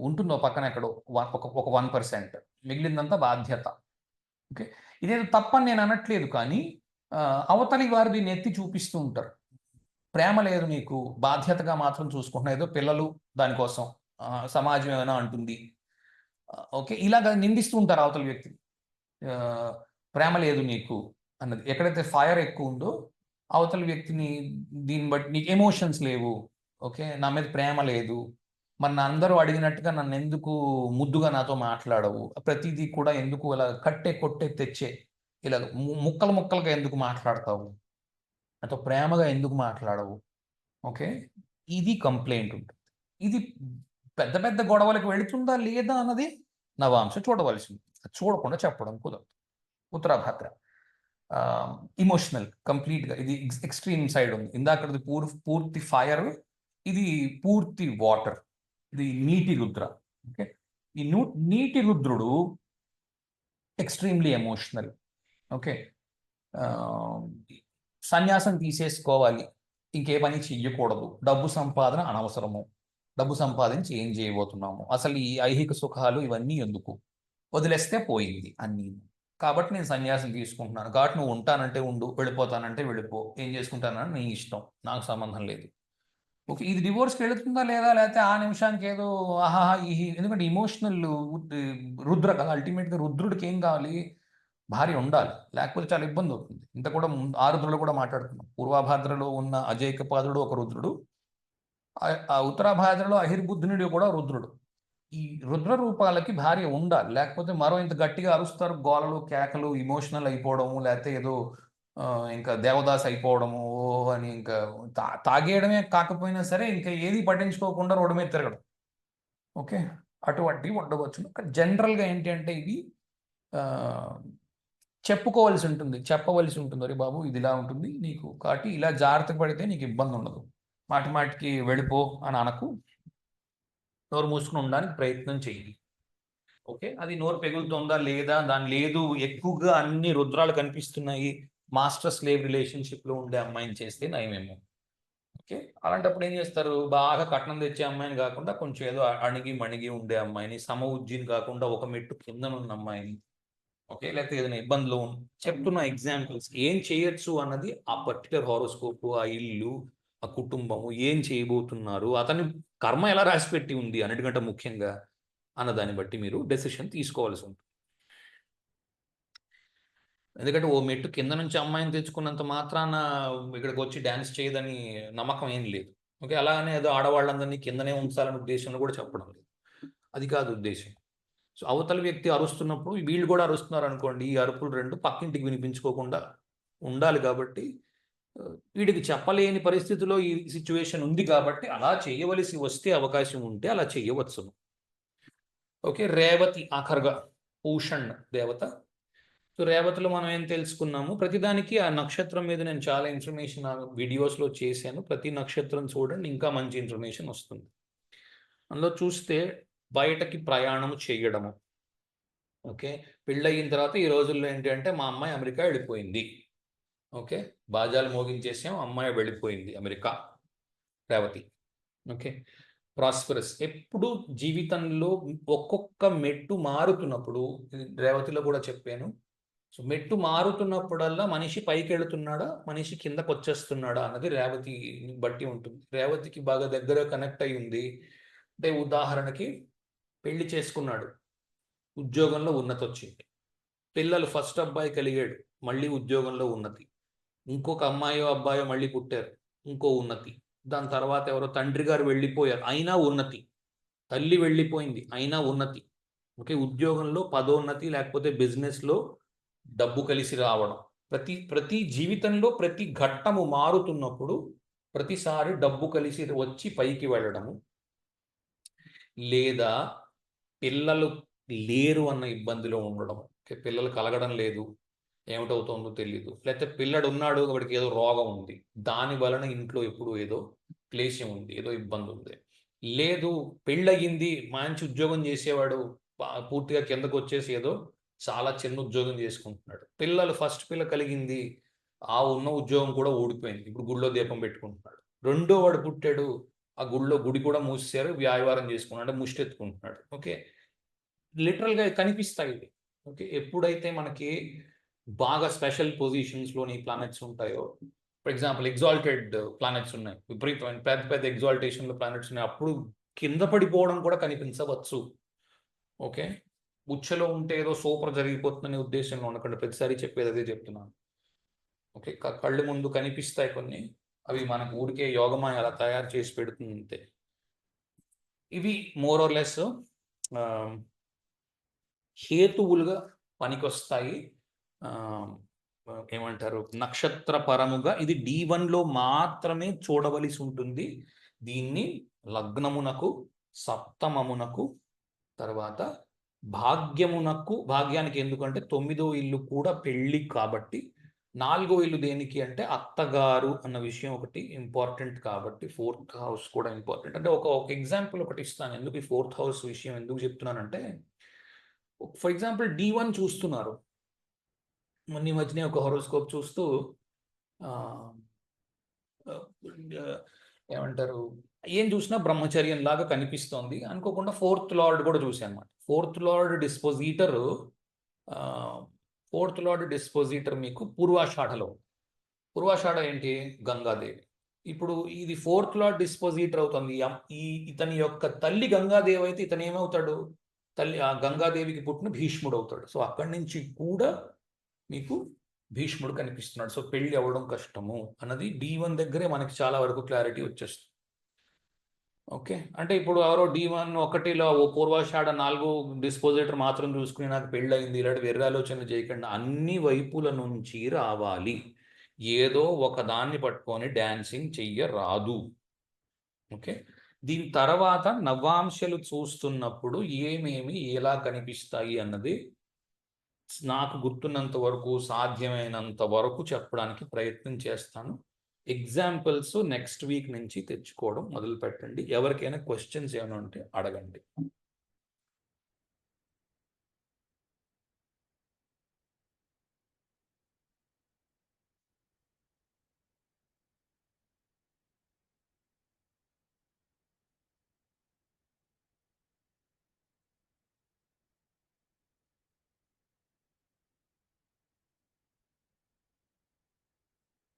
ఉంటుందో పక్కన ఎక్కడో ఒక 1%, మిగిలిందంతా బాధ్యత. ఓకే, ఇదేదో తప్పని నేను అనట్లేదు, కానీ అవతలి వారు దీన్ని ఎత్తి చూపిస్తూ ఉంటారు. ప్రేమ లేదు నీకు, బాధ్యతగా మాత్రం చూసుకుంటున్నా, ఏదో పిల్లలు దానికోసం, సమాజం ఏమైనా అంటుంది, ఓకే, ఇలాగ నిందిస్తూ ఉంటారు అవతల వ్యక్తి. ప్రేమ లేదు నీకు అన్నది ఎక్కడైతే ఫైర్ ఎక్కువ ఉందో అవతల వ్యక్తిని దీన్ని బట్టి నీకు ఎమోషన్స్ లేవు, ఓకే, నా మీద ప్రేమ లేదు, మన అందరూ అడిగినట్టుగా నన్ను ఎందుకు ముద్దుగా నాతో మాట్లాడవు, ప్రతిదీ కూడా ఎందుకు ఇలా కట్టే కొట్టే తెచ్చే ఇలా ముక్కలు ముక్కలుగా ఎందుకు మాట్లాడతావు, నాతో ప్రేమగా ఎందుకు మాట్లాడవు. ఓకే, ఇది కంప్లైంట్ ఉంటుంది. ఇది పెద్ద పెద్ద గొడవలకు వెళుతుందా లేదా అన్నది నవాంశ చూడవలసింది. చూడకుండా చెప్పడం కుదరదు. ఉత్తరాభాద్ర ఇమోషనల్ కంప్లీట్గా, ఇది ఎక్స్ట్రీమ్ సైడ్ ఉంది. ఇందాకది పూర్తి ఫైర్, ఇది పూర్తి వాటర్, ఇది నీటి రుద్ర. ఓకే, ఈ నీటి రుద్రుడు ఎక్స్ట్రీమ్లీ ఎమోషనల్. ఓకే, సన్యాసం తీసేసుకోవాలి, ఇంకే పని చెయ్యకూడదు, డబ్బు సంపాదన అనవసరము, డబ్బు సంపాదించి ఏం చేయబోతున్నాము, అసలు ఈ ఐహిక సుఖాలు ఇవన్నీ ఎందుకు, వదిలేస్తే పోయింది అన్నీ, కాబట్టి నేను సన్యాసం తీసుకుంటున్నాను, కాబట్టి నువ్వు ఉంటానంటే ఉండు, వెళ్ళిపోతానంటే వెళ్ళిపో, ఏం చేసుకుంటానని నీ ఇష్టం, నాకు సంబంధం లేదు. ఓకే, ఇది డివోర్స్కి వెళుతుందా లేదా, లేకపోతే ఆ నిమిషానికి ఏదో ఆహాహా ఈ, ఎందుకంటే ఇమోషనల్ రుద్ర కదా, అల్టిమేట్గా రుద్రుడికి ఏం కావాలి, భార్య ఉండాలి, లేకపోతే చాలా ఇబ్బంది అవుతుంది. ఇంత కూడా ఆ రుద్రుడు కూడా మాట్లాడుతున్నాం. పూర్వాభాద్రలో ఉన్న అజేయకపాదుడు ఒక రుద్రుడు, ఆ ఉత్తరాభాద్రలో అహిర్బుద్ధునుడు కూడా రుద్రుడు. ఈ రుద్ర రూపాలకి భార్య ఉండాలి, లేకపోతే మరో ఇంత గట్టిగా అరుస్తారు, గోలలు కేకలు, ఇమోషనల్ అయిపోవడము, లేకపోతే ఏదో ఇంకా దేవదాస్ అయిపోవడము అని, ఇంకా తాగేయడమే కాకపోయినా సరే ఇంకా ఏది పట్టించుకోకుండా రోడ్డు మీద తిరగడం. ఓకే, అటువంటివి ఉండవచ్చు. జనరల్గా ఏంటి అంటే ఇది చెప్పుకోవాల్సి ఉంటుంది, చెప్పవలసి ఉంటుంది, అరే బాబు ఇది ఇలా ఉంటుంది నీకు, కాబట్టి ఇలా జాగ్రత్త పడితే నీకు ఇబ్బంది ఉండదు, మాటి మాటికి వెళ్ళిపో అని అనకు, నోరు మూసుకుని ఉండడానికి ప్రయత్నం చేయి. ఓకే, అది నోరు పెగులుతుందా లేదా, దాని లేదు ఎక్కువగా అన్ని రుద్రాలు కనిపిస్తున్నాయి, మాస్టర్ స్లేవ్ రిలేషన్షిప్లో ఉండే అమ్మాయిని చేస్తే నయమేమో. ఓకే, అలాంటప్పుడు ఏం చేస్తారు, బాగా కట్నం తెచ్చే అమ్మాయిని కాకుండా కొంచెం ఏదో అణిగి మణిగి ఉండే అమ్మాయిని, సమ ఉజ్జీని కాకుండా ఒక మెట్టు కిందనున్న అమ్మాయిని, ఓకే, లేకపోతే ఏదైనా ఇబ్బందులు చెప్తున్న ఎగ్జాంపుల్స్ ఏం చేయొచ్చు అన్నది ఆ పర్టికులర్ హారోస్కోప్, ఆ ఇల్లు, ఆ కుటుంబము ఏం చేయబోతున్నారు, అతని కర్మ ఎలా రాసిపెట్టి ఉంది అన్నిటికంటే ముఖ్యంగా అన్నదాన్ని బట్టి మీరు డెసిషన్ తీసుకోవాల్సి ఉంటుంది. ఎందుకంటే ఓ మెట్టు కింద నుంచి అమ్మాయిని తెచ్చుకున్నంత మాత్రాన ఇక్కడికి వచ్చి డ్యాన్స్ చేయదని నమ్మకం ఏం లేదు. ఓకే, అలాగనే ఏదో ఆడవాళ్ళందరినీ కిందనే ఉంచాలనే ఉద్దేశంలో కూడా చెప్పడం లేదు, అది కాదు ఉద్దేశం. సో అవతల వ్యక్తి అరుస్తున్నప్పుడు వీళ్ళు కూడా అరుస్తున్నారు అనుకోండి, ఈ అరుపులు రెండు పక్కింటికి వినిపించుకోకుండా ఉండాలి. కాబట్టి వీడికి చెప్పలేని పరిస్థితిలో ఈ సిచ్యువేషన్ ఉంది కాబట్టి అలా చేయవలసి వస్తే అవకాశం ఉంటే అలా చేయవచ్చు. ఓకే, రేవతి ఆఖరుగా పూషణ్ దేవత. సో రేవతిలో మనం ఏం తెలుసుకున్నాము, ప్రతిదానికి ఆ నక్షత్రం మీద నేను చాలా ఇన్ఫర్మేషన్ వీడియోస్లో చేశాను, ప్రతి నక్షత్రం చూడండి ఇంకా మంచి ఇన్ఫర్మేషన్ వస్తుంది. అందులో చూస్తే బయటకి ప్రయాణం చేయడము. ఓకే, పెళ్ళయిన తర్వాత ఈ రోజుల్లో ఏంటి అంటే మా అమ్మాయి అమెరికా వెళ్ళిపోయింది. ఓకే, బాజాలు మోగించేసాం, అమ్మాయి వెళ్ళిపోయింది అమెరికా, రేవతి. ఓకే, ప్రాస్పరస్, ఎప్పుడు జీవితంలో ఒక్కొక్క మెట్టు మారుతున్నప్పుడు, రేవతిలో కూడా చెప్పాను, సో మెట్టు మారుతున్నప్పుడల్లా మనిషి పైకి వెళుతున్నాడా, మనిషి కిందకు వచ్చేస్తున్నాడా అన్నది రేవతిని బట్టి ఉంటుంది. రేవతికి బాగా దగ్గర కనెక్ట్ అయి ఉంది అంటే, ఉదాహరణకి పెళ్లి చేసుకున్నాడు, ఉద్యోగంలో ఉన్నతి వచ్చింది, పిల్లలు ఫస్ట్ అబ్బాయి కలిగాడు, మళ్ళీ ఉద్యోగంలో ఉన్నతి, ఇంకొక అమ్మాయో అబ్బాయో మళ్ళీ పుట్టారు, ఇంకో ఉన్నతి, దాని తర్వాత ఎవరో తండ్రి గారు వెళ్ళిపోయారు అయినా ఉన్నతి, తల్లి వెళ్ళిపోయింది అయినా ఉన్నతి. ఓకే, ఉద్యోగంలో పదోన్నతి, లేకపోతే బిజినెస్లో డబ్బు కలిసి రావడం, ప్రతి జీవితంలో ప్రతి ఘట్టము మారుతున్నప్పుడు ప్రతిసారి డబ్బు కలిసి వచ్చి పైకి వెళ్ళడము, లేదా పిల్లలు లేరు అన్న ఇబ్బందిలో ఉండడం. పిల్లలు కలగడం లేదు, ఏమిటవుతుందో తెలియదు, లేకపోతే పిల్లడు ఉన్నాడు వాడికి ఏదో రోగం ఉంది, దాని వలన ఇంట్లో ఎప్పుడు ఏదో క్లేశం ఉంది, ఏదో ఇబ్బంది ఉంది. లేదు, పెళ్ళయింది, మంచి ఉద్యోగం చేసేవాడు పూర్తిగా కిందకు వచ్చేసి ఏదో చాలా చిన్న ఉద్యోగం చేసుకుంటున్నాడు, పిల్లలు ఫస్ట్ పిల్ల కలిగింది, ఆ ఉన్న ఉద్యోగం కూడా ఊడిపోయింది, ఇప్పుడు గుడిలో దీపం పెట్టుకుంటున్నాడు, రెండో వాడు పుట్టాడు, ఆ గుడి కూడా మూసేశారు, వ్యాయవారం చేసుకున్నాడు, అంటే ముష్టెత్తుకుంటున్నాడు. ఓకే, లిటరల్గా కనిపిస్తాయి. ఓకే, ఎప్పుడైతే మనకి బాగా స్పెషల్ పొజిషన్స్లోని ప్లానెట్స్ ఉంటాయో, ఫర్ ఎగ్జాంపుల్ ఎగ్జాల్టెడ్ ప్లానెట్స్ ఉన్నాయి, విపరీతమైన పెద్ద పెద్ద ఎగ్జాల్టేషన్లో ప్లానెట్స్ ఉన్నాయి, అప్పుడు కింద పడిపోవడం కూడా కనిపించవచ్చు. ఓకే, ఉచ్చలో ఉంటే ఏదో సూపర్ జరిగిపోతుందనే ఉద్దేశంలో ఉండకుండా ప్రతిసారి చెప్పేది అదే చెప్తున్నాను. ఓకే, కళ్ళు ముందు కనిపిస్తాయి కొన్ని, అవి మనకు ఊరికే యోగమాయ అలా తయారు చేసి పెడుతుంది అంతే. ఇవి మోర్ ఆర్ లెస్ హేతువులుగా పనికొస్తాయి. ఏమంటారు, నక్షత్ర పరముగా ఇది D1లో మాత్రమే చూడవలసి ఉంటుంది. దీన్ని లగ్నమునకు, సప్తమమునకు, తర్వాత భాగ్యమునకు, భాగ్యానికి ఎందుకంటే 9వ ఇల్లు కూడా పెళ్లి కాబట్టి, 4వ ఇల్లు దేనికి అంటే అత్తగారు అన్న విషయం ఒకటి ఇంపార్టెంట్ కాబట్టి 4th హౌస్ కూడా ఇంపార్టెంట్. అంటే ఒక ఎగ్జాంపుల్ ఒకటి ఇస్తాను. ఎందుకు ఈ 4th హౌస్ విషయం ఎందుకు చెప్తున్నానంటే, ఫర్ ఎగ్జాంపుల్ D1 చూస్తున్నారు, మొన్న ఈ మధ్యనే ఒక హోరోస్కోప్ చూస్తూ ఏమంటారు, ఏం చూసినా బ్రహ్మచర్యం లాగా కనిపిస్తోంది అనుకోకుండా 4th లార్డ్ కూడా చూశాను అనమాట. 4th లార్డ్ డిస్పోజిటర్ మీకు పూర్వాషాఢలో. పూర్వాషాఢ ఏంటి? గంగాదేవి. ఇప్పుడు ఇది 4th లార్డ్ డిస్పోజిటర్ అవుతుంది. ఇతని యొక్క తల్లి గంగాదేవి అయితే ఇతను ఏమవుతాడు? తల్లి ఆ గంగాదేవికి పుట్టిన భీష్ముడు అవుతాడు. సో అక్కడి నుంచి కూడా మీకు భీష్ముడు కనిపిస్తున్నాడు. సో పెళ్లి అవ్వడం కష్టము అన్నది D1 దగ్గరే మనకి చాలా వరకు క్లారిటీ వచ్చేస్తుంది. ఓకే, అంటే ఇప్పుడు ఎవరో D1 ఒకటిలో ఓ పూర్వాషాఢ 4 డిస్పోజిటర్ మాత్రం చూసుకుని నాకు పెళ్ళి అయింది ఇలాంటి వేరే ఆలోచనలు చేయకుండా అన్ని వైపుల నుంచి రావాలి. ఏదో ఒక దాన్ని పట్టుకొని డాన్సింగ్ చెయ్యరాదు. ఓకే, దీని తర్వాత నవాంశలు చూస్తున్నప్పుడు ఏమేమి ఎలా కనిపిస్తాయి అన్నది నాకు గుర్తున్నంత వరకు, సాధ్యమైనంత వరకు చెప్పడానికి ప్రయత్నం చేస్తాను. ఎగ్జాంపుల్స్ నెక్స్ట్ వీక్ నుంచి తెచ్చుకోవడం మొదలు పెట్టండి. ఎవరికైనా క్వశ్చన్స్ ఏమైనా ఉంటే అడగండి.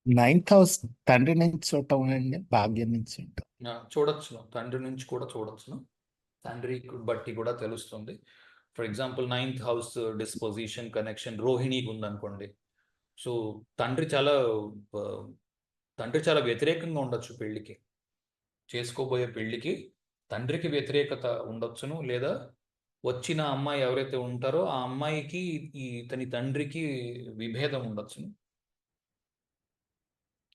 నైన్త్ హౌస్ తండ్రి నుంచి చూడటం, భాగ్యం నుంచి చూడొచ్చును, తండ్రి నుంచి కూడా చూడొచ్చును, తండ్రి బట్టి కూడా తెలుస్తుంది. For example 9th house disposition connection రోహిణికి ఉందనుకోండి. సో తండ్రి చాలా వ్యతిరేకంగా ఉండొచ్చు పెళ్లికి, చేసుకోబోయే పెళ్లికి తండ్రికి వ్యతిరేకత ఉండొచ్చును. లేదా వచ్చిన అమ్మాయి ఎవరైతే ఉంటారో ఆ అమ్మాయికి ఇతని తండ్రికి విభేదం ఉండొచ్చును.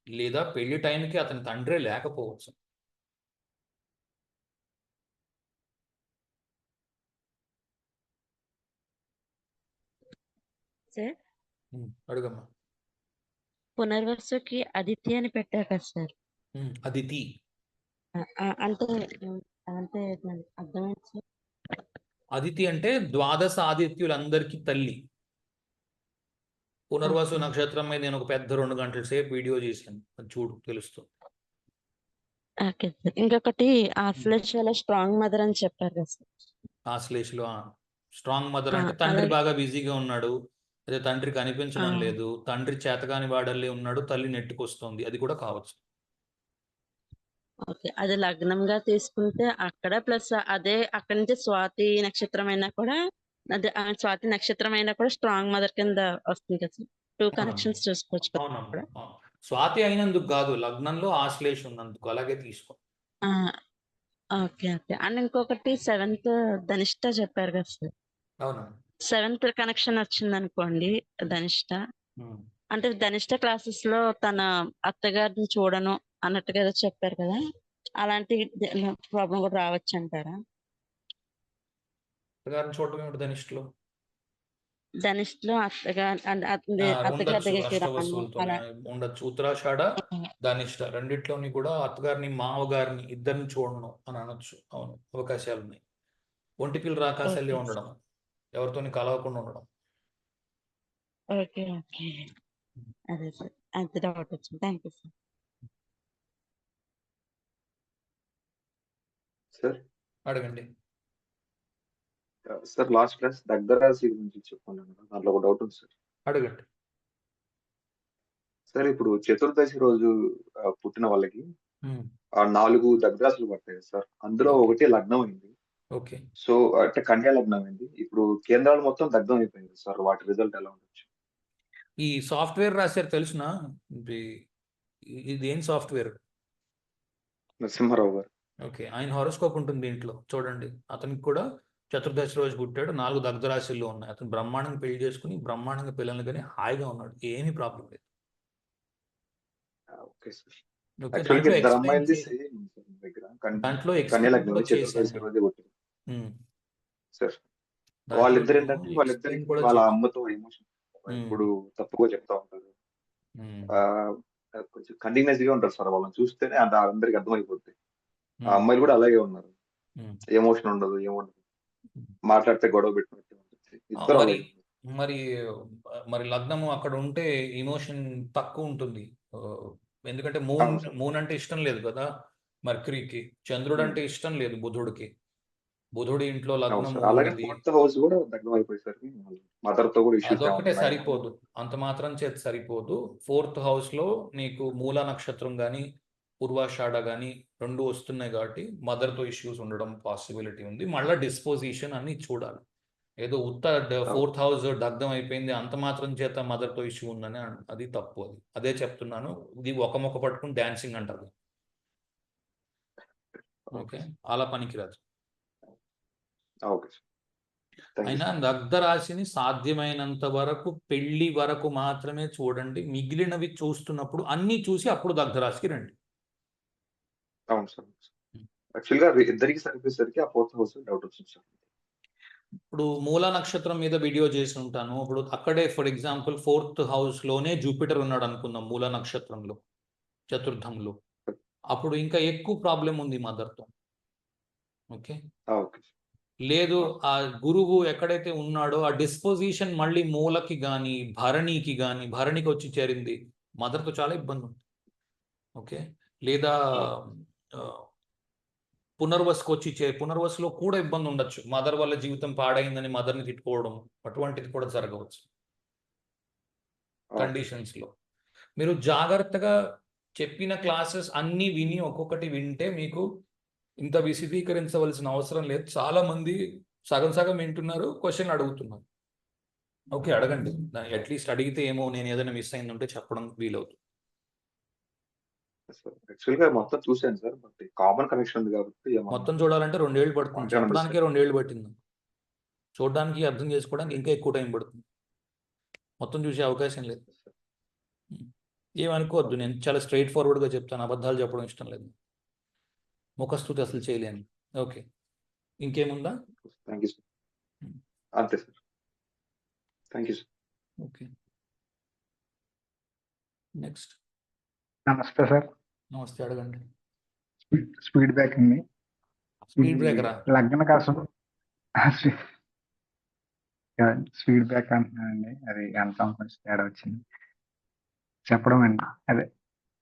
లేదా పెళ్లి టైంకి అతని తండ్రే లేకపోవచ్చు. సార్ అడుగమ్మా. పునర్వసుకి అదితి అని పెట్టారు కదా సార్. అదితి అంటే అంటే అర్థమైంది సార్. అదితి అంటే ద్వాదశ ఆదిత్యులందరికీ తల్లి. పునర్వసు నక్షత్రం మీద నేను ఒక పెద్ద 2 గంటల సేపు వీడియో చేశాను, చూడు తెలుస్తుంది. Okay sir. ఇంకొకటి ఆశ్లేషలో స్ట్రాంగ్ మదర్ అని చెప్పారు కదా సార్. ఆశ్లేషలో స్ట్రాంగ్ మదర్ అంటే తండ్రి బాగా బిజీగా ఉన్నాడు, అదే తండ్రి కనిపించడం లేదు, తండ్రి చేతగాని వాడల్లే ఉన్నాడు, తల్లి నెట్టుకొస్తుంది, అది కూడా కావచ్చు. ఓకే, అది లగ్నంగా తీసుకుంటే అక్కడ ప్లస్ అదే అక్కడి నుంచి స్వాతి నక్షత్రం అయినా కూడా, అదే స్వాతి నక్షత్రం అయినా కూడా స్ట్రాంగ్ మదర్ కింద వస్తుంది కదా సార్. 2 కనెక్షన్స్ చూసుకోవచ్చు కదా. స్వాతి అయినందుకు కాదు, లగ్నంలో ఆశ్లేష ఉన్నందుకు అలాగే తీసుకో. Okay okay. అండ్ ఇంకొకటి 7th ధనిష్ట చెప్పారు కదా సార్. అవును, 7th కనెక్షన్ వచ్చింది అనుకోండి ధనిష్ట, అంటే ధనిష్ట క్లాసెస్ లో తన అత్తగారిని చూడను అన్నట్టుగా ఏదో చెప్పారు కదా, అలాంటి ప్రాబ్లం కూడా రావచ్చు అంటారా? అత్తగారిని చూడటం ఏమిటి ధనిష్టలో? ధనిష్టలో అత్తగారి దగ్గరికి ఉండొచ్చు. ఉత్తరాషాఢ ధనిష్ట రెండిట్లోని కూడా అత్తగారిని మామగారిని ఇద్దరిని చూడను అని అనొచ్చు. అవును, అవకాశాలు ఉన్నాయి. ఒంటిపిల్ల రాకాశాలే ఉండడం, ఎవరితోని కలవకుండా ఉండడం. ఓకే ఓకే, అదే సార్, అంత డౌట్ వచ్చింది. Thank you sir. సార్ అడగండి సార్. లాస్ట్ క్లాస్ దగ్గర రాశి గురించి చెప్పాను కదా, దాంట్లో ఒక డౌట్ ఉంది సార్. అడగండి సార్, ఇప్పుడు చతుర్దశి రోజు పుట్టిన వాళ్ళకి 4 దగ్గరాశులు పడతాయి సార్. అందులో ఒకటి లగ్నం అయింది. ఓకే, సో అంటే కన్యా లగ్నం అయింది. ఇప్పుడు కేంద్రాలు మొత్తం దగ్ధం అయిపోయింది సార్. వాటి రిజల్ట్ ఎలా ఉండొచ్చు? ఈ సాఫ్ట్వేర్ రాశారు తెలుసునా? ఇది ఏం సాఫ్ట్వేర్? నరసింహారావు గారు. ఓకే, ఆయన హారోస్కోప్ ఉంటుంది దీంట్లో చూడండి. అతనికి కూడా చతుర్దశి రోజు పుట్టాడు, 4 దగ్ధ రాశుల్లో ఉన్నాయి. అతను బ్రహ్మాండంగా పెళ్లి చేసుకుని బ్రహ్మాండంగా పిల్లల్ని కానీ హాయిగా ఉన్నాడు, ఏమీ ప్రాబ్లం లేదు. Okay sir. ఓకే, యాక్చువల్గా దాంట్లో ఇద్దరు ఎక్స్ప్లెయిన్ అమ్మాయిలది సేమ్ దగ్గర దాంట్లో కన్యా ఎక్స్ప్లెయిన్ లగ్నం కూడా చేశాను చతుర్దశి నేను. రోజే పుట్టింది ఉమ్, సార్. దాంట్లో వాళ్ళిద్దరు నేను ఏంటంటే ఎక్స్ప్లెయిన్ వాళ్ళిద్దరికి కూడా వాళ్ళ చేశాను. అమ్మతో ఎమోషన్ ఇప్పుడు తప్పుగా చెప్తా ఉంటారు. ఆ కొంచెం కంటిన్యూస్ గా ఉంటారు సార్, వాళ్ళని చూస్తేనే అందరికి అర్థమైపోతుంది. ఆ అమ్మాయిలు కూడా అలాగే ఉన్నారు, ఎమోషన్ ఉండదు, ఏముండదు, మాట్లాడితే గొడవ పెట్టినట్టు ఉంటుంది. ఇద్దరు మరి అలాగే ఉన్నారు. మరి మరి లగ్నము అక్కడ ఉంటే ఇమోషన్ తక్కువ ఉంటుంది. ఆ, ఎందుకంటే మూన్ అవును సార్. మూన్ అంటే ఇష్టం లేదు కదా మర్క్యూరీకి. చంద్రుడు అంటే ఇష్టం లేదు బుధుడికి. బుధుడి ఇంట్లో అవును లగ్నము సార్. అలాగే ఉన్నది. 4th హౌస్ కూడా దగ్గర అయిపోయేసరికి మదర్ తో కూడా ఇష్యూస్ అదొక్కటే ఏమన్నా సరిపోదు, అంత మాత్రం చేత సరిపోదు. 4th హౌస్ లో నీకు మూల నక్షత్రం కానీ పూర్వాషాఢ కానీ 2 వస్తున్నాయి కాబట్టి మదర్ తో ఇష్యూస్ ఉండడం పాసిబిలిటీ ఉంది. మళ్ళీ డిస్పోజిషన్ అన్ని చూడాలి. ఏదో ఉత్త 4th హౌస్ దగ్ధం అయిపోయింది అంత మాత్రం చేత మదర్ తో ఇష్యూ ఉందని అది తప్పు. అదే చెప్తున్నాను. ఇది ఒక మొక్క పట్టుకుని డాన్సింగ్ అంటారు. ఓకే, అలా పనికిరాదు. Okay sir. థ్యాంక్ యూ అయినా సార్. దగ్ధ రాశిని సాధ్యమైనంత వరకు పెళ్లి వరకు మాత్రమే చూడండి. మిగిలినవి చూస్తున్నప్పుడు అన్ని చూసి అప్పుడు దగ్ధ రాశికి రండి. అవును సార్. యాక్చువల్ గా ఇద్దరికి సరిపోయేసరికి ఆ 4th హౌస్ డౌట్ వచ్చింది సార్. ఇప్పుడు మూల నక్షత్రం మీద వీడియో చేసి ఉంటాను. ఇప్పుడు అక్కడే ఫర్ ఎగ్జాంపుల్ 4th హౌస్ లోనే జూపిటర్ ఉన్నాడు అనుకుందాం, మూల నక్షత్రంలో చతుర్థంలో. అప్పుడు ఇంకా ఎక్కువ ప్రాబ్లం ఉంది మదర్తో. Okay, okay sir. లేదు ఆ గురువు ఎక్కడైతే ఉన్నాడో ఆ డిస్పోజిషన్ మళ్ళీ మూలకి కానీ భరణికి కానీ, భరణికి వచ్చి చేరింది, మదర్తో చాలా ఇబ్బంది ఉంది. ఓకే, లేదా పునర్వసుకు వచ్చి పునర్వసులో కూడా ఇబ్బంది ఉండొచ్చు. మదర్ వల్ల జీవితం పాడైందని మదర్ని తిట్టుకోవడం అటువంటిది కూడా జరగవచ్చు కండిషన్స్ లో. మీరు జాగ్రత్తగా చెప్పిన క్లాసెస్ అన్ని విని ఒక్కొక్కటి వింటే మీకు ఇంత విశదీకరించవలసిన అవసరం లేదు. చాలా మంది సగం సగం వింటున్నారు, క్వశ్చన్ అడుగుతున్నారు. ఓకే, అడగండి. అట్లీస్ట్ అడిగితే ఏమో నేను ఏదైనా మిస్ అయిందంటే చెప్పడం వీలవుతుంది. యాక్చువల్ గా మొత్తం చూశాను సార్, బట్ కామన్ కనెక్షన్ ఉంది కాబట్టి మొత్తం చూడాలంటే 2 ఏళ్ళు పడుతుంది. చెప్పడానికే 2 ఏళ్ళు పట్టింది, చూడడానికి అర్థం చేసుకోవడానికి ఇంకా ఎక్కువ టైం పడుతుంది. మొత్తం చూసే అవకాశం లేదు. ఏమనుకోవద్దు, నేను చాలా స్ట్రైట్ ఫార్వర్డ్గా చెప్తాను, అబద్ధాలు చెప్పడం ఇష్టం లేదు, ముఖస్తుతి అసలు చేయలేను. ఓకే, ఇంకేముందా? Thank you sir. అంతే sir. Thank you sir. Okay, next. నమస్తే సార్. నమస్తే, అడగండి. స్పీడ్ బ్యాక్ ఉంది. స్పీడ్ బ్రేకరా? లగ్న కోసం స్పీడ్ బ్యాక్ అంటున్నానండి, అది ఎంత కొంచెం తేడా వచ్చింది చెప్పడం అండి. అదే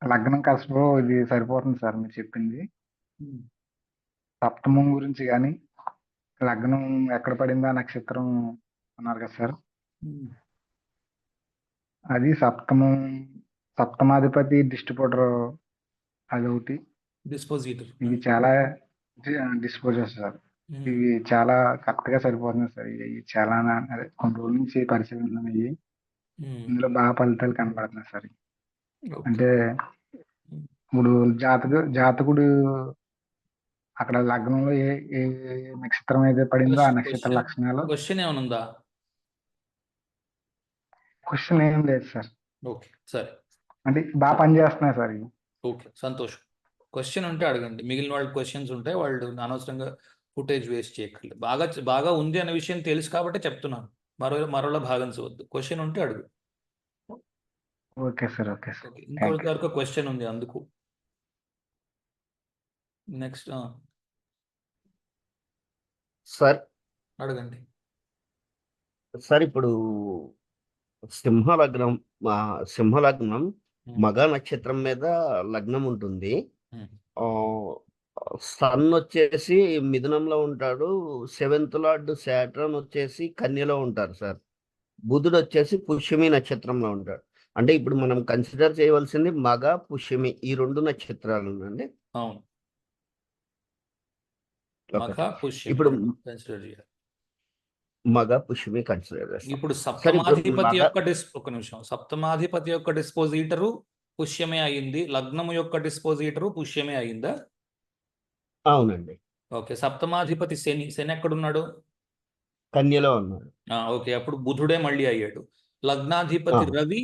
లగ్నం కాసలో ఇది సరిపోతుంది సార్ మీరు చెప్పింది. సప్తమం గురించి కానీ లగ్నం ఎక్కడ పడిందా నక్షత్రం అన్నారు కదా సార్, అది సప్తమాధిపతి డిస్ట్రిబ్యూటర్ అదొకటి. డిస్పోజిటర్. ఇవి చాలా డిస్పోజర్ సార్, ఇవి చాలా కరెక్ట్ గా సరిపోతుంది సార్. ఇవి చాలా అదే కొన్ని రోజుల నుంచి పరిశీలన అయ్యి ఇందులో బాగా ఫలితాలు కనబడుతున్నాయి సార్. అంటే ఇప్పుడు జాతకుడు అక్కడ లగ్నంలో ఏ ఏ నక్షత్రం అయితే పడిందో ఆ నక్షత్ర లక్షణాలు. క్వశ్చన్ ఏమైనా ఉందా? క్వశ్చన్ ఏం లేదు సార్. ఓకే, సరే, అంటే బాగా పనిచేస్తున్నాయి సార్ ఇవి. ఓకే, సంతోషం. క్వశ్చన్ ఉంటే అడగండి. మిగిలిన వాళ్ళ క్వశ్చన్స్ ఉంటాయి, వాళ్ళు అనవసరంగా ఫుటేజ్ వేస్ట్ చేయక్కర్లేదు. బాగా ఉంది అనే విషయం తెలుసు కాబట్టి చెప్తున్నాను, మరోలా భావించవద్దు. క్వశ్చన్ ఉంటే అడుగు. Okay sir. Okay sir. ఇంకొక క్వశ్చన్ ఉంది అందుకు. నెక్స్ట్ సార్ అడగండి. సార్ ఇప్పుడు సింహలగ్నం మగ నక్షత్రం మీద లగ్నం ఉంటుంది. సన్ వచ్చేసి మిథునంలో ఉంటాడు, 7th లార్డ్ శాటర్న్ వచ్చేసి కన్యలో ఉంటారు సార్. బుధుడు వచ్చేసి పుష్యమి నక్షత్రంలో ఉంటాడు. అంటే ఇప్పుడు మనం కన్సిడర్ చేయవలసింది మగ పుష్యమి ఈ 2 నక్షత్రాలు అండి. అవును, ఇప్పుడు మగ పుష్యమి కన్సిడర్ చేస్తాం. ఇప్పుడు సప్తమాధిపతి యొక్క డిస్పోజిటరు పుష్యమే అయింది, లగ్నము యొక్క డిస్పోజిటరు పుష్యమే అయిందా? అవునండి. ఓకే, సప్తమాధిపతి శని. శని ఎక్కడున్నాడు? కన్యలో ఉన్నాడు. ఓకే, అప్పుడు బుధుడే మళ్ళీ అయ్యాడు. ఆ, లగ్నాధిపతి రవి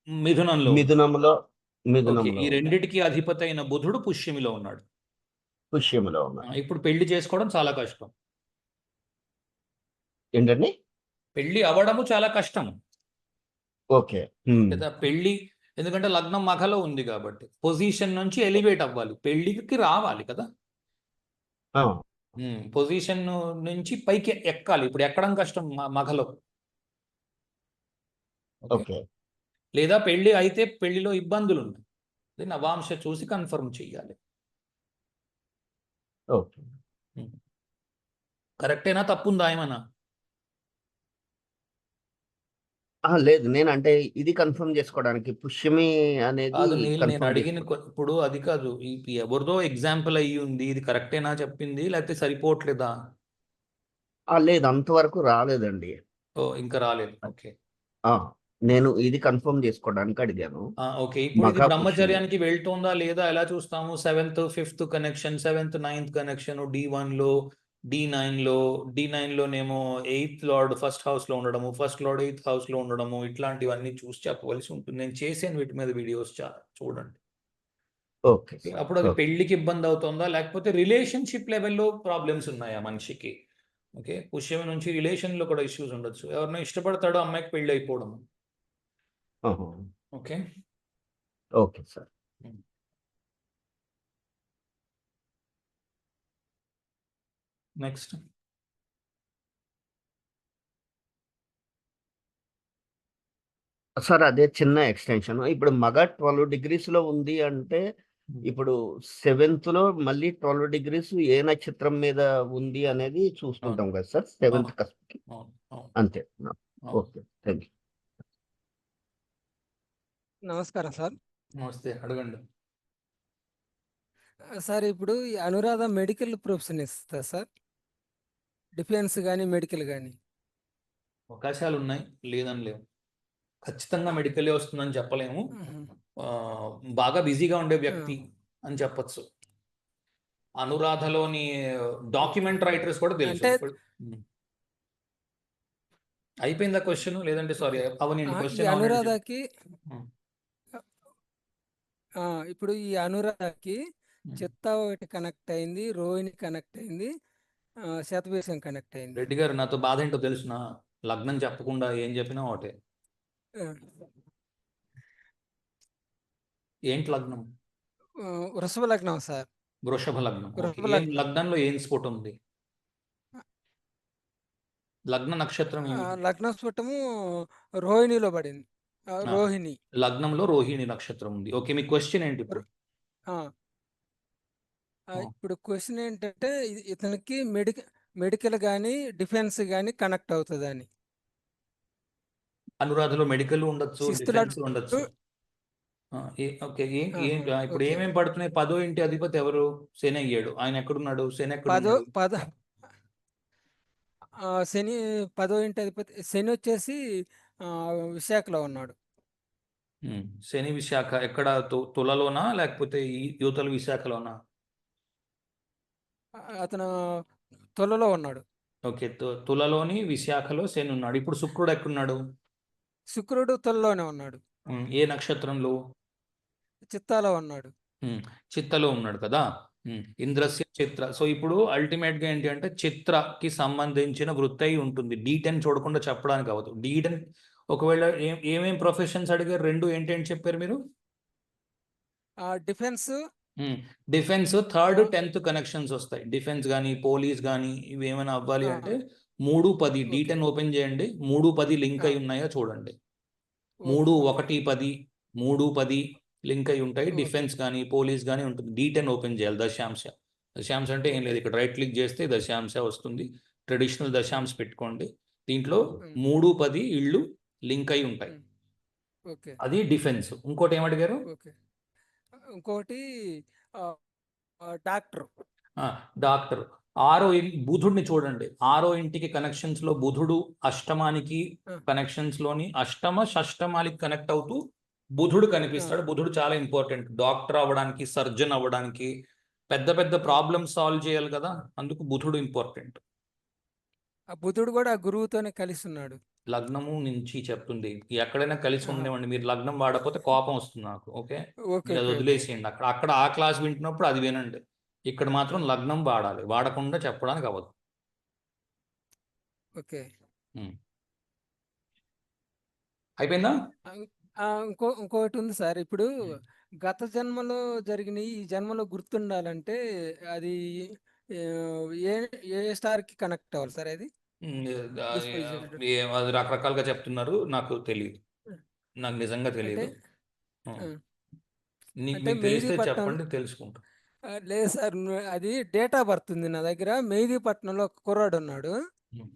మిథునంలో ఉన్నాడు. మిథునంలో ఓకే, మిథునంలో ఈ ఉన్నాడు. రెండిటికి అధిపతి అయిన బుధుడు పుష్యమిలో ఉన్నాడు. పుష్యమిలో ఉన్నాడు. ఇప్పుడు పెళ్లి చేసుకోవడం చాలా కష్టం. ఏంటండి? పెళ్లి అవ్వడము చాలా కష్టం ఓకే. లేదా పెళ్లి, ఎందుకంటే లగ్నం మఖలో ఉంది కాబట్టి పొజిషన్ నుంచి ఎలివేట్ అవ్వాలి, పెళ్లికి రావాలి కదా. ఆ, పొజిషన్ నుంచి పైకి ఎక్కాలి. ఇప్పుడు ఎక్కడం కష్టం మఖలో. ఓకే. లేదా పెళ్లి అయితే పెళ్లిలో ఇబ్బందులు ఉన్నాయి, నవాంశ చూసి కన్ఫర్మ్ చేయాలి. ఓకే. కరెక్టేనా, తప్పుందా ఏమన్నా? లేదు, నేను అంటే ఇది కన్ఫర్మ్ చేసుకోవడానికి పుష్యమి అనేది కాదు నేను కన్ఫర్మ్ అడిగిన చేసుకోవడానికి. ఇప్పుడు అది కాదు, ఎవరిదో ఎగ్జాంపుల్ అయ్యి ఉంది, ఇది కరెక్టేనా చెప్పింది, లేకపోతే సరిపోవట్లేదా? లేదు, అంతవరకు రాలేదండి. ఇంకా రాలేదు. ఓకే. ఆ, నేను ఇది కన్ఫర్మ్ చేసుకోవడానికి అడిగాను. ఓకే, ఇప్పుడు ఇది మఖా పుష్యమి. బ్రహ్మచర్యానికి వెళ్తుందా లేదా ఎలా చూస్తాము? 7th 5th connection, 7th 9th connection D1 లో, D9 లో, D9 లోనేమో 8th lord first house లో ఉండడము, ఫస్ట్ లార్డ్ 8th హౌస్ లో ఉండడము, ఇట్లాంటివన్నీ చూసి చెప్పవలసి ఉంటుంది. నేను చేసాను వీటి మీద వీడియోస్ చాలా, చూడండి. ఓకే. అప్పుడు అది ఓకే. పెళ్లికి ఇబ్బంది అవుతుందా, లేకపోతే రిలేషన్షిప్ లెవెల్లో ప్రాబ్లమ్స్ ఉన్నాయా మనిషికి? ఓకే, పుష్యమి నుంచి రిలేషన్ లో కూడా ఇష్యూస్ ఉండొచ్చు. ఎవరినో ఇష్టపడతాడో అమ్మాయికి పెళ్లి అయిపోవడం. ఆహా. Okay. Okay sir. Next. Sir అదే చిన్న ఎక్స్టెన్షన్. ఇప్పుడు మగ 12 degrees లో ఉంది అంటే ఇప్పుడు 7th లో మళ్ళీ 12 degrees ఏ నక్షత్రం మీద ఉంది అనేది చూసుకుంటాం కదా సార్, 7th కస్ప్కి. అంతే. Okay, thank you. నమస్కారం సార్. నమస్తే, అడగండి. సార్ ఇప్పుడు ఈ అనురాధ మెడికల్ ప్రొఫెషన్ ఇస్తా సార్, డిఫెన్స్ కానీ మెడికల్ కానీ? అవకాశాలు ఉన్నాయి, లేదని లేవు. ఖచ్చితంగా మెడికలే వస్తుందని చెప్పలేము. బాగా బిజీగా ఉండే వ్యక్తి అని చెప్పచ్చు. అనురాధలోని డాక్యుమెంట్ రైటర్స్ కూడా తెలుసు. అంటే అయిపోయిందా క్వశ్చన్? లేదంటే సారీ అవనండి ఈ క్వశ్చన్. అనురాధకి ఇప్పుడు ఈ అనురాధకి చిత్త ఒకటి కనెక్ట్ అయింది, రోహిణి కనెక్ట్ అయింది, శతభీషం కనెక్ట్ అయింది. రెడ్డి గారు, నాతో బాధ ఏంటో తెలుసునా? లగ్నం చెప్పకుండా ఏం చెప్పినా ఒకటే. ఏంటి లగ్నం? వృషభ లగ్నం సార్. వృషభ లగ్నం. లగ్నంలో ఏం స్ఫుట ఉంది? లగ్న నక్షత్రం లగ్న స్ఫుటము రోహిణిలో పడింది. రోహిణి లగ్నంలో రోహిణి నక్షత్రం ఉంది. ఓకే, మీ క్వశ్చన్ ఏంటి ఇప్పుడు? ఇప్పుడు క్వశ్చన్ ఏంటంటే ఇతనికి మెడికల్ కానీ డిఫెన్స్ కానీ కనెక్ట్ అవుతుందని. అనురాధలో మెడికల్ ఉండొచ్చు, డిఫెన్స్ ఉండొచ్చు. ఓకే, ఇప్పుడు ఏమేమి పడుతున్నాయి? 10వ ఇంటి అధిపతి ఎవరు? శని అయ్యాడు. ఆయన ఎక్కడున్నాడు? శని ఎక్కడ? శని 10వ ఇంటి అధిపతి శని వచ్చేసి విశాఖలో ఉన్నాడు. శని విశాఖ ఎక్కడ? తులలోనా లేకపోతే యువతల విశాఖలోనా? అతను తులలో ఉన్నాడు. ఓకే, తులలోని విశాఖలో శని ఉన్నాడు. ఇప్పుడు శుక్రుడు ఎక్కడున్నాడు? శుక్రుడు తులలోనే ఉన్నాడు. ఏ నక్షత్రంలో? చిత్తాలో ఉన్నాడు. చిత్తలో ఉన్నాడు కదా. ఇంద్రస్య చిత్ర. సో ఇప్పుడు అల్టిమేట్ గా ఏంటి అంటే చిత్రకి సంబంధించిన వృత్తి అయి ఉంటుంది. D10 చూడకుండా చెప్పడానికి అవ్వదు. D10 ఒకవేళ ఏమేం ప్రొఫెషన్స్ అడిగారు? 2 ఏంటి చెప్పారు మీరు? డిఫెన్స్ 3rd 10th కనెక్షన్స్ వస్తాయి. డిఫెన్స్ కానీ పోలీస్ కానీ ఇవి ఏమైనా అవ్వాలి అంటే 3 10 D10 ఓపెన్ చేయండి. 3 10 లింక్ అయి ఉన్నాయో చూడండి. 3 1 10 3 10 లింక్ అయి ఉంటాయి. డిఫెన్స్ కానీ పోలీస్ కానీ ఉంటుంది. D10 ఓపెన్ చేయాలి. దశాంశ. దశాంశ అంటే ఏం లేదు, ఇక్కడ రైట్ క్లిక్ చేస్తే దశాంశ వస్తుంది. ట్రెడిషనల్ దశాంశ పెట్టుకోండి. దీంట్లో 3 10 ఇళ్ళు లింక్ అయి ఉంటాయి. అది డిఫెన్స్. ఇంకోటి ఏమడిగారు? ఇంకోటి డాక్టర్. డాక్టర్. 6వ బుధుడిని చూడండి. 6వ ఇంటికి కనెక్షన్స్ లో బుధుడు అష్టమానికి కనెక్షన్స్ లోని అష్టమ షష్టమానికి కనెక్ట్ అవుతూ బుధుడు కనిపిస్తాడు. బుధుడు చాలా ఇంపార్టెంట్. డాక్టర్ అవ్వడానికి, సర్జన్ అవ్వడానికి, పెద్ద పెద్ద ప్రాబ్లమ్స్ సాల్వ్ చేయాలి కదా, అందుకు బుధుడు ఇంపార్టెంట్. ఆ బుధుడు కూడా ఆ గురువుతోనే కలిసి ఉన్నాడు. లగ్నము నుంచి చెప్తుంది, ఎక్కడైనా కలిసి ఆహా. ఉండేవండి. మీరు లగ్నం వాడకపోతే కోపం వస్తుంది నాకు. ఓకే, ఓకే మీరు అది ఓకే ఓకే వదిలేసేయండి. అక్కడ అక్కడ ఆ క్లాస్ వింటున్నప్పుడు అది వినండి. ఇక్కడ మాత్రం లగ్నం వాడాలి, వాడకుండా చెప్పడానికి అవ్వదు. ఓకే. అయిపోయిందా? ఇంకోటి ఉంది సార్. ఇప్పుడు గత జన్మలో జరిగిన ఈ జన్మలో గుర్తుండాలంటే అది ఆ, ఏ ఏ స్టార్ కి కనెక్ట్ అవ్వాలి సార్ అది? అది రకరకాలుగా చెప్తున్నారు, నాకు తెలియదు. నాకు నిజంగా అంటే తెలియదు. ఆ, అంటే మీకు తెలిస్తే మెహదీపట్నం చెప్పండి, తెలుసుకుంటా. లేదు సార్, అది డేట్ ఆఫ్ బర్త్ ఉంది నా దగ్గర. మెహదీపట్నంలో ఒక కుర్రాడు ఉన్నాడు. ఉమ్.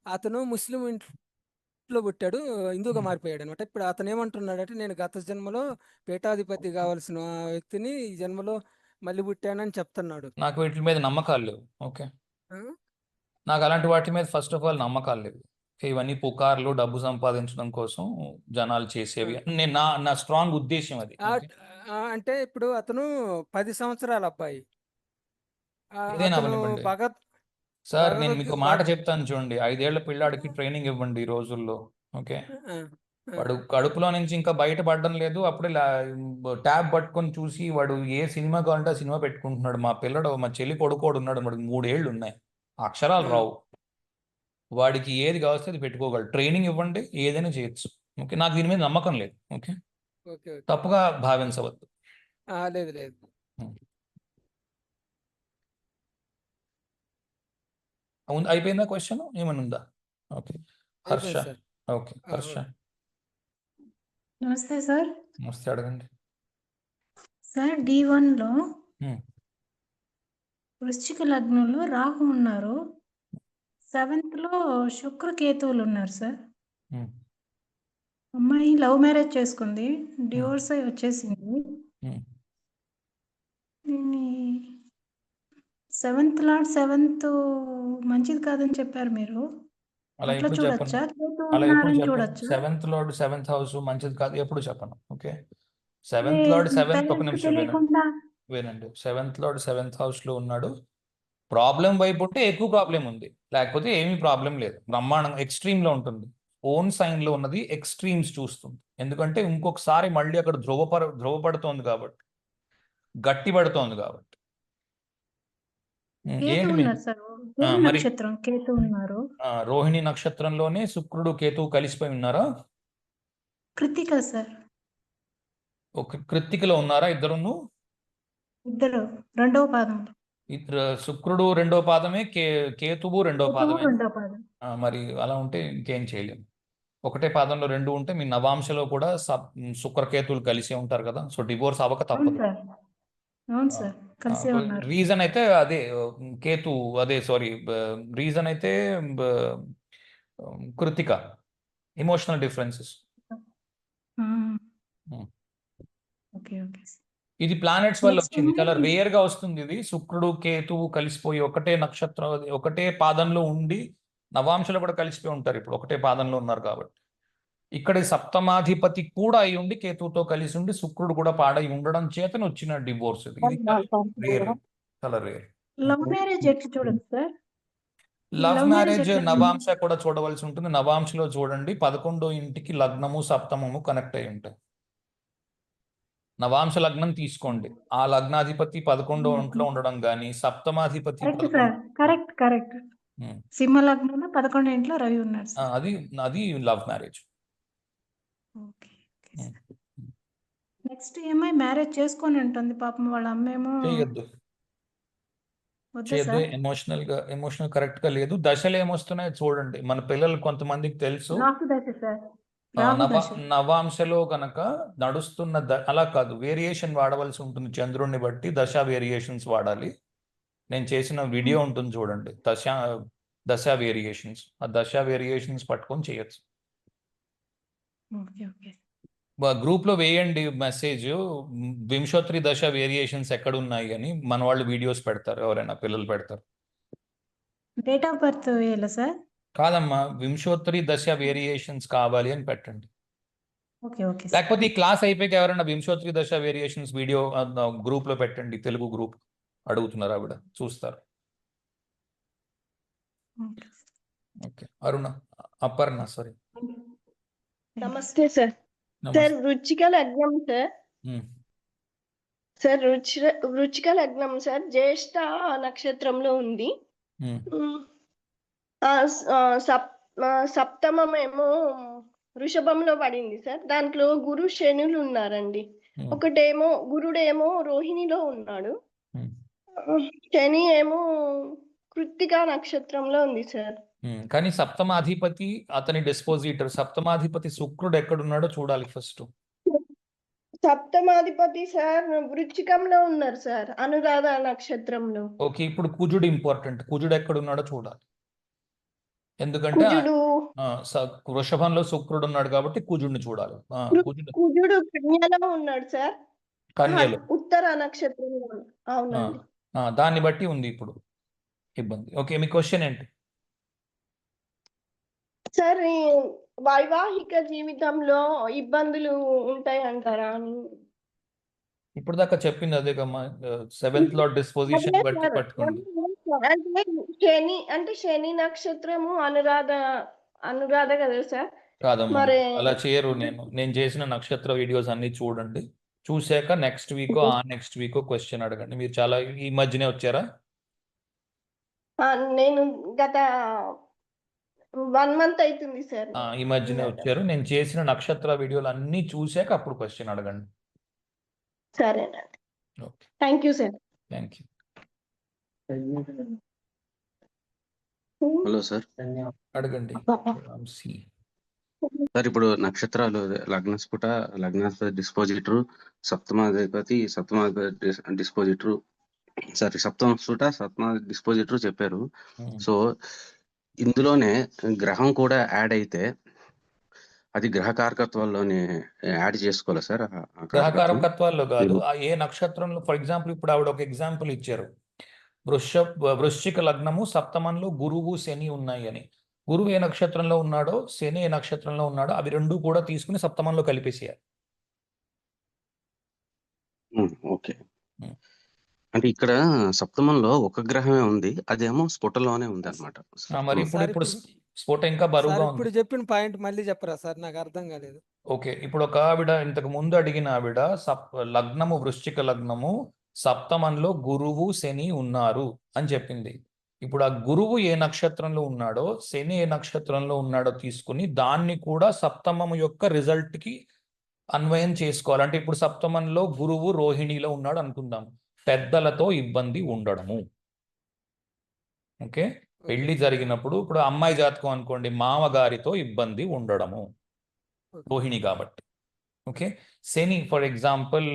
అతను ముస్లిం ఇంట్లో పుట్టాడు, హిందూగా మారిపోయాడు అనమాట. ఇప్పుడు అతను ఏమంటున్నాడంటే, నేను గత జన్మలో పీఠాధిపతి కావాల్సిన వ్యక్తిని ఈ జన్మలో మళ్ళీ పుట్టానని చెప్తున్నాడు. నాకు వీటి మీద నమ్మకాలు లేవు. ఓకే, ఆ? నాకు అలాంటి వాటి మీద ఫస్ట్ ఆఫ్ ఆల్ నమ్మకాలు లేవు. ఇవన్నీ పుకార్లు, డబ్బు సంపాదించడం కోసం జనాలు చేసేవి. నేను నా స్ట్రాంగ్ ఉద్దేశం అది. ఆ, ఓకే? అంటే ఇప్పుడు అతను 10 సంవత్సరాల అబ్బాయి. ఇదేనా అతను అవనివ్వండి భగత్ సార్, నేను భగవద్ మీకు మాట చెప్తాను చూడండి. 5 ఏళ్ల పిల్లాడికి ట్రైనింగ్ ఇవ్వండి ఈ రోజుల్లో. ఓకే, ఆ, వాడు కడుపులో నుంచి ఇంకా బయటపడడం లేదు, అప్పుడే ట్యాబ్ పట్టుకొని చూసి వాడు ఏ సినిమా కావాలంటే ఆ సినిమా పెట్టుకుంటున్నాడు. మా చెల్లి కొడుకోడు ఉన్నాడు, వాడికి 3 ఏళ్ళు ఉన్నాయి, అక్షరాలు ఆ, రావు. వాడికి ఏది కావస్తే అది పెట్టుకోగలడు. ట్రైనింగ్ ఇవ్వండి, ఏదైనా చేయొచ్చు. ఓకే, నాకు దీని మీద నమ్మకం లేదు. Okay, okay okay. తప్పుగా భావించవద్దు. లేదు లేదు. అయిపోయిందా క్వశ్చన్? ఏమైనా ఉందా? ఓకే, హర్ష. అయిపోయింది సార్. ఓకే, హర్ష నమస్తే సార్. నమస్తే, అడగండి. సార్ D1లో హ్మ్. వృశ్చిక లగ్నంలో రాహు ఉన్నారు, 7th లో శుక్రకేతువులు ఉన్నారు సార్. హ్మ్. అమ్మాయి లవ్ మ్యారేజ్ చేసుకుంది, డివోర్స్ అయి వచ్చేసింది. హ్మ్. దీన్ని 7th లార్డ్ 7th మంచిది కాదని చెప్పారు మీరు. అలా అట్లా ఎప్పుడు చెప్పను, చూడొచ్చా? కేతు అలా ఎప్పుడు ఉన్నారని చెప్పను. చూడొచ్చా? 7th లార్డ్ 7th హౌస్ మంచిది కాదు ఎప్పుడు చెప్పను. ఓకే, అంటే 7th లార్డ్ 7th, ఒక పేరెంట్స్ నిమిషం తెలియకుండా వినండి. 7th లార్డ్ 7th హౌస్ లో ఉన్నాడు. ప్రాబ్లం వైపు ఉంటే ఎక్కువ ప్రాబ్లం ఉంది, లేకపోతే ఏమీ ప్రాబ్లం లేదు. బ్రహ్మాండంగా ఎక్స్ట్రీమ్ లో ఉంటుంది. ఓన్ సైన్ లో ఉన్నది ఎక్స్ట్రీమ్స్ చూస్తుంది. ఎందుకంటే ఇంకొకసారి మళ్ళీ అక్కడ ధ్రువపడుతోంది కాబట్టి, గట్టి పడుతోంది కాబట్టి. కేతు ఏంటి ఉన్నారు సార్, రోహిణి మరి నక్షత్రం కేతు ఉన్నారు. రోహిణి నక్షత్రంలోనే శుక్రుడు కేతువు కలిసిపోయి ఉన్నారా? కృతిక సార్, ఒక కృత్తికలో ఉన్నారా ఇద్దరును? ఇద్దరు రెండవ పాదంలో. శుక్రుడు రెండో పాదమే, కేతువు రెండో కేతువు పాదమే. రెండవ పాదం. మరి అలా ఉంటే ఇంకేం చేయలేము. ఒకటే పాదంలో రెండు ఉంటే మీ నవాంశలో కూడా శుక్రకేతువులు కలిసే ఉంటారు కదా, సో డివోర్స్ అవ్వక అవును తప్పదు. సార్, అవును సార్, కలిసే ఉన్నారు. రీజన్ అయితే అదే, కేతు అదే, సారీ, రీజన్ అయితే Krittika, emotional differences. Okay okay. ఇది ప్లానెట్స్ వల్ల నెక్స్ట్ వచ్చింది, చాలా రేర్ గా వస్తుంది ఇది. శుక్రుడు కేతువు కలిసిపోయి ఒకటే నక్షత్రం, ఒకటే పాదంలో ఉండి నవాంశలో కూడా కలిసిపోయి ఉంటారు. ఇప్పుడు ఒకటే పాదంలో ఉన్నారు కాబట్టి. ఇక్కడ సప్తమాధిపతి కూడా అయి ఉండి కేతువుతో కలిసి ఉండి శుక్రుడు కూడా పాడై ఉండడం చేతనే వచ్చిన డివోర్స్ ఇది. ఇది రేర్, చాలా రేర్. లవ్ మ్యారేజ్ ఎట్లా చూడదు సార్? లవ్ మ్యారేజ్ నవాంశ కూడా చూడవలసి ఉంటుంది. నవాంశలో చూడండి, 11వ ఇంటికి లగ్నము సప్తమము కనెక్ట్ అయి ఉంటాయి. నవాంశ లగ్నం తీసుకోండి, ఆ లగ్నాధిపతి 11వ ఇంట్లో ఉండడం కానీ, సప్తమాధిపతి కరెక్ట్ కరెక్ట్. సింహ లగ్నంలో 11 ఇంట్లో రవి ఉన్నారు సార్. అది లవ్ మ్యారేజ్. ఓకే. నెక్స్ట్ ఏమై మ్యారేజ్ చేసుకొని ఉంటుంది పాపం, వాళ్ళ అమ్మేమో చేయొద్దు, ఎమోషనల్ కరెక్ట్ గా లేదు. దశలు ఏమొస్తున్నాయో చూడండి. మన పిల్లలు కొంతమందికి తెలుసు, రాహు దశ సార్, రాహు దశ. నవాంశలో కనుక నడుస్తున్న అలా కాదు, వేరియేషన్ వాడవలసి ఉంటుంది. చంద్రుడిని బట్టి దశ వేరియేషన్స్ వాడాలి. నేను చేసిన వీడియో ఉంటుంది చూడండి, దశ వేరియేషన్స్. ఆ దశ వేరియేషన్స్ పట్టుకొని చేయొచ్చు. Okay okay. గ్రూప్ లో వేయండి మెసేజ్, వింశోత్రి దశ వేరియేషన్స్ ఎక్కడ ఉన్నాయి అని. మన వాళ్ళు వీడియోస్ పెడతారు, ఎవరైనా పిల్లలు పెడతారు. డేట్ ఆఫ్ బర్త్ వేయాలా సార్? కాదమ్మా, వింశోత్రి దశ వేరియేషన్స్ కావాలి అని పెట్టండి. Okay okay sir. లేకపోతే ఈ క్లాస్ అయిపోయాక ఎవరైనా వింశోత్రి దశ వేరియేషన్స్ వీడియో గ్రూప్ లో పెట్టండి, తెలుగు గ్రూప్ అడుగుతున్నారు ఆవిడ, చూస్తారు. ఓకే. ఓకే అరుణ, అపర్ణ సారీ. నమస్తే సార్. నమస్తే. సార్ వృచ్చిక లగ్నం సార్. ఉమ్, సార్ వృచ్చిక లగ్నం సార్ జ్యేష్ఠ నక్షత్రంలో ఉంది. ఉమ్, ఉమ్, ఆ, స- ఆ, సప్- సప్తమం ఏమో వృషభంలో పడింది సార్. దాంట్లో గురు శనులు ఉన్నారండి. ఉమ్, ఒకటేమో గురుడేమో రోహిణిలో ఉన్నాడు. ఉమ్, ఆ, శని ఏమో కృత్తికా నక్షత్రంలో ఉంది సార్. కానీ సప్తమాధిపతి అతని డిస్పోజిటర్, సప్తమాధిపతి శుక్రుడు ఎక్కడున్నాడో చూడాలి ఫస్ట్. సప్తమాధిపతి సార్ వృచ్చికంలో ఉన్నారు సార్, అనురాధ నక్షత్రంలో. ఓకే, ఇప్పుడు కుజుడు ఇంపార్టెంట్. కుజుడు ఎక్కడున్నాడో చూడాలి. ఎందుకంటే కుజుడు వృషభంలో శుక్రుడు ఉన్నాడు కాబట్టి కుజుడిని చూడాలి. కుజుడు కుజుడు కన్యలో ఉన్నాడు సార్. కన్యలో. ఉత్తర నక్షత్రంలో ఉన్నాడు. ఆ, అవునండి దాన్ని బట్టి ఉంది ఇప్పుడు ఇబ్బంది. ఓకే, మీ క్వశ్చన్ ఏంటి? సార్. ఈ వైవాహిక జీవితంలో ఇబ్బందులు ఉంటాయి అంటారా అని. ఇప్పుడు దాకా చెప్పింది అదే కమ్మా, 7th లార్డ్ డిస్పోజిషన్ అదే బట్టి సార్. పట్టుకోండి. అంటే శని నక్షత్రము అనురాధ కదా సార్. కాదమ్మా, మరి అలా చేయరు. నేను చేసిన నక్షత్ర వీడియోస్ అన్ని చూడండి. చూశాక next Vicco next Vicco question అడగండి. మీరు చాలా ఈ మధ్యనే వచ్చారా? నేను గత 1 month అవుతుంది సార్. ఈ మధ్యనే వచ్చారు. నేను చేసిన నక్షత్ర వీడియోలు అన్ని చూశాక అప్పుడు క్వశ్చన్ అడగండి. సరేనండి. Okay, thank you sir. Thank you. Hello sir. అడగండి. సార్ ఇప్పుడు నక్షత్రాలు లగ్నాధిపతి డిస్పోజిటరు, సప్తమాధిపతి డిస్పోజిటరు, సప్తమ డిస్పోజిటరు చెప్పారు. సో ఇందులోనే గ్రహం కూడా యాడ్ అయితే అది గ్రహకారకత్వాల్లోనే యాడ్ చేసుకోవాలి సార్. గ్రహకారకత్వాల్లో కాదు, ఏ నక్షత్రంలో. ఫర్ ఎగ్జాంపుల్ ఇప్పుడు ఆవిడ ఒక ఎగ్జాంపుల్ ఇచ్చారు, వృశ్చిక లగ్నము సప్తమంలో గురువు శని ఉన్నాయి అని. గురువు ఏ నక్షత్రంలో ఉన్నాడో, శని ఏ నక్షత్రంలో ఉన్నాడో, అవి రెండు కూడా తీసుకుని సప్తమంలో కలిపేసేయాలి. ఓకే, అంటే ఇక్కడ సప్తమంలో ఒక గ్రహమే ఉంది, అదేమో స్ఫుటలోనే ఉంది అనమాట. మరి ఇప్పుడు స్ఫోట ఇంకా బరువుగా ఉంది. ఇప్పుడు చెప్పిన పాయింట్ మళ్ళీ చెప్పరా సార్, నాకు అర్థం కాలేదు. ఓకే, ఇప్పుడు ఒక ఆవిడ ఇంతకు ముందు అడిగిన ఆవిడ లగ్నము వృశ్చిక లగ్నము సప్తమంలో గురువు శని ఉన్నారు అని చెప్పింది. ఇప్పుడు ఆ గురువు ఏ నక్షత్రంలో ఉన్నాడో, శని ఏ నక్షత్రంలో ఉన్నాడో తీసుకుని దాన్ని కూడా సప్తమము యొక్క రిజల్ట్ కి అన్వయం చేసుకోవాలి. అంటే ఇప్పుడు సప్తమంలో గురువు రోహిణిలో ఉన్నాడు అనుకుందాం, పెద్దలతో ఇబ్బంది ఉండడము. ఓకే, పెళ్లి జరిగినప్పుడు ఇప్పుడు అమ్మాయి జాతకం అనుకోండి, మామగారితో ఇబ్బంది ఉండడము, రోహిణి కాబట్టి. ఓకే, శని ఫర్ ఎగ్జాంపుల్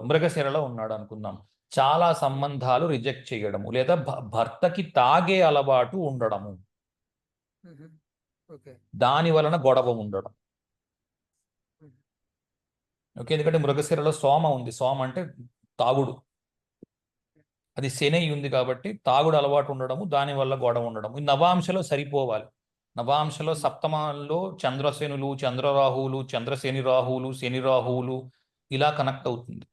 మృగశిరలో ఉన్నాడు అనుకుందాం, చాలా సంబంధాలు రిజెక్ట్ చేయడము, లేదా భర్తకి తాగే అలవాటు ఉండడము, దాని వలన గొడవ ఉండడం. ఓకే, ఎందుకంటే మృగశిరలో సోమ ఉంది. సోమ అంటే తాగుడు, అది శని ఉంది కాబట్టి తాగుడు అలవాటు ఉండడము, దానివల్ల గొడవ ఉండడము. నవాంశలో సరిపోవాలి. నవాంశలో సప్తమంలో చంద్రశనులు, చంద్రరాహువులు, చంద్రశని రాహువులు, శని రాహువులు ఇలా కనెక్ట్ అవుతుంది.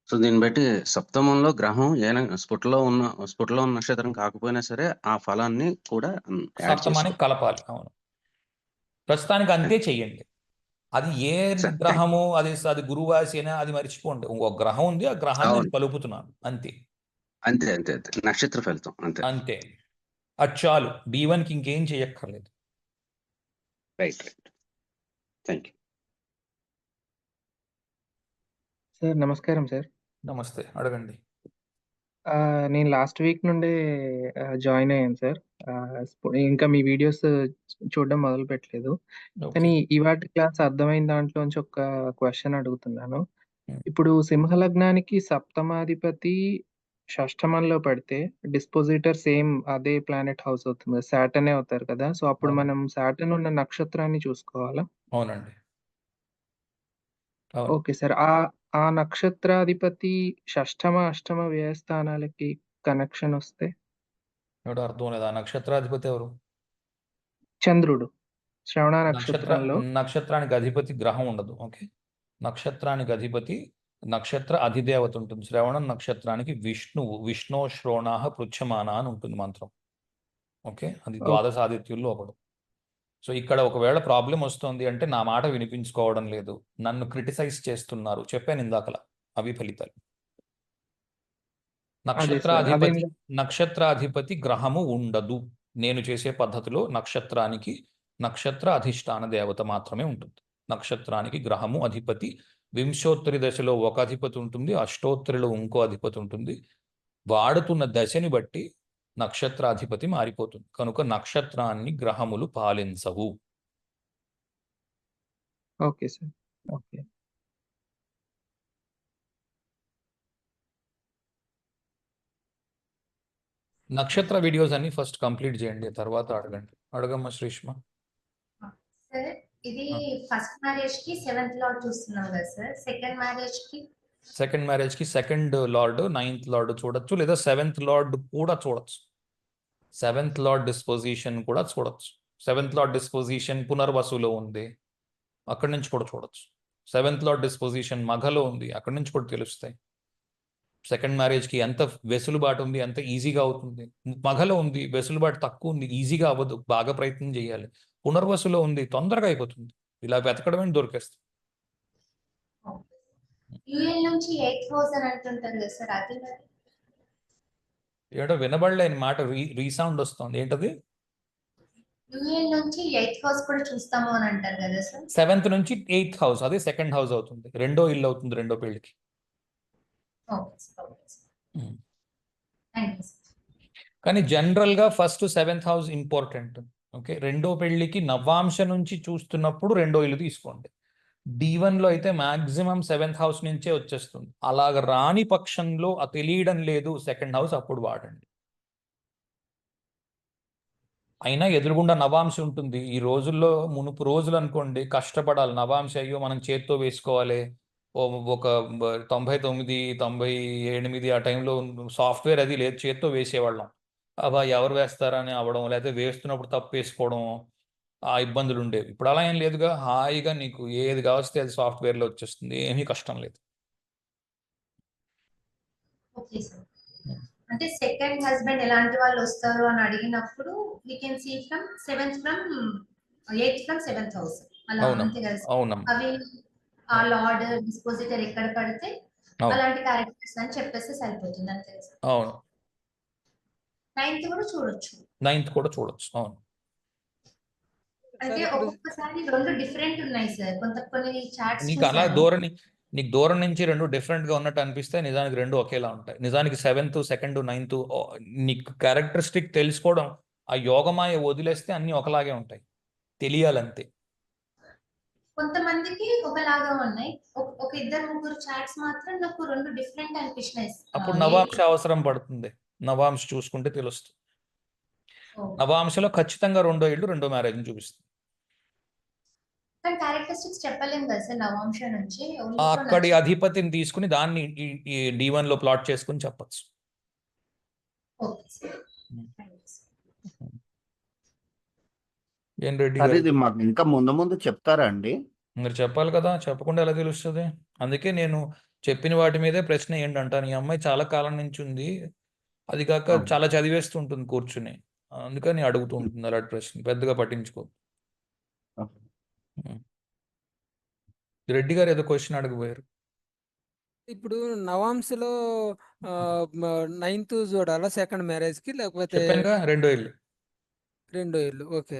సో దీన్ని బట్టి సప్తమంలో గ్రహం స్ఫుటలో ఉన్న నక్షత్రం కాకపోయినా సరే ఆ ఫలాన్ని కూడా సప్తమానికి కలపాలి. అవును, ప్రస్తుతానికి అంతే చెయ్యండి. అది ఏ గ్రహము, అది గురువా శని అది మర్చిపోండి. ఇంకో గ్రహం ఉంది, ఆ గ్రహాన్ని కలుపుతున్నాను అంతే. అంతే నక్షత్ర ఫలితం అంతే. అది చాలు, B1కి ఇంకేం చేయక్కర్లేదు. రైట్. Thank you sir. నమస్కారం సార్. నమస్తే, అడగండి. నేను లాస్ట్ వీక్ నుండే జాయిన్ అయ్యాను సార్. ఇంకా మీ వీడియోస్ చూడడం మొదలు పెట్టలేదు. కానీ ఇవాటి క్లాస్ అర్థమైన దాంట్లోంచి ఒక క్వశ్చన్ అడుగుతున్నాను. ఇప్పుడు సింహలగ్నానికి సప్తమాధిపతి షష్టమంలో పడితే డిస్పోజిటర్ సేమ్ అదే ప్లానెట్ హౌస్ అవుతుంది, సాటర్నే అవుతారు కదా. సో అప్పుడు మనం సాటర్న్ ఉన్న నక్షత్రాన్ని చూసుకోవాలా? అవునండి. Okay sir. ఆ నక్షత్రాధిపతి షష్టమ అష్టమ వ్యయస్థానాలకి కనెక్షన్ వస్తే? ఎవడో అర్థం లేదా? నక్షత్రాధిపతి ఎవరు? చంద్రుడు శ్రవణ నక్షత్ర నక్షత్రంలో నక్షత్రానికి అధిపతి గ్రహం ఉండదు. ఓకే, నక్షత్రానికి అధిపతి నక్షత్ర అధిదేవత ఉంటుంది. శ్రవణం నక్షత్రానికి విష్ణువు, విష్ణో శ్రోణాహ పృచ్ఛమాన అని ఉంటుంది మంత్రం. ఓకే, అది ద్వాదశాదిత్యుల్లో ఒకడు. సో ఇక్కడ ఒకవేళ ప్రాబ్లం వస్తుంది అంటే నా మాట వినిపించుకోవడం లేదు, నన్ను క్రిటిసైజ్ చేస్తున్నారు, చెప్పాను ఇందాకలా, అవి ఫలితాలు. నక్షత్రాధిపతి నక్షత్రాధిపతి గ్రహము ఉండదు. నేను చేసే పద్ధతిలో నక్షత్రానికి నక్షత్ర అధిష్టాన దేవత మాత్రమే ఉంటుంది. నక్షత్రానికి గ్రహము అధిపతి. వింశోత్తరి దశలో ఒక అధిపతి ఉంటుంది, అష్టోత్తరిలో ఇంకో అధిపతి ఉంటుంది. వాడుతున్న దశని బట్టి నక్షత్రాధిపతి మారిపోతుంది. కనుక నక్షత్రాన్ని గ్రహములు పాలించవు. Okay sir. ఓకే. నక్షత్ర వీడియోస్ అన్ని ఫస్ట్ కంప్లీట్ చేయండి, తర్వాత అడగండి. అడగమ్మా శ్రీష్మ. సార్ ఇది ఫస్ట్ మ్యారేజ్ కి 7th లార్డ్ చూస్తున్నాం కదా సార్. సెకండ్ మ్యారేజ్ కి సెకండ్ లార్డ్ 9th లార్డ్ చూడొచ్చు, లేదా 7th లార్డ్ కూడా చూడొచ్చు. 7th లార్డ్ డిస్పోజిషన్ కూడా చూడొచ్చు. 7th లార్డ్ డిస్పోజిషన్ పునర్వసులో ఉంది, అక్కడి నుంచి కూడా చూడొచ్చు. 7th లార్డ్ డిస్పోజిషన్ మగలో ఉంది, అక్కడి నుంచి కూడా తెలుస్తాయి. సెకండ్ మ్యారేజ్కి ఎంత వెసులుబాటు ఉంది, ఎంత ఈజీగా అవుతుంది. మగలో ఉంది, వెసులుబాటు తక్కువ ఉంది, ఈజీగా అవ్వదు, బాగా ప్రయత్నం చేయాలి. పునర్వసులో ఉంది, తొందరగా అయిపోతుంది. ఇలా వెతకడమే దొరికేస్తుంది. ఏటో వినబడలేని మాట, రీసౌండ్ వస్తుంది. ఏంటది? 7th నుంచి 8th హౌస్, అదే సెకండ్ హౌస్ అవుతుంది. రెండో ఇల్లు అవుతుంది, రెండో పెళ్లికి. కానీ జనరల్ గా first 7th house important. Okay, రెండో పెళ్లికి నవాంశ నుంచి చూస్తున్నప్పుడు రెండో ఇల్లు తీసుకోండి. D1 లో అయితే మాక్సిమం 7th హౌస్ నుంచే వచ్చేస్తుంది. అలాగ రాని పక్షంలో తెలియడం లేదు సెకండ్ హౌస్, అప్పుడు వాడండి. అయినా ఎదురుగుండా నవాంశ ఉంటుంది. ఈ రోజుల్లో మునుపు రోజులు అనుకోండి, కష్టపడాలి. నవాంశ అయ్యో మనం చేత్తో వేసుకోవాలి. ఒక 99, 98 ఆ టైంలో సాఫ్ట్వేర్ అది లేదు, చేత్తో వేసేవాళ్ళం. అబ్బా ఎవరు వేస్తారని అవ్వడం, లేకపోతే వేస్తున్నప్పుడు తప్పు వేసుకోవడం, ఆ ఇబ్బందులు ఉండేవి. ఇప్పుడు అలా ఏం లేదుగా, హాయిగా నీకు ఏది కావస్తే అది సాఫ్ట్వేర్లో వచ్చేస్తుంది, ఏమీ కష్టం లేదు. అంటే సెకండ్ హస్బెండ్ ఎలాంటి వాళ్ళు వస్తారు అని అడిగినప్పుడు we can see from 7th from 8th from 7th house అలా అంతే కదా. అవి ఆ లార్డ్ డిస్పోజిటర్ ఎక్కడ పడితే అలాంటి క్యారెక్టర్స్ అని చెప్పేస్తే సరిపోతుంది అంతే కదా. అవును, 9th కూడా చూడొచ్చు. 9th కూడా చూడొచ్చు. అవును, అంటే ఒక్కొక్కసారి రెండు డిఫరెంట్ ఉన్నాయి సార్. కొన్ని చాట్స్ నీకు అలా నీకు దూరం నుంచి రెండు డిఫరెంట్ గా ఉన్నట్టు అనిపిస్తే నిజానికి రెండు ఒకేలా ఉంటాయి. నిజానికి 7th, 2nd, 9th నీకు క్యారెక్టరిస్టిక్ తెలుసుకోవడం, ఆ యోగమాయ వదిలేస్తే అన్ని ఒకలాగే ఉంటాయి, తెలియాలంతే. కొంతమందికి ఒకలాగా ఉన్నాయి, ఒక ఇద్దరు ముగ్గురు చాట్స్ మాత్రం నాకు రెండు డిఫరెంట్ అనిపిస్తున్నాయి. అప్పుడు నవాంశ అవసరం పడుతుంది, నవాంశ చూసుకుంటే తెలుస్తుంది. నవాంశలో ఖచ్చితంగా రెండో ఇల్లు రెండో మ్యారేజ్ చూపిస్తుంది. క్యారెక్టరిస్టిక్స్ చెప్పలేం కదా సార్ నవాంశ నుంచి. అక్కడి అధిపతిని తీసుకుని దాన్ని D1 లో ప్లాట్ చేసుకుని చెప్పచ్చు. ఏం రెడ్డి ఇది మాకు ఇంకా ముందు చెప్తారా అండి? మీరు చెప్పాలి కదా, చెప్పకుండా ఎలా తెలుస్తుంది? అందుకే నేను చెప్పిన వాటి మీదే ప్రశ్న ఏంటంటాను. ఈ అమ్మాయి చాలా కాలం నుంచి ఉంది, అది కాక చాలా చదివేస్తుంటుంది కూర్చుని, అందుకని అడుగుతూ ఉంటుంది అలాంటి ప్రశ్న, పెద్దగా పట్టించుకో. రెడ్డి గారు ఏదో క్వశ్చన్ అడగబోయారు. ఇప్పుడు నవాంశలో 9th చూడాలా సెకండ్ మ్యారేజ్ కి, లేకపోతే రెండో ఇల్లు? రెండో ఇల్లు. ఓకే,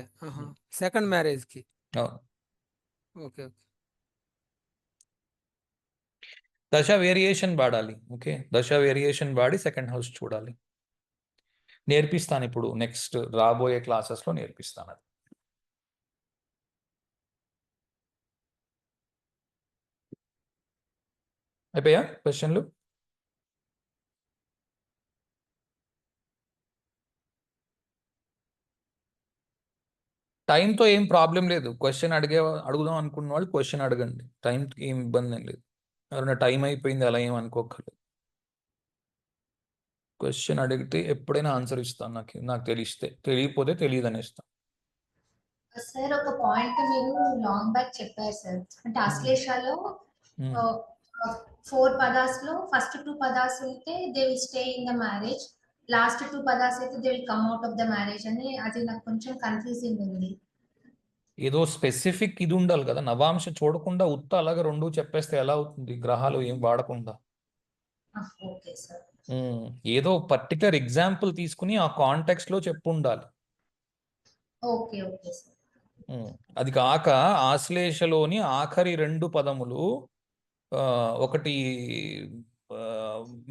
సెకండ్ మ్యారేజ్ కి. ఓకే, దశ వేరియేషన్ వాడాలి. ఓకే, దశ వేరియేషన్ వాడి సెకండ్ హౌస్ చూడాలి. నేర్పిస్తాను ఇప్పుడు, నెక్స్ట్ రాబోయే క్లాసెస్లో నేర్పిస్తాను అది. అయిపోయా క్వశ్చన్లు? టైంతో ఏం ప్రాబ్లం లేదు. క్వశ్చన్ అడుగుదాం అనుకున్న వాళ్ళు క్వశ్చన్ అడగండి, టైంకి ఏం ఇబ్బంది ఏం లేదు. ఎవరైనా టైం అయిపోయింది అలా ఏం అనుకోకర్లేదు. క్వశ్చన్ అడిగితే ఎప్పుడైనా ఆన్సర్ ఇస్తాను, నాకు తెలిస్తే, తెలియకపోతే తెలియదు అనేస్తాను. సార్ ఒక పాయింట్ మీరు లాంగ్ బ్యాక్ చెప్పారు సార్, అంటే అశ్లేషలో 4 పదాస్ లో ఫస్ట్ 2 పదాస్ అయితే they will stay in the marriage, last 2 పదాస్ అయితే they will come out of the marriage అని, అది నాకు కొంచెం కన్ఫ్యూజింగ్ ఉంది. ఏదో స్పెసిఫిక్ ఇది ఉండాలి కదా, నవాంశ చూడకుండా ఉత్త అలాగే రెండు చెప్పేస్తే ఎలా అవుతుంది, గ్రహాలు ఏం వాడకుండా. Okay sir. ఏదో పర్టికులర్ ఎగ్జాంపుల్ తీసుకుని ఆ కాంటెక్స్ట్ లో చెప్పు ఉండాలి. Okay okay sir. అది కాక ఆశ్లేషలోని ఆఖరి 2 పదములు ఒకటి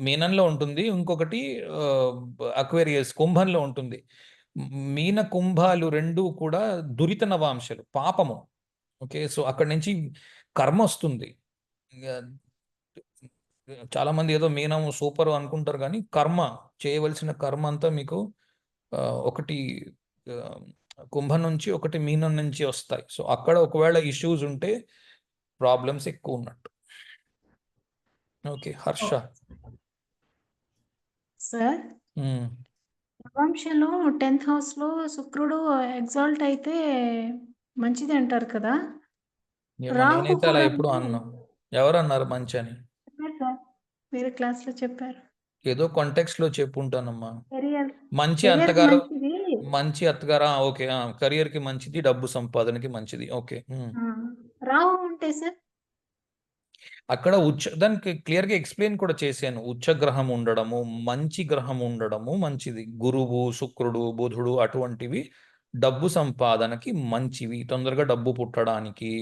మీనంలో ఉంటుంది, ఇంకొకటి అక్వేరియస్ కుంభంలో ఉంటుంది. మీన కుంభాలు 2 కూడా దురిత నవాంశలు, పాపము. ఓకే, సో అక్కడి నుంచి కర్మ వస్తుంది. చాలా మంది ఏదో మీనం సూపర్ అనుకుంటారు, కానీ కర్మ చేయవలసిన కర్మ అంతా మీకు ఒకటి కుంభం నుంచి, ఒకటి మీనం నుంచి వస్తాయి. సో అక్కడ ఒకవేళ ఇష్యూస్ ఉంటే ప్రాబ్లమ్స్ ఎక్కువ ఉన్నట్టు. ఓకే, హర్ష. సార్ నవాంశలో 10th house లో శుక్రుడు ఎగ్జాల్ట్ అయితే మంచిది అంటారు కదా. రాహు నేనైతే అలా కూడా ఎప్పుడు అన్నా. ఎవరన్నారు మంచి అని? చెప్పారు సార్, వేరే క్లాస్ లో చెప్పారు. ఏదో కాంటెక్స్ట్ లో చెప్పుంటానమ్మా. కెరియర్ మంచి కెరియర్ అత్తగారు, మంచిది. మంచి అత్తగారా, ఓకే, కెరియర్ కి మంచిది, డబ్బు సంపాదనకి మంచిది. ఓకే, రాహు ఉంటే సార్ అక్కడ దానికి క్లియర్ గా ఎక్స్ప్లెయిన్ కూడా చేశాను. ఉచ్చ గ్రహం ఉండడము, మంచి గ్రహం ఉండడము మంచిది. గురువు, శుక్రుడు, బుధుడు అటువంటివి డబ్బు సంపాదనకి మంచివి, తొందరగా డబ్బు పుట్టడానికి.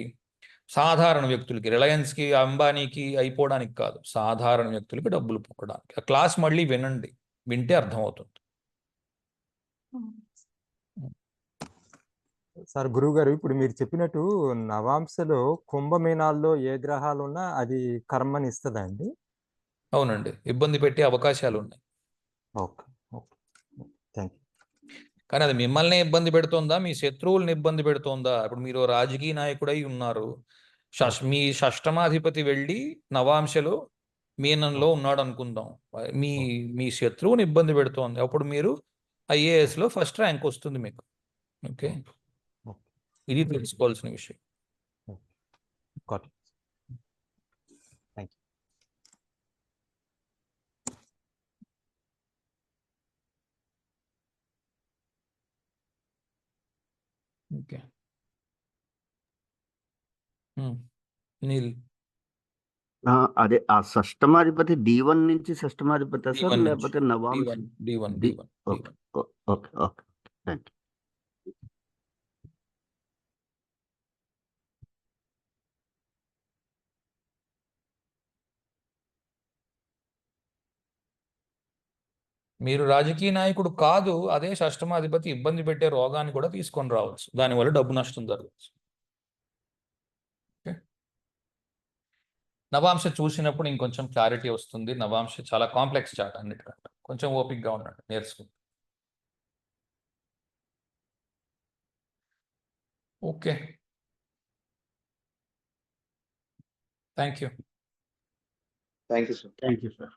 సాధారణ వ్యక్తులకి, రిలయన్స్కి, అంబానీకి అయిపోవడానికి కాదు, సాధారణ వ్యక్తులకి డబ్బులు పుట్టడానికి. ఆ క్లాస్ మళ్ళీ వినండి, వింటే అర్థమవుతుంది. సార్ గురువుగారు, ఇప్పుడు మీరు చెప్పినట్టు నవాంశలో కుంభమీనాల్లో ఏ గ్రహాలు ఉన్నా అది కర్మని ఇస్తుందా అండి? అవునండి, ఇబ్బంది పెట్టే అవకాశాలు ఉన్నాయి. Okay okay, thank you. కానీ అది మిమ్మల్ని ఇబ్బంది పెడుతోందా, మీ శత్రువుల్ని ఇబ్బంది పెడుతోందా? ఇప్పుడు మీరు రాజకీయ నాయకుడై ఉన్నారు, మీ షష్టమాధిపతి వెళ్ళి నవాంశలో మీనంలో ఉన్నాడు అనుకుందాం, మీ శత్రువుని ఇబ్బంది పెడుతోంది, అప్పుడు మీరు ఐఏఎస్లో ఫస్ట్ ర్యాంక్ వస్తుంది మీకు. ఓకే, ఇది తెలుసుకోవాల్సిన విషయం. Thank you. ఓకే, నీల్. అదే ఆ షష్టమాధిపతి D1 నుంచి షష్టమాధిపతి సార్, లేకపోతే నవాంశ? D1. Okay okay okay, thank you. మీరు రాజకీయ నాయకుడు కాదు, అదే షష్టమాధిపతి ఇబ్బంది పెట్టే రోగాన్ని కూడా తీసుకొని రావచ్చు, దానివల్ల డబ్బు నష్టం జరగవచ్చు. నవాంశ చూసినప్పుడు ఇంకొంచెం క్లారిటీ వస్తుంది. నవాంశ చాలా కాంప్లెక్స్ చార్ట్ అన్నిటికంటే. కొంచెం ఓపిక్గా ఉండండి, నేర్చుకుంది. Okay, thank you. Thank you sir. Thank you sir.